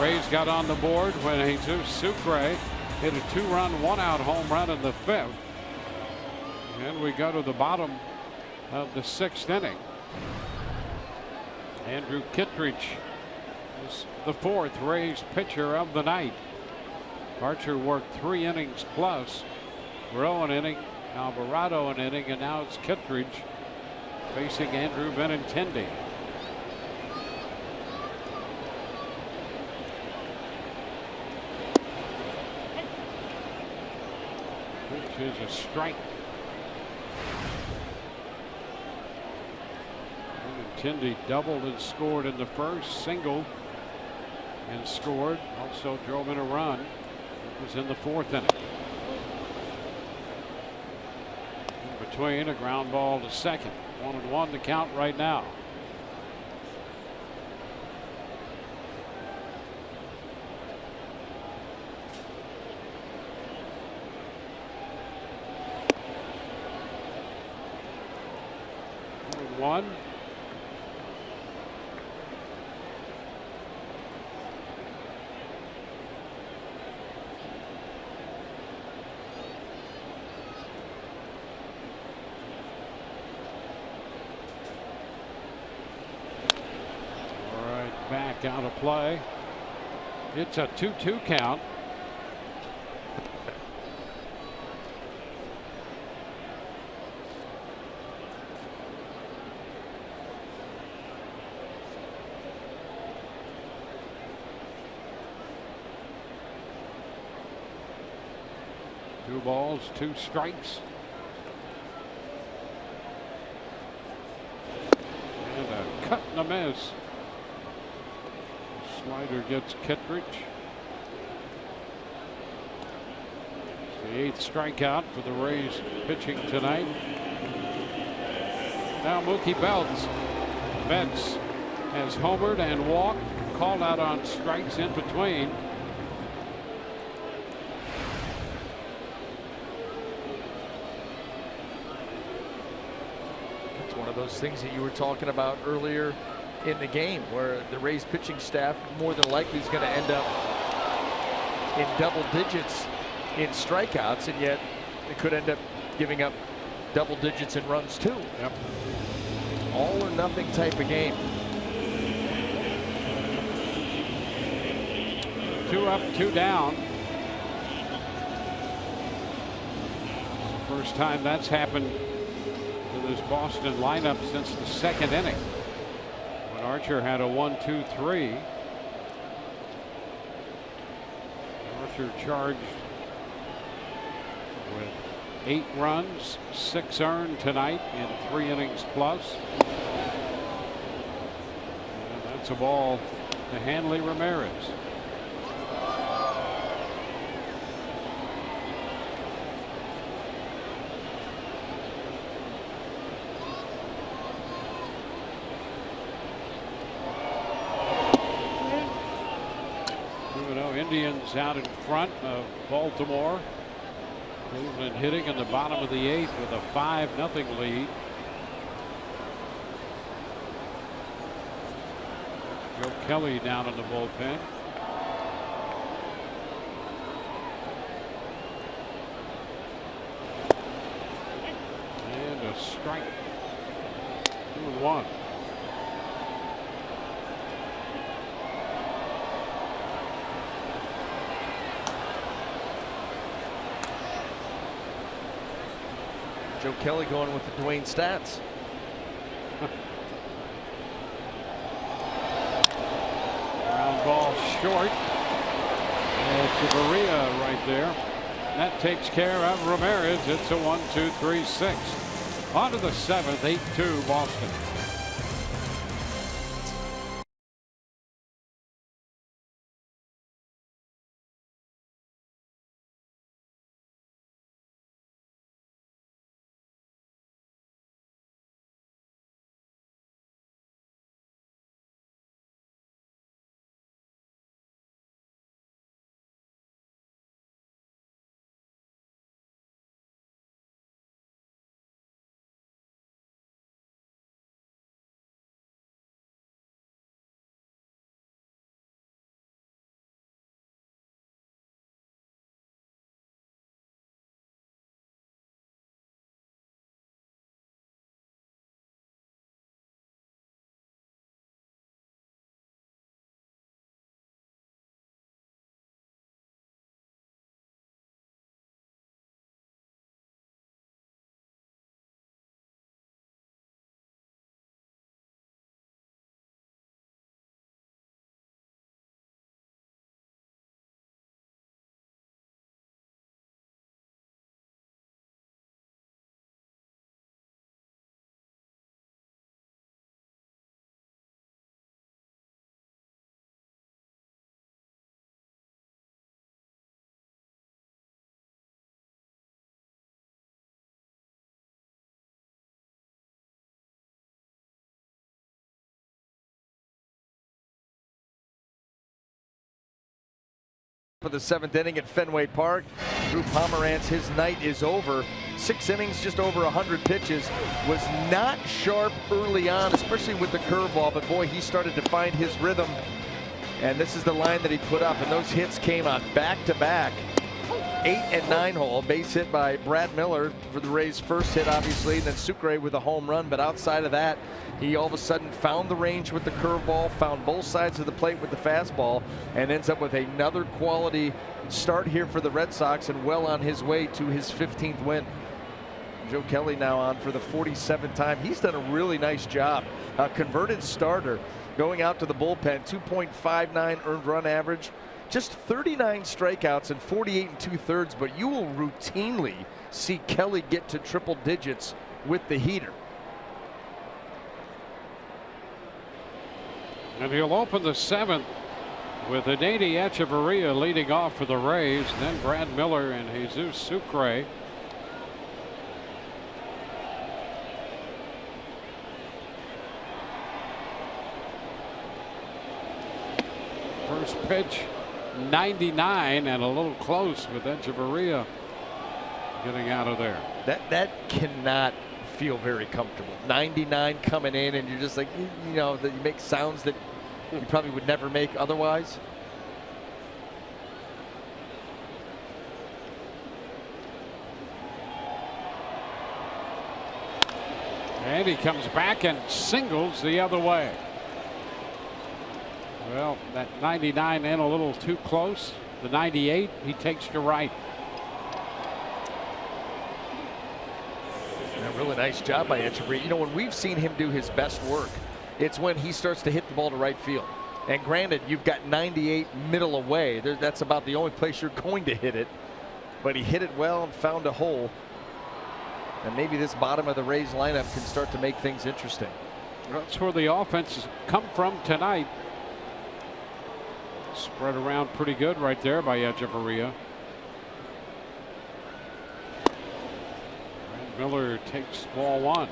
Rays got on the board when Jesus Sucre hit a 2-run 1-out home run in the 5th. And we go to the bottom of the 6th inning. Andrew Kittredge is the 4th Rays pitcher of the night. Archer worked 3 innings plus. Rowe an inning, Alvarado an inning, and now it's Kittredge facing Andrew Benintendi. Which is a strike. Benintendi doubled and scored in the first, singled and scored. Also drove in a run. It was in the 4th inning. In between, a ground ball to second. 1-1 the count right now. One. Back out of play. It's a 2-2 count. Two balls, 2 strikes. And a cut and a miss. Slider gets Kittredge. It's the 8th strikeout for the Rays pitching tonight. Now Mookie Betts has homered and walked, called out on strikes in between. It's one of those things that you were talking about earlier in the game, where the Rays pitching staff more than likely is going to end up in double digits in strikeouts, and yet it could end up giving up double digits in runs too. Yep. All or nothing type of game. 2 up, 2 down. First time that's happened to this Boston lineup since the 2nd inning. Archer had a 1-2-3. Archer charged with 8 runs, 6 earned tonight in 3 innings plus. And that's a ball to Hanley Ramirez. Indians out in front of Baltimore. Cleveland hitting in the bottom of the 8th with a 5-0 lead. Joe Kelly down in the bullpen. And a strike. 2-1. Joe Kelly going with the Dwayne stats. Ground ball short. And Chavarria right there. That takes care of Ramirez. It's a 1-2-3-6. On to the 7th, 8-2 Boston. For the 7th inning at Fenway Park. Drew Pomerantz, his night is over. 6 innings, just over 100 pitches. Was not sharp early on, especially with the curveball, but boy, he started to find his rhythm. And this is the line that he put up, and those hits came on back-to-back. 8 and 9 hole, base hit by Brad Miller for the Rays' first hit, obviously, and then Sucre with a home run. But outside of that, he all of a sudden found the range with the curveball, found both sides of the plate with the fastball, and ends up with another quality start here for the Red Sox, and well on his way to his 15th win. Joe Kelly now on for the 47th time. He's done a really nice job. A converted starter, going out to the bullpen, 2.59 earned run average. Just 39 strikeouts and 48 2/3, but you will routinely see Kelly get to triple digits with the heater. And he'll open the 7th with Adeiny Echeverria leading off for the Rays, then Brad Miller and Jesus Sucre. First pitch, 99, and a little close with Echeverria getting out of there. That cannot feel very comfortable. 99 coming in, and you're just like, you know, that you make sounds that you probably would never make otherwise. And he comes back and singles the other way. Well, that 99 in a little too close. The 98 he takes to right. A really nice job by Echeverria. You know, when we've seen him do his best work, it's when he starts to hit the ball to right field. And granted, you've got 98 middle away. That's about the only place you're going to hit it. But he hit it well and found a hole. And maybe this bottom of the Rays lineup can start to make things interesting. That's where the offense has come from tonight. Spread around pretty good right there by Echeverria. Miller takes ball 1.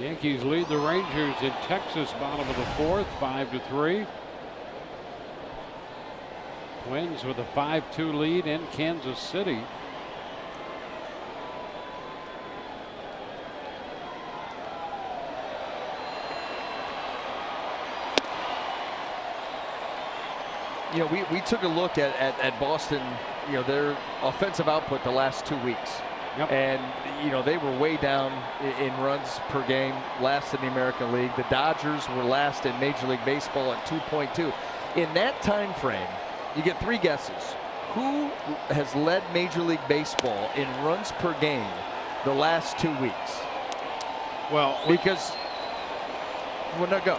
Yankees lead the Rangers in Texas, bottom of the 4th, 5-3. Twins with a 5-2 lead in Kansas City. You know, we took a look at Boston, you know, their offensive output the last 2 weeks. Yep. And, you know, they were way down in runs per game, last in the American League. The Dodgers were last in Major League Baseball at 2.2. In that time frame, you get 3 guesses. Who has led Major League Baseball in runs per game the last 2 weeks? Well, because, well, no, go.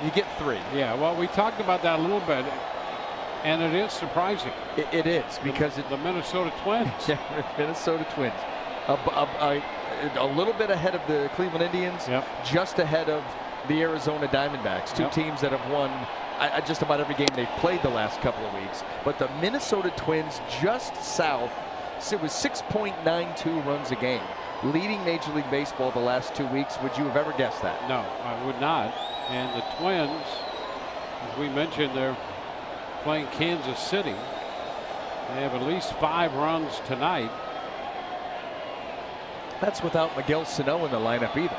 You get 3. Yeah, well, we talked about that a little bit. And it is surprising. It is, because the Minnesota Twins. Yeah, Minnesota Twins. A little bit ahead of the Cleveland Indians. Yep. Just ahead of the Arizona Diamondbacks. 2 Yep. teams that have won just about every game they've played the last couple of weeks. But the Minnesota Twins just south. It was 6.92 runs a game, leading Major League Baseball the last 2 weeks. Would you have ever guessed that? No, I would not. And the Twins, as we mentioned, they're playing Kansas City. They have at least 5 runs tonight. That's without Miguel Sano in the lineup either.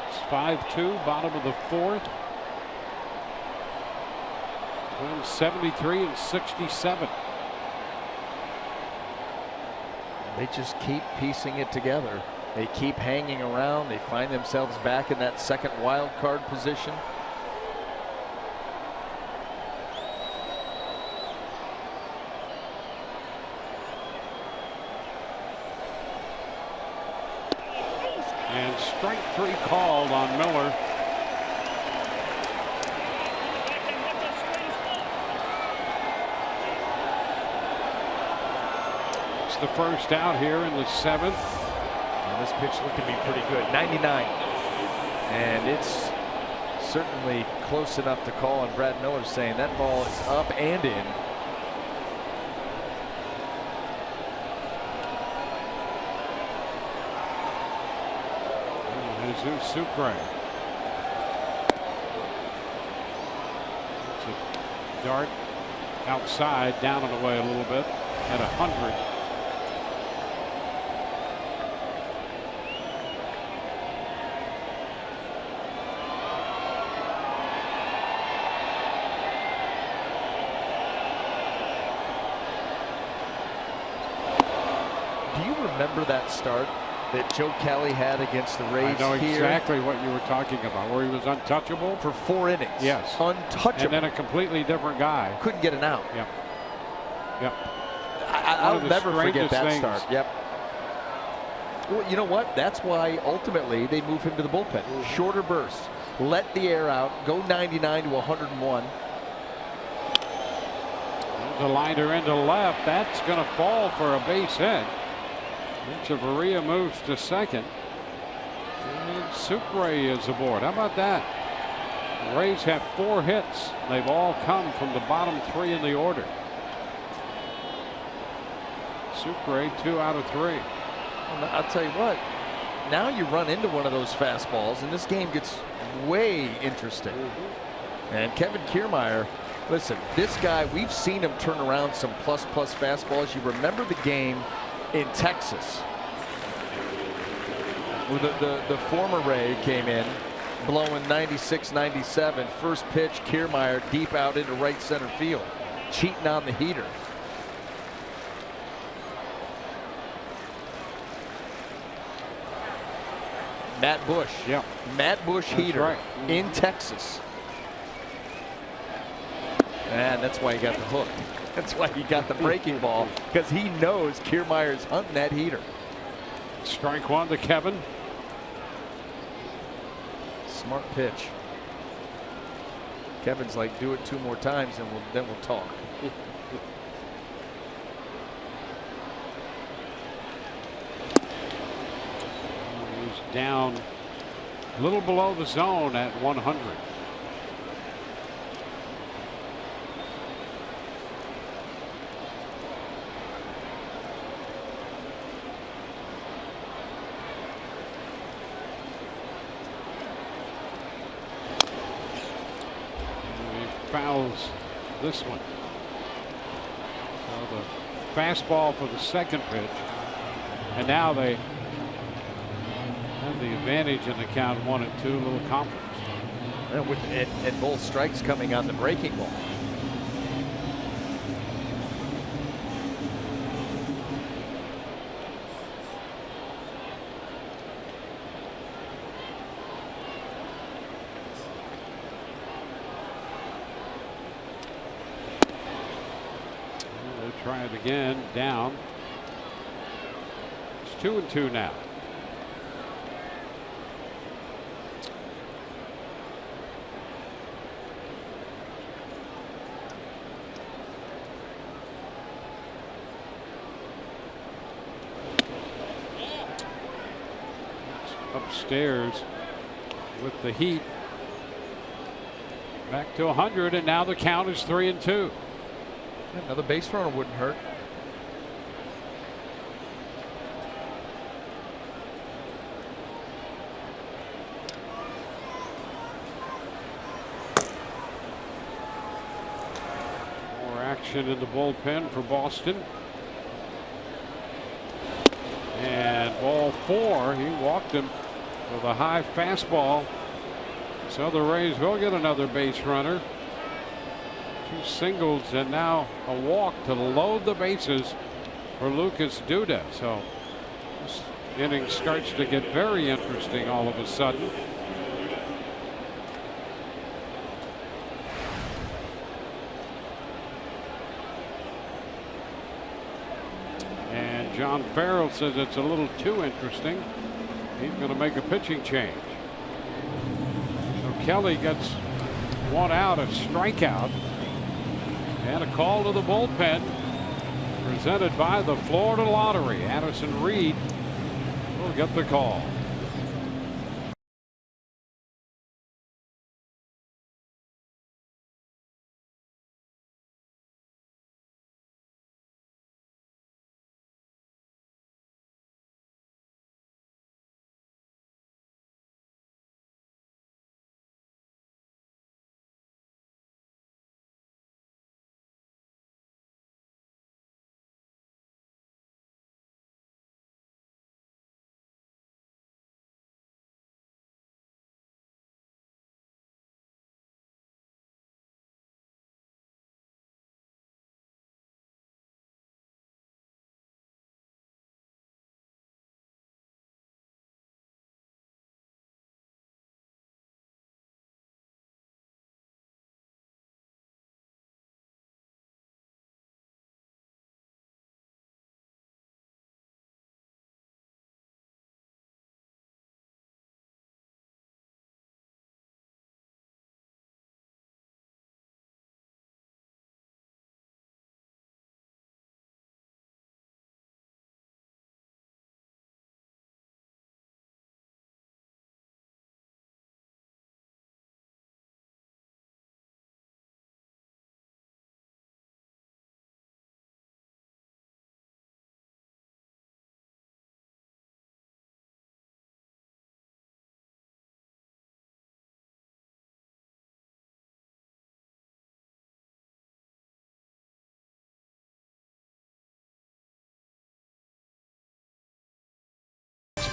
It's 5-2, bottom of the 4th. Twins 73 and 67. They just keep piecing it together. They keep hanging around. They find themselves back in that second wild card position. And strike 3 called on Miller. It's the first out here in the 7th. And this pitch looked to be pretty good. 99. And it's certainly close enough to call. And Brad Miller saying that ball is up and in. Jesus Sucre. Dart outside, down and away a little bit at 100. Do you remember that start that Joe Kelly had against the Rays? I know here? exactly what you were talking about, where he was untouchable For 4 innings. Yes. Untouchable. and then a completely different guy. Couldn't get an out. Yep. Yep. I'll of the never forget strangest that things. start. Yep. Well, you know what? That's why ultimately they move him to the bullpen. Shorter bursts. Let the air out. Go 99 to 101. The liner into left. That's going to fall for a base hit. Echeverria moves to second. And Sucre is aboard. How about that? The Rays have 4 hits. They've all come from the bottom 3 in the order. Sucre 2 out of 3. Well, I'll tell you what. Now you run into one of those fastballs, and this game gets way interesting. And Kevin Kiermaier, listen, this guy, we've seen him turn around some plus fastballs. You remember the game in Texas where the former Ray came in blowing 96, 97. First pitch, Kiermaier deep out into right center field, cheating on the heater. Matt Bush. Yep. Matt Bush That's heater right. in Texas. And that's why he got the hook. That's why he got the breaking ball, because he knows Kiermaier's hunting that heater. Strike 1 to Kevin. Smart pitch. Kevin's like, do it 2 more times and then we'll talk. He's down a little below the zone at 100. Fouls this one. So the fastball for the second pitch, and now they have the advantage in the count 1-2. Little conference. And both strikes coming on the breaking ball. Try it again, down. It's 2-2 now. It's upstairs with the heat. Back to 100, and now the count is 3-2. Another base runner wouldn't hurt. More action in the bullpen for Boston. And ball 4, he walked him with a high fastball. So the Rays will get another base runner. 2 singles and now a walk to load the bases for Lucas Duda. So this inning starts to get very interesting all of a sudden. And John Farrell says it's a little too interesting. He's going to make a pitching change. So Kelly gets 1 out, a strikeout. And a call to the bullpen presented by the Florida Lottery. Addison Reed will get the call.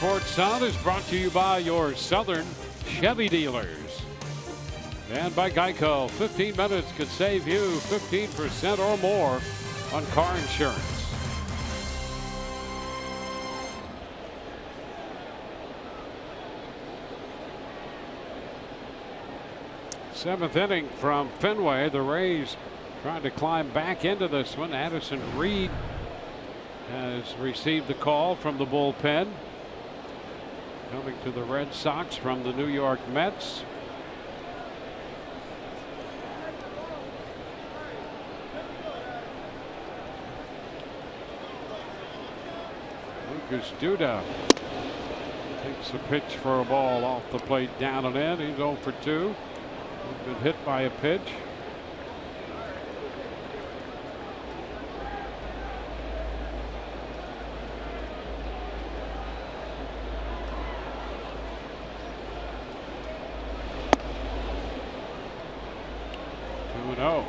Sports Sun is brought to you by your Southern Chevy dealers and by Geico. 15 minutes could save you 15% or more on car insurance. Seventh inning from Fenway. The Rays trying to climb back into this one. Addison Reed has received the call from the bullpen. Coming to the Red Sox from the New York Mets. Lucas Duda takes a pitch for a ball off the plate, down and in. He's 0 for 2. He's been hit by a pitch. No.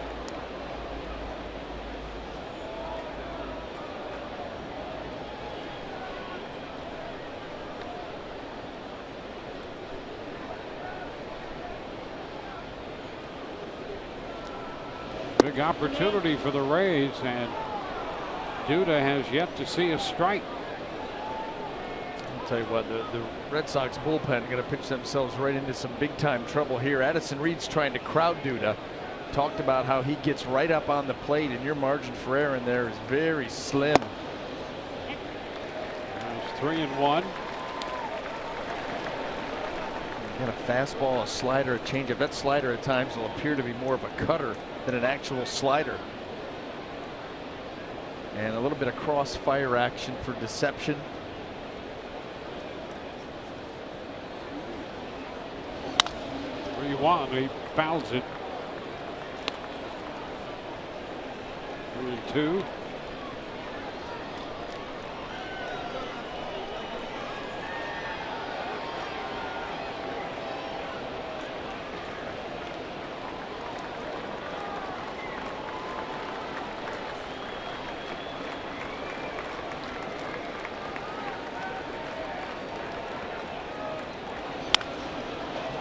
Big opportunity for the Rays, and Duda has yet to see a strike. I'll tell you what, the Red Sox bullpen going to pitch themselves right into some big time trouble here. Addison Reed's trying to crowd Duda. Talked about how he gets right up on the plate, and your margin for error in there is very slim. It's 3-1. Got a fastball, a slider, a changeup. That slider at times will appear to be more of a cutter than an actual slider. And a little bit of crossfire action for deception. He fouls it. 3-2.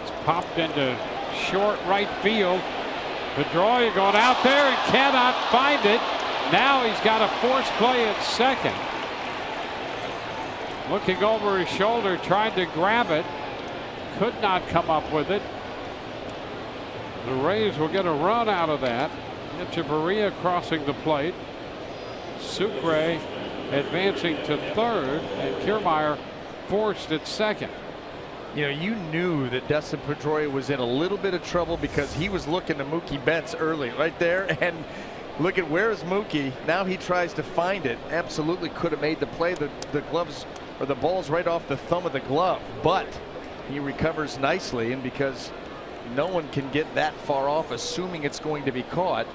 It's popped into short right field. Pedroia going out there and cannot find it. Now he's got a force play at second. Looking over his shoulder, trying to grab it. Could not come up with it. The Rays will get a run out of that. Echeverria crossing the plate. Sucre advancing to third, and Kiermaier forced at second. You know, you knew that Dustin Pedroia was in a little bit of trouble because he was looking to Mookie Betts early right there, and look at where's Mookie. Now he tries to find it. Absolutely could have made the play. The gloves or the ball's right off the thumb of the glove, but he recovers nicely, and because no one can get that far off assuming it's going to be caught,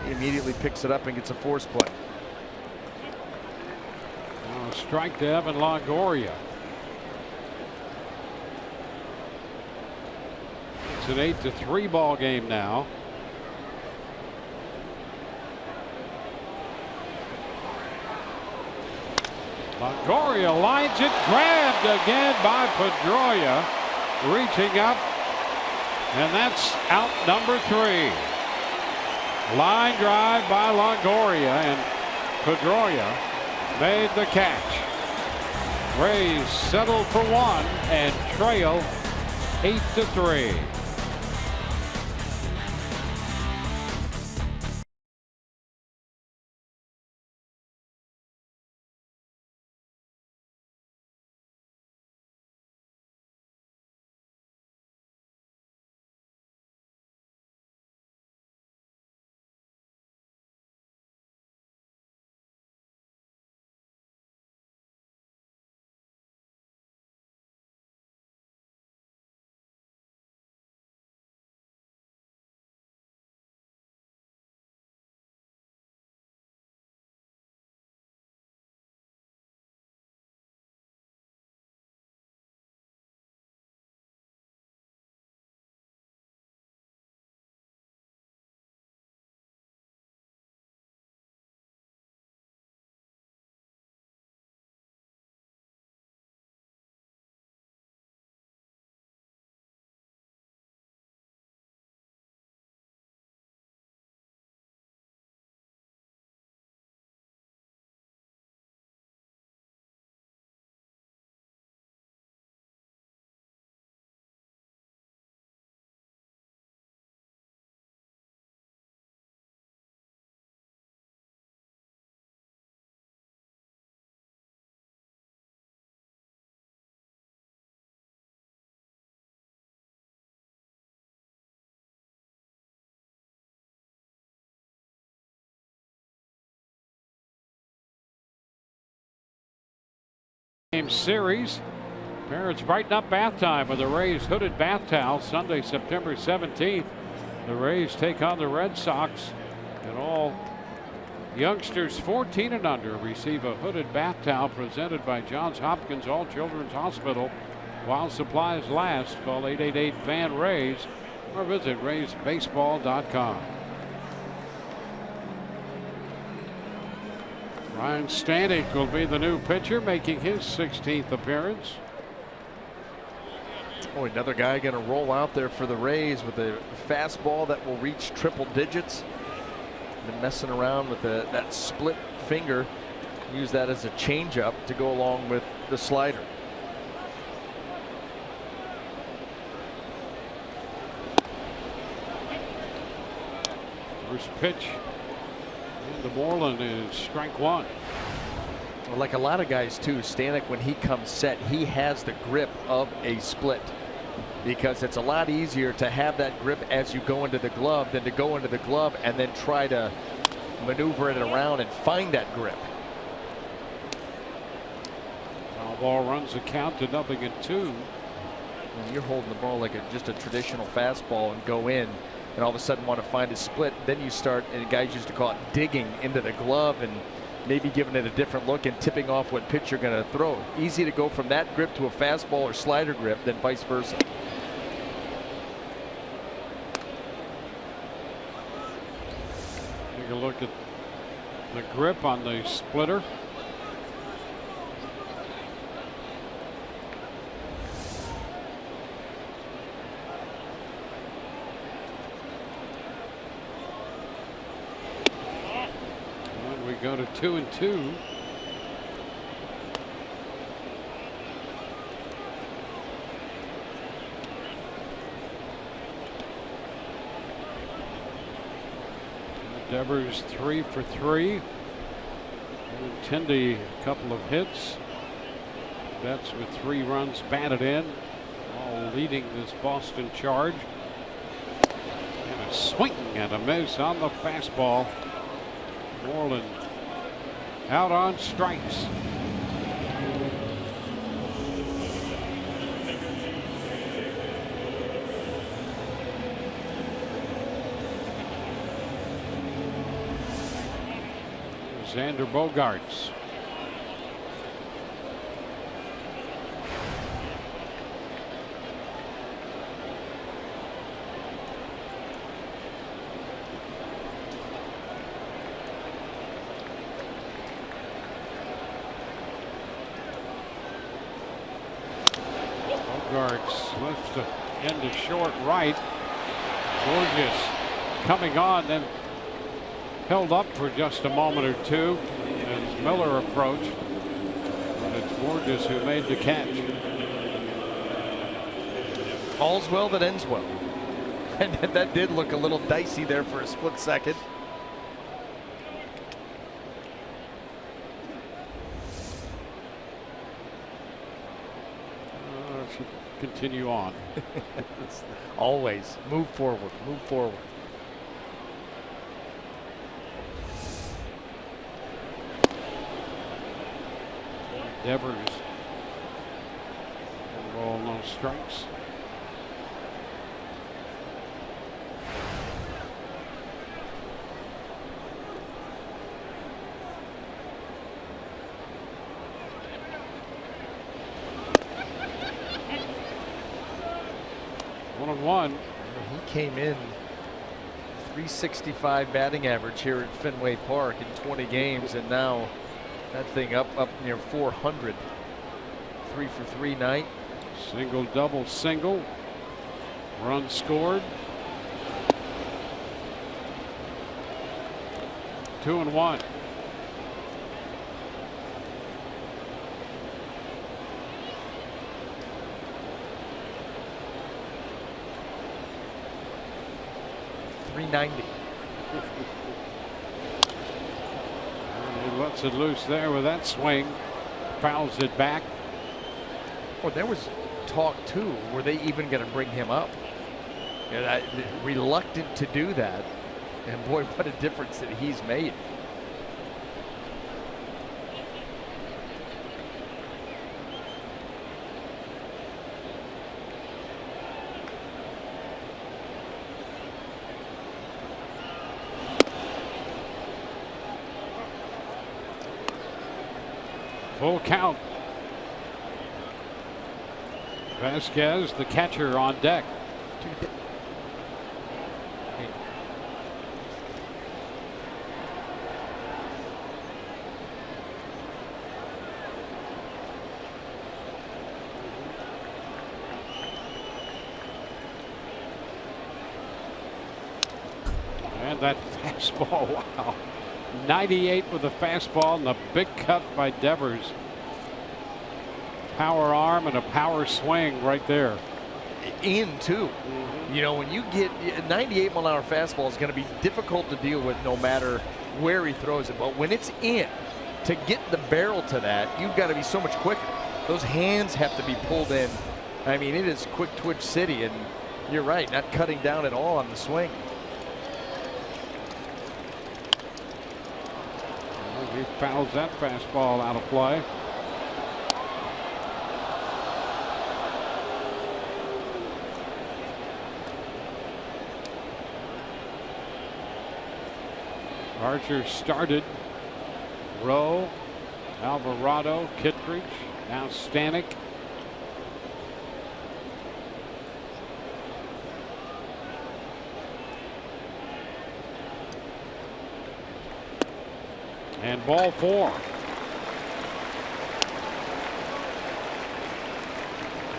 he immediately picks it up and gets a force play. Now a strike to Evan Longoria. It's an 8-3 ball game now. Longoria lines it, grabbed again by Pedroia, reaching up, and that's out number 3. Line drive by Longoria, and Pedroia made the catch. Rays settle for 1 and trail 8-3. Game series. Parents brighten up bath time with the Rays hooded bath towel. Sunday, September 17th. The Rays take on the Red Sox, and all youngsters 14 and under receive a hooded bath towel presented by Johns Hopkins All Children's Hospital while supplies last. Call 888-FAN-RAYS or visit RaysBaseball.com. Ryan Stanek will be the new pitcher, making his 16th appearance. Oh, another guy going to roll out there for the Rays with a fastball that will reach triple digits. Been messing around with that split finger. Use that as a changeup to go along with the slider. First pitch to Moreland is strike one. Well, like a lot of guys too, Stanek, when he comes set, he has the grip of a split, because it's a lot easier to have that grip as you go into the glove than to go into the glove and then try to maneuver it around and find that grip. Foul ball runs the count to 0-2. When you're holding the ball like just a traditional fastball and go in and all of a sudden want to find a split, then you start, and guys used to call it digging into the glove and maybe giving it a different look and tipping off what pitch you're going to throw. Easy to go from that grip to a fastball or slider grip than vice versa. Take a look at the grip on the splitter. And we go to 2-2. Devers 3 for 3. Tindy a couple of hits. Betts with 3 runs batted in, all leading this Boston charge. And a swing and a miss on the fastball. Moreland out on strikes. Xander Bogaerts. Bogaerts lifts the end to short right. Gorgeous coming on, then held up for just a moment or two as Miller approached. But it's Borges who made the catch. All's well that ends well. And that did look a little dicey there for a split second. Should continue on. Always move forward, move forward. Devers. Roll, no strikes. One on one. He came in 365 batting average here at Fenway Park in 20 games, and now that thing up near 400. 3 for 3 night. Single, double, single. Run scored. 2-1. .390. He lets it loose there with that swing. Fouls it back. Well, there was talk too. Were they even going to bring him up? Reluctant to do that. And boy, what a difference that he's made. Full count. Vasquez, the catcher, on deck. And that fastball, wow. 98 with a fastball and a big cut by Devers. Power arm and a power swing right there. In too. You know, when you get 98 mile an hour fastball is going to be difficult to deal with no matter where he throws it. But when it's in, to get the barrel to that, you've got to be so much quicker. Those hands have to be pulled in. I mean, it is quick twitch city, and you're right, not cutting down at all on the swing. He fouls that fastball out of play. Archer started. Rowe, Alvarado, Kittredge, now Stanek. And ball 4.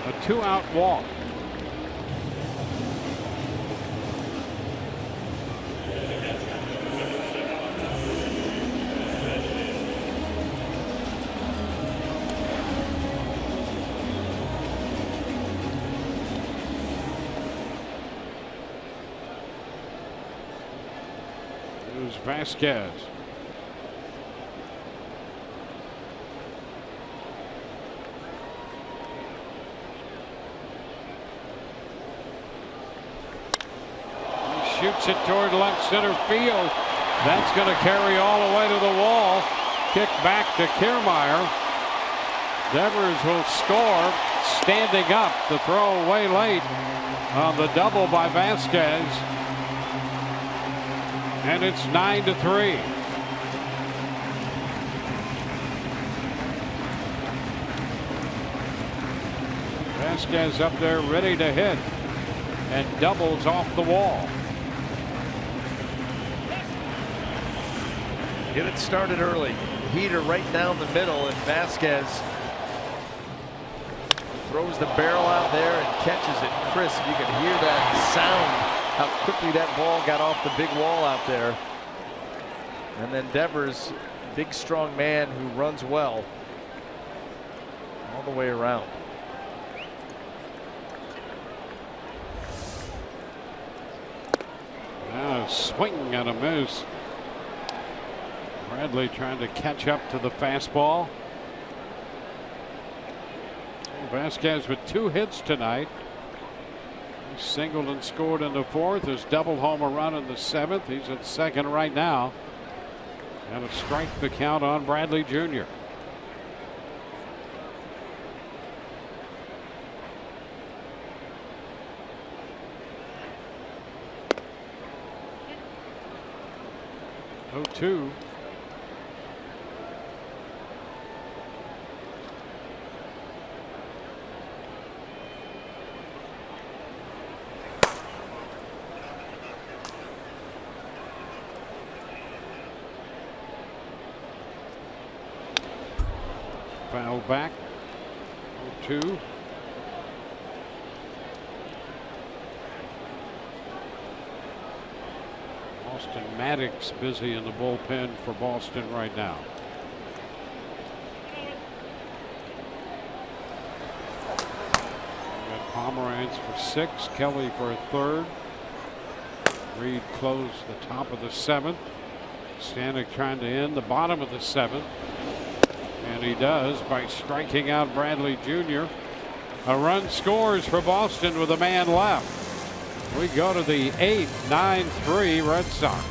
A 2-out walk. Here's Vasquez. Shoots it toward left center field. That's going to carry all the way to the wall. Kick back to Kiermaier. Devers will score standing up. The throw way late on the double by Vasquez. And it's 9-3. Vasquez up there ready to hit and doubles off the wall. Get it started early. Heater right down the middle, and Vasquez throws the barrel out there and catches it crisp. You can hear that sound, how quickly that ball got off the big wall out there. And then Devers, big strong man who runs well all the way around. Now a swing and a miss. Bradley trying to catch up to the fastball. Vasquez with 2 hits tonight. He singled and scored in the 4th. His double homer run in the 7th. He's at second right now. And a strike the count on Bradley Jr. Oh, 2. Foul back. 0-2. Austin Maddox busy in the bullpen for Boston right now. We got Pomeranz for 6, Kelly for a 3rd. Reed closed the top of the 7th. Stanek trying to end the bottom of the 7th. And he does by striking out Bradley Jr. A run scores for Boston with a man left. We go to the 8th, 9-3 Red Sox.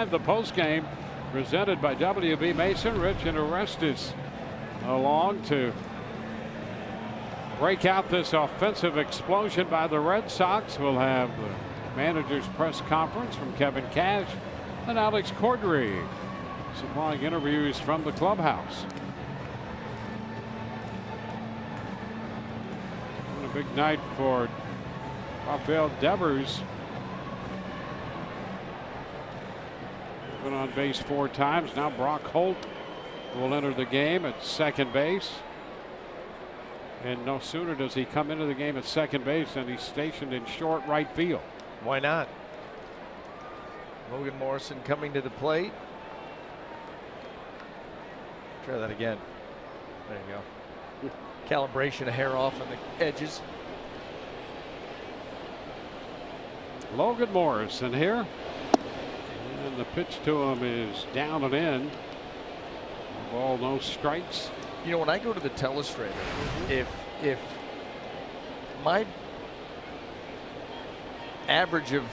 The postgame presented by W.B. Mason. Rich and Orestes along to break out this offensive explosion by the Red Sox. We'll have the manager's press conference from Kevin Cash and Alex Cordry supplying interviews from the clubhouse. And a big night for Rafael Devers. Been on base 4 times. Now Brock Holt will enter the game at second base. And no sooner does he come into the game at second base than he's stationed in short right field. Why not? Logan Morrison coming to the plate. Try that again. There you go. Calibration of hair off on the edges. Logan Morrison here. And the pitch to him is down and in. Ball, no strikes. You know, when I go to the telestrator, if my average of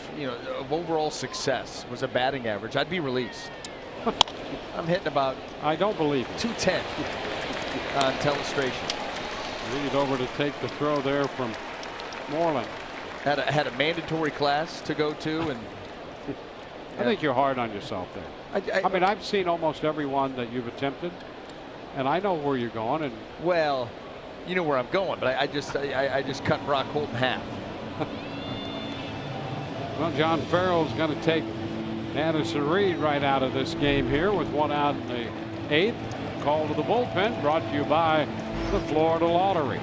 overall success was a batting average, I'd be released. I'm hitting about I don't believe it. 210 on telestration. Read over to take the throw there from Moreland. Had a mandatory class to go to, and I think you're hard on yourself there. I mean, I've seen almost every one that you've attempted, and I know where you're going. And well, you know where I'm going, but I just cut Brock Holt in half. Well, John Farrell's going to take Addison Reed right out of this game here with 1 out in the 8th. Call to the bullpen brought to you by the Florida Lottery.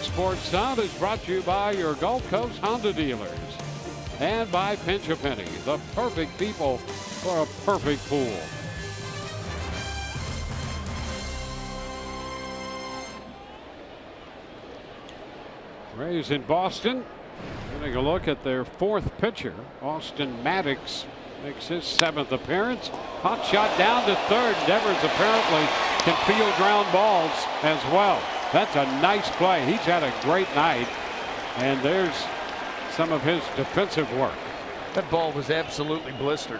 Sports Sound is brought to you by your Gulf Coast Honda dealers and by Pinch a Penny, the perfect people for a perfect pool. Rays in Boston getting a look at their 4th pitcher. Austin Maddox makes his 7th appearance. Hot shot down to third. Devers apparently can field ground balls as well. That's a nice play. He's had a great night, and there's some of his defensive work. That ball was absolutely blistered.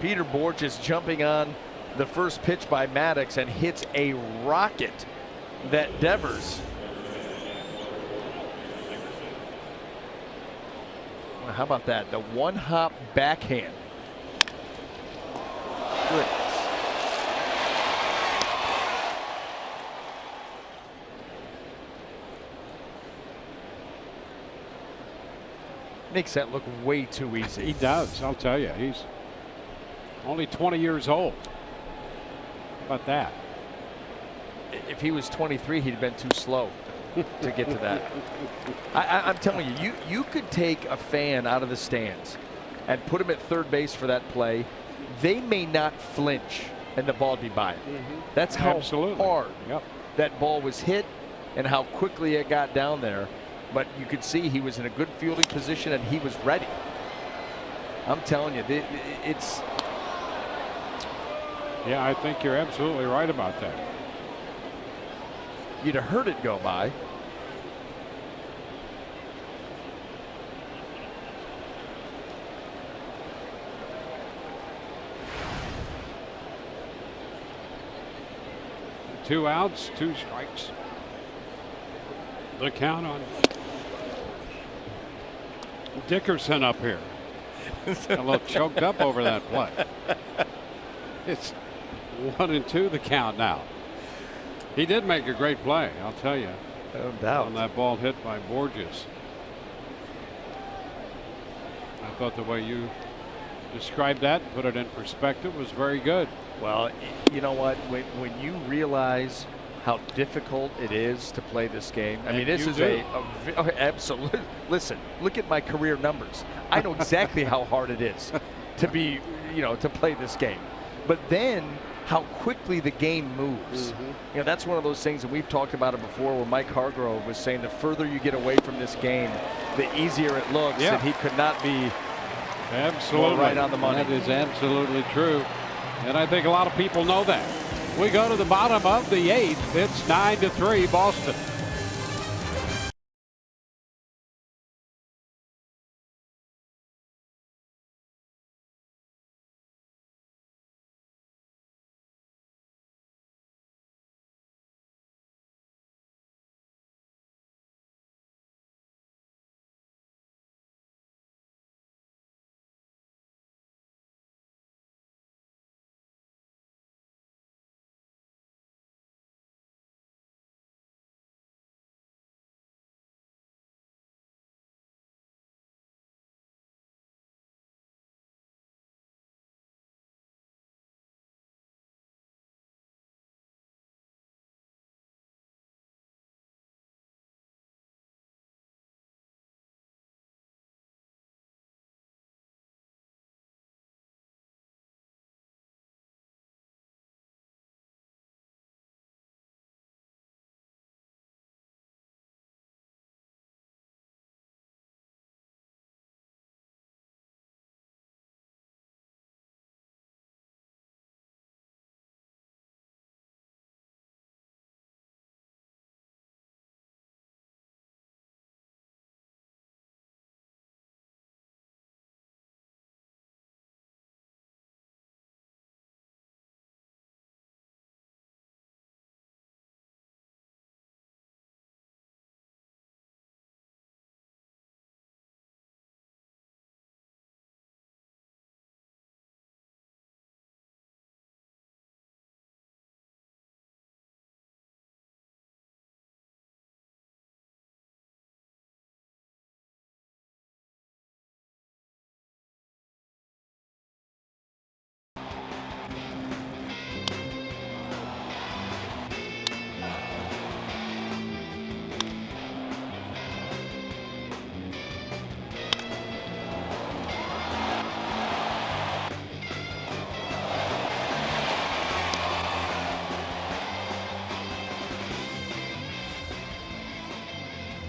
Peter Borges jumping on the first pitch by Maddox and hits a rocket that Devers. Well, how about that? The 1-hop backhand. Good. Makes that look way too easy. He does, I'll tell you. He's only 20 years old. How about that? If he was 23, he'd have been too slow to get to that. I'm telling you, you could take a fan out of the stands and put him at third base for that play, they may not flinch and the ball be by. That's how hard that ball was hit and how quickly it got down there. But you could see he was in a good fielding position and he was ready. I'm telling you, it's. Yeah, I think you're absolutely right about that. You'd have heard it go by. Two outs, 2 strikes. The count on Dickerson up here. A little choked up over that play. It's 1-2 the count now. He did make a great play, I'll tell you. No doubt. On that ball hit by Borges. I thought the way you described that, put it in perspective, was very good. Well, you know what? When you realize how difficult it is to play this game, I mean, this is absolute. Listen, look at my career numbers. I know exactly how hard it is to be, to play this game. But then how quickly the game moves. That's one of those things, and we've talked about it before, where Mike Hargrove was saying the further you get away from this game, the easier it looks, and he could not be absolutely right on the money. That is absolutely true. And I think a lot of people know that. We go to the bottom of the 8th. It's 9-3 Boston.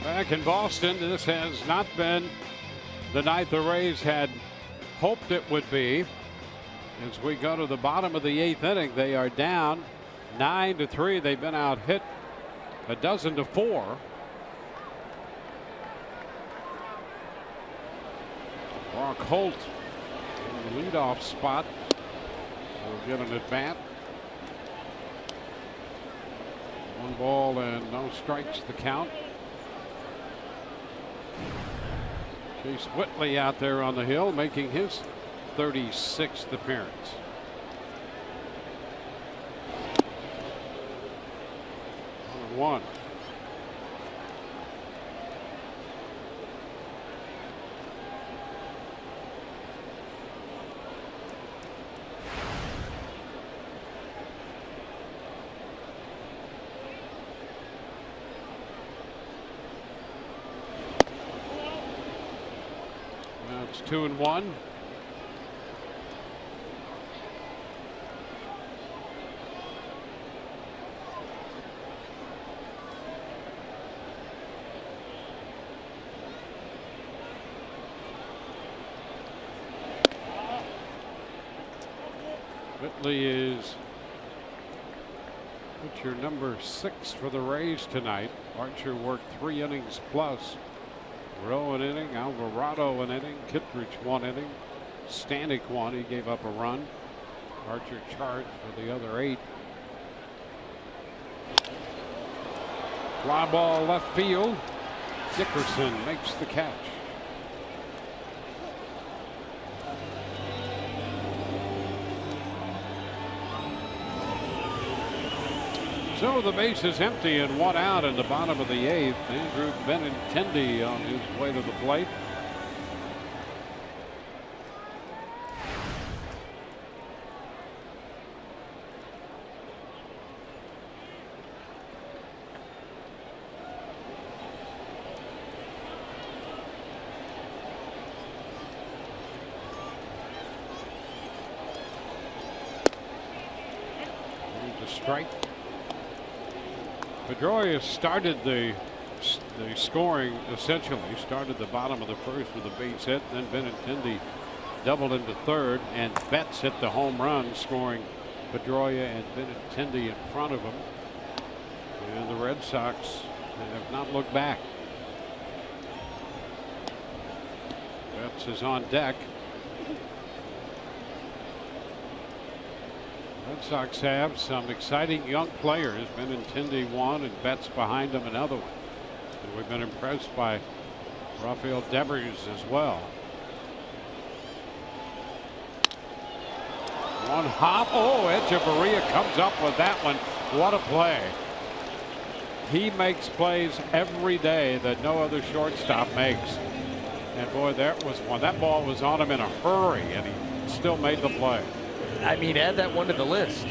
Back in Boston, this has not been the night the Rays had hoped it would be. As we go to the bottom of the 8th inning, they are down 9-3. They've been out hit 12-4. Brock Holt in the leadoff spot will get an at bat. 1 ball and no strikes the count. Chase Whitley out there on the hill, making his 36th appearance. One. It's 2-1. Whitley is pitcher number 6 for the Rays tonight. Archer worked 3 innings plus. Rowe an inning, Alvarado an inning, Kittredge 1 inning, Stanek 1. He gave up a run. Archer charged for the other 8. Fly ball left field. Dickerson makes the catch. So the base is empty and 1 out in the bottom of the 8th. Andrew Benintendi on his way to the plate. Here's a strike. Pedroia started the scoring, essentially. Started the bottom of the 1st with a base hit. Then Benintendi doubled into 3rd, and Betts hit the home run, scoring Pedroia and Benintendi in front of him. And the Red Sox have not looked back. Betts is on deck. Red Sox have some exciting young players. Benintendi 1 and Betts behind him another one. And we've been impressed by Rafael Devers as well. 1 hop. Oh, Echeverria comes up with that one. What a play. He makes plays every day that no other shortstop makes. And boy, there was one. That ball was on him in a hurry, and he still made the play. I mean, add that one to the list.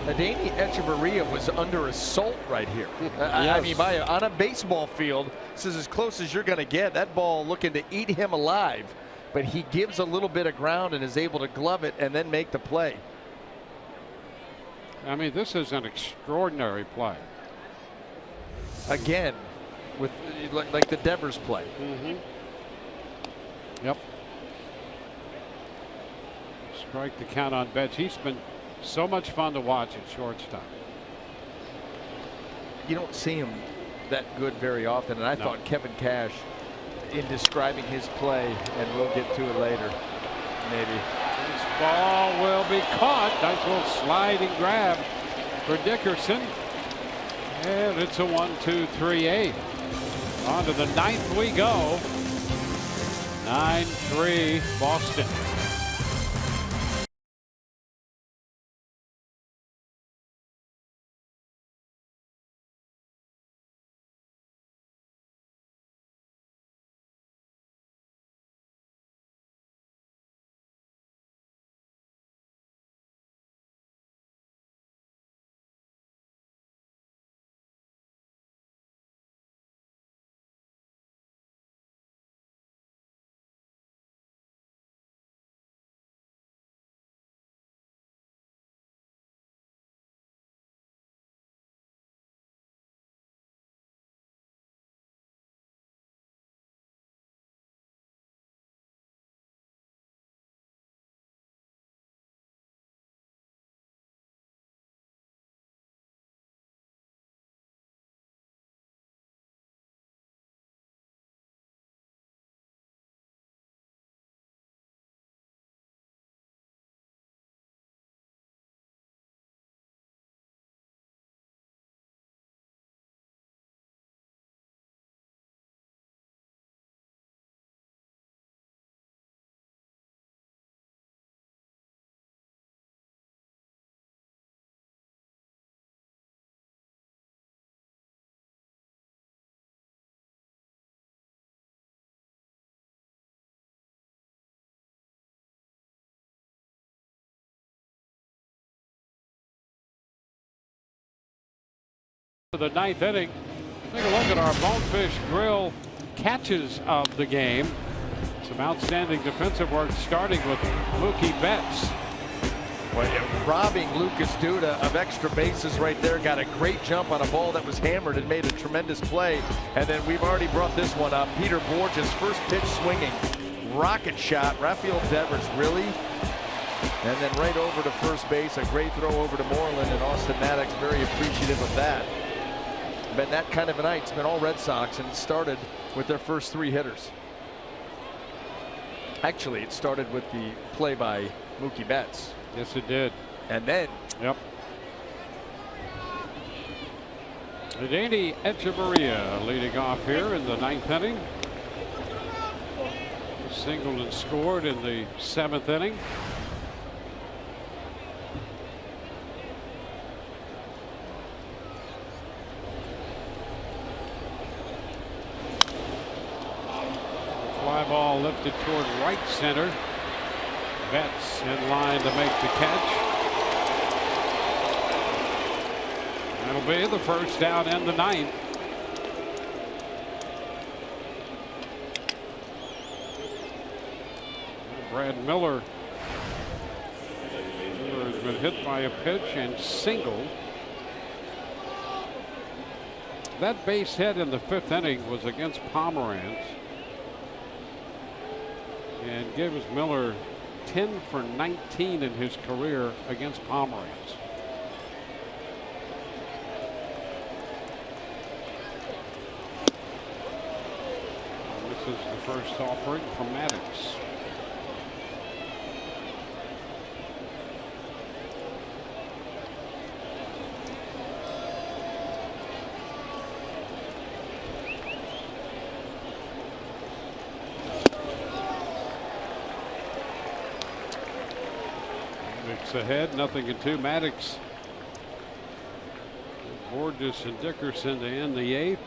Adeiny Echeverria was under assault right here. I mean, on a baseball field, this is as close as you're going to get. That ball looking to eat him alive, but he gives a little bit of ground and is able to glove it and then make the play. I mean, this is an extraordinary play. Again, with like the Devers play. Yep. Strike the count on Betts. He's been so much fun to watch at shortstop. You don't see him that good very often, and I thought Kevin Cash, in describing his play, and we'll get to it later, maybe. This ball will be caught. Nice little sliding grab for Dickerson. And it's a 1-2-3-8. On to the 9th we go. 9-3 Boston. The 9th inning. Take a look at our Bonefish Grill catches of the game. Some outstanding defensive work starting with Mookie Betts. Well, robbing Lucas Duda of extra bases right there. Got a great jump on a ball that was hammered and made a tremendous play. And then we've already brought this one up. Peter Borges, first pitch swinging. Rocket shot. Rafael Devers, really? And then right over to first base, a great throw over to Moreland, and Austin Maddox very appreciative of that. Been that kind of a night. It's been all Red Sox, and it started with their first 3 hitters. Actually, it started with the play by Mookie Betts. Yes, it did. And then. Yep. Danny Echeverria leading off here in the 9th inning. Singled and scored in the 7th inning. Fly ball lifted toward right center. Betts in line to make the catch. That'll be the first out in the 9th. Brad Miller has been hit by a pitch and singled. That base hit in the 5th inning was against Pomeranz and gives Miller 10 for 19 in his career against Pomeranz. This is the first offering from Maddox. Ahead, 0-2. Maddox, Borges, and Dickerson to end the 8th.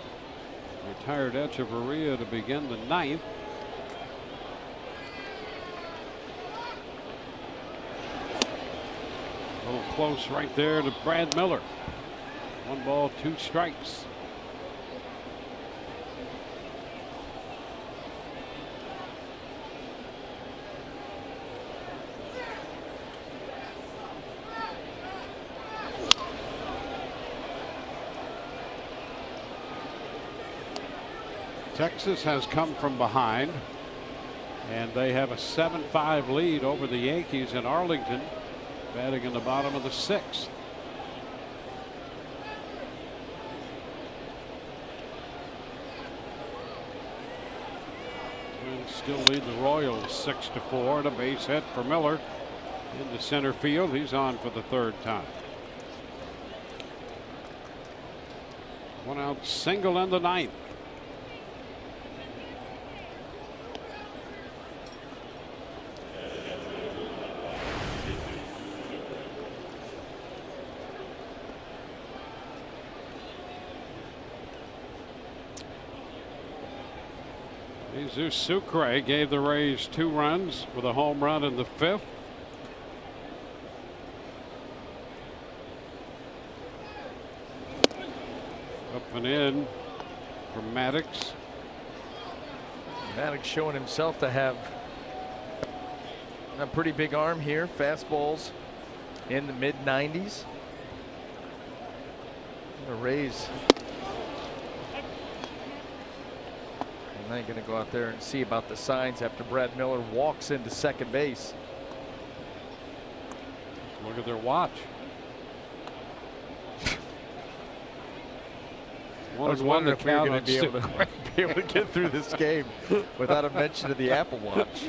Retired Echeverria to begin the 9th. A little close right there to Brad Miller. 1 ball, 2 strikes. Texas has come from behind, and they have a 7-5 lead over the Yankees in Arlington, batting in the bottom of the 6th. And still lead the Royals 6-4, and a base hit for Miller into center field. He's on for the 3rd time. 1 out single in the 9th. Jesus Sucre gave the Rays 2 runs with a home run in the 5th. Up and in from Maddox. Maddox showing himself to have a pretty big arm here. Fastballs in the mid-90s. The Rays. And they're going to go out there and see about the signs after Brad Miller walks into second base. Look at their watch. I was wondering if we were going to be able to get through this game without a mention of the Apple Watch.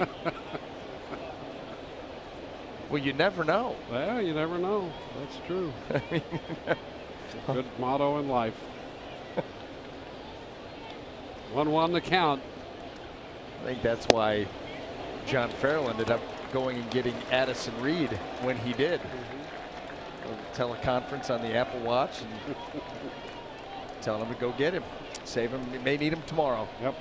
Well, you never know. Well, you never know. That's true. It's a good motto in life. 1-1 the count. I think that's why John Farrell ended up going and getting Addison Reed when he did. Teleconference on the Apple Watch and telling him to go get him. Save him. He may need him tomorrow. Yep.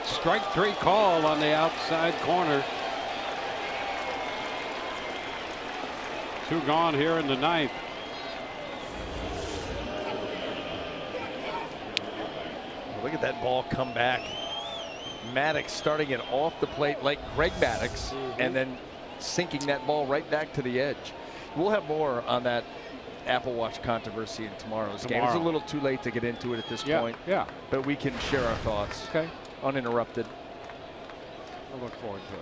Strike 3 call on the outside corner. 2 gone here in the 9th. Look at that ball come back. Maddox starting it off the plate like Greg Maddox and then sinking that ball right back to the edge. We'll have more on that Apple Watch controversy in tomorrow's game. It's a little too late to get into it at this point. Yeah. But we can share our thoughts. Okay. Uninterrupted. I look forward to it.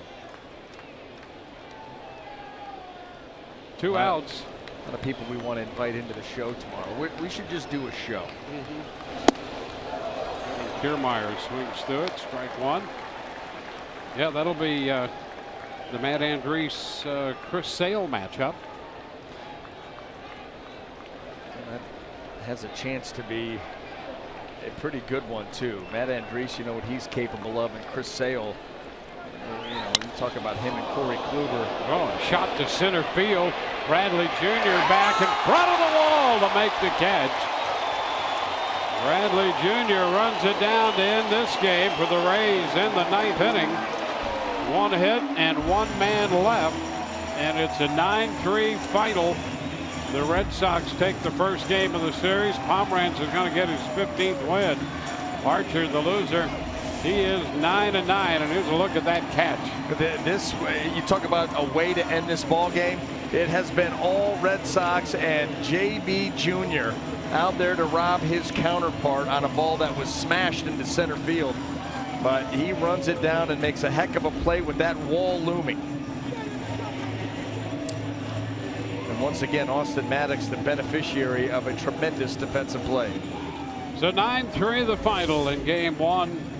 2 outs. A lot of people we want to invite into the show tomorrow. We should just do a show. Kiermaier swings through it. Strike one. Yeah, that'll be the Matt Andriese Chris Sale matchup. And that has a chance to be a pretty good one too. Matt Andriese, you know what he's capable of, and Chris Sale. You know, you talk about him and Corey Kluber. Oh, a shot to center field. Bradley Jr. back in front of the wall to make the catch. Bradley Jr. runs it down to end this game for the Rays in the 9th inning. 1 hit and 1 man left, and it's a 9-3 final. The Red Sox take the first game of the series. Pomeranz is going to get his 15th win. Archer, the loser, he is 9-9, and here's a look at that catch. This, you talk about a way to end this ball game. It has been all Red Sox and JB Jr. out there to rob his counterpart on a ball that was smashed into center field. But he runs it down and makes a heck of a play with that wall looming. And once again, Austin Maddox, the beneficiary of a tremendous defensive play. So 9-3 the final in game 1.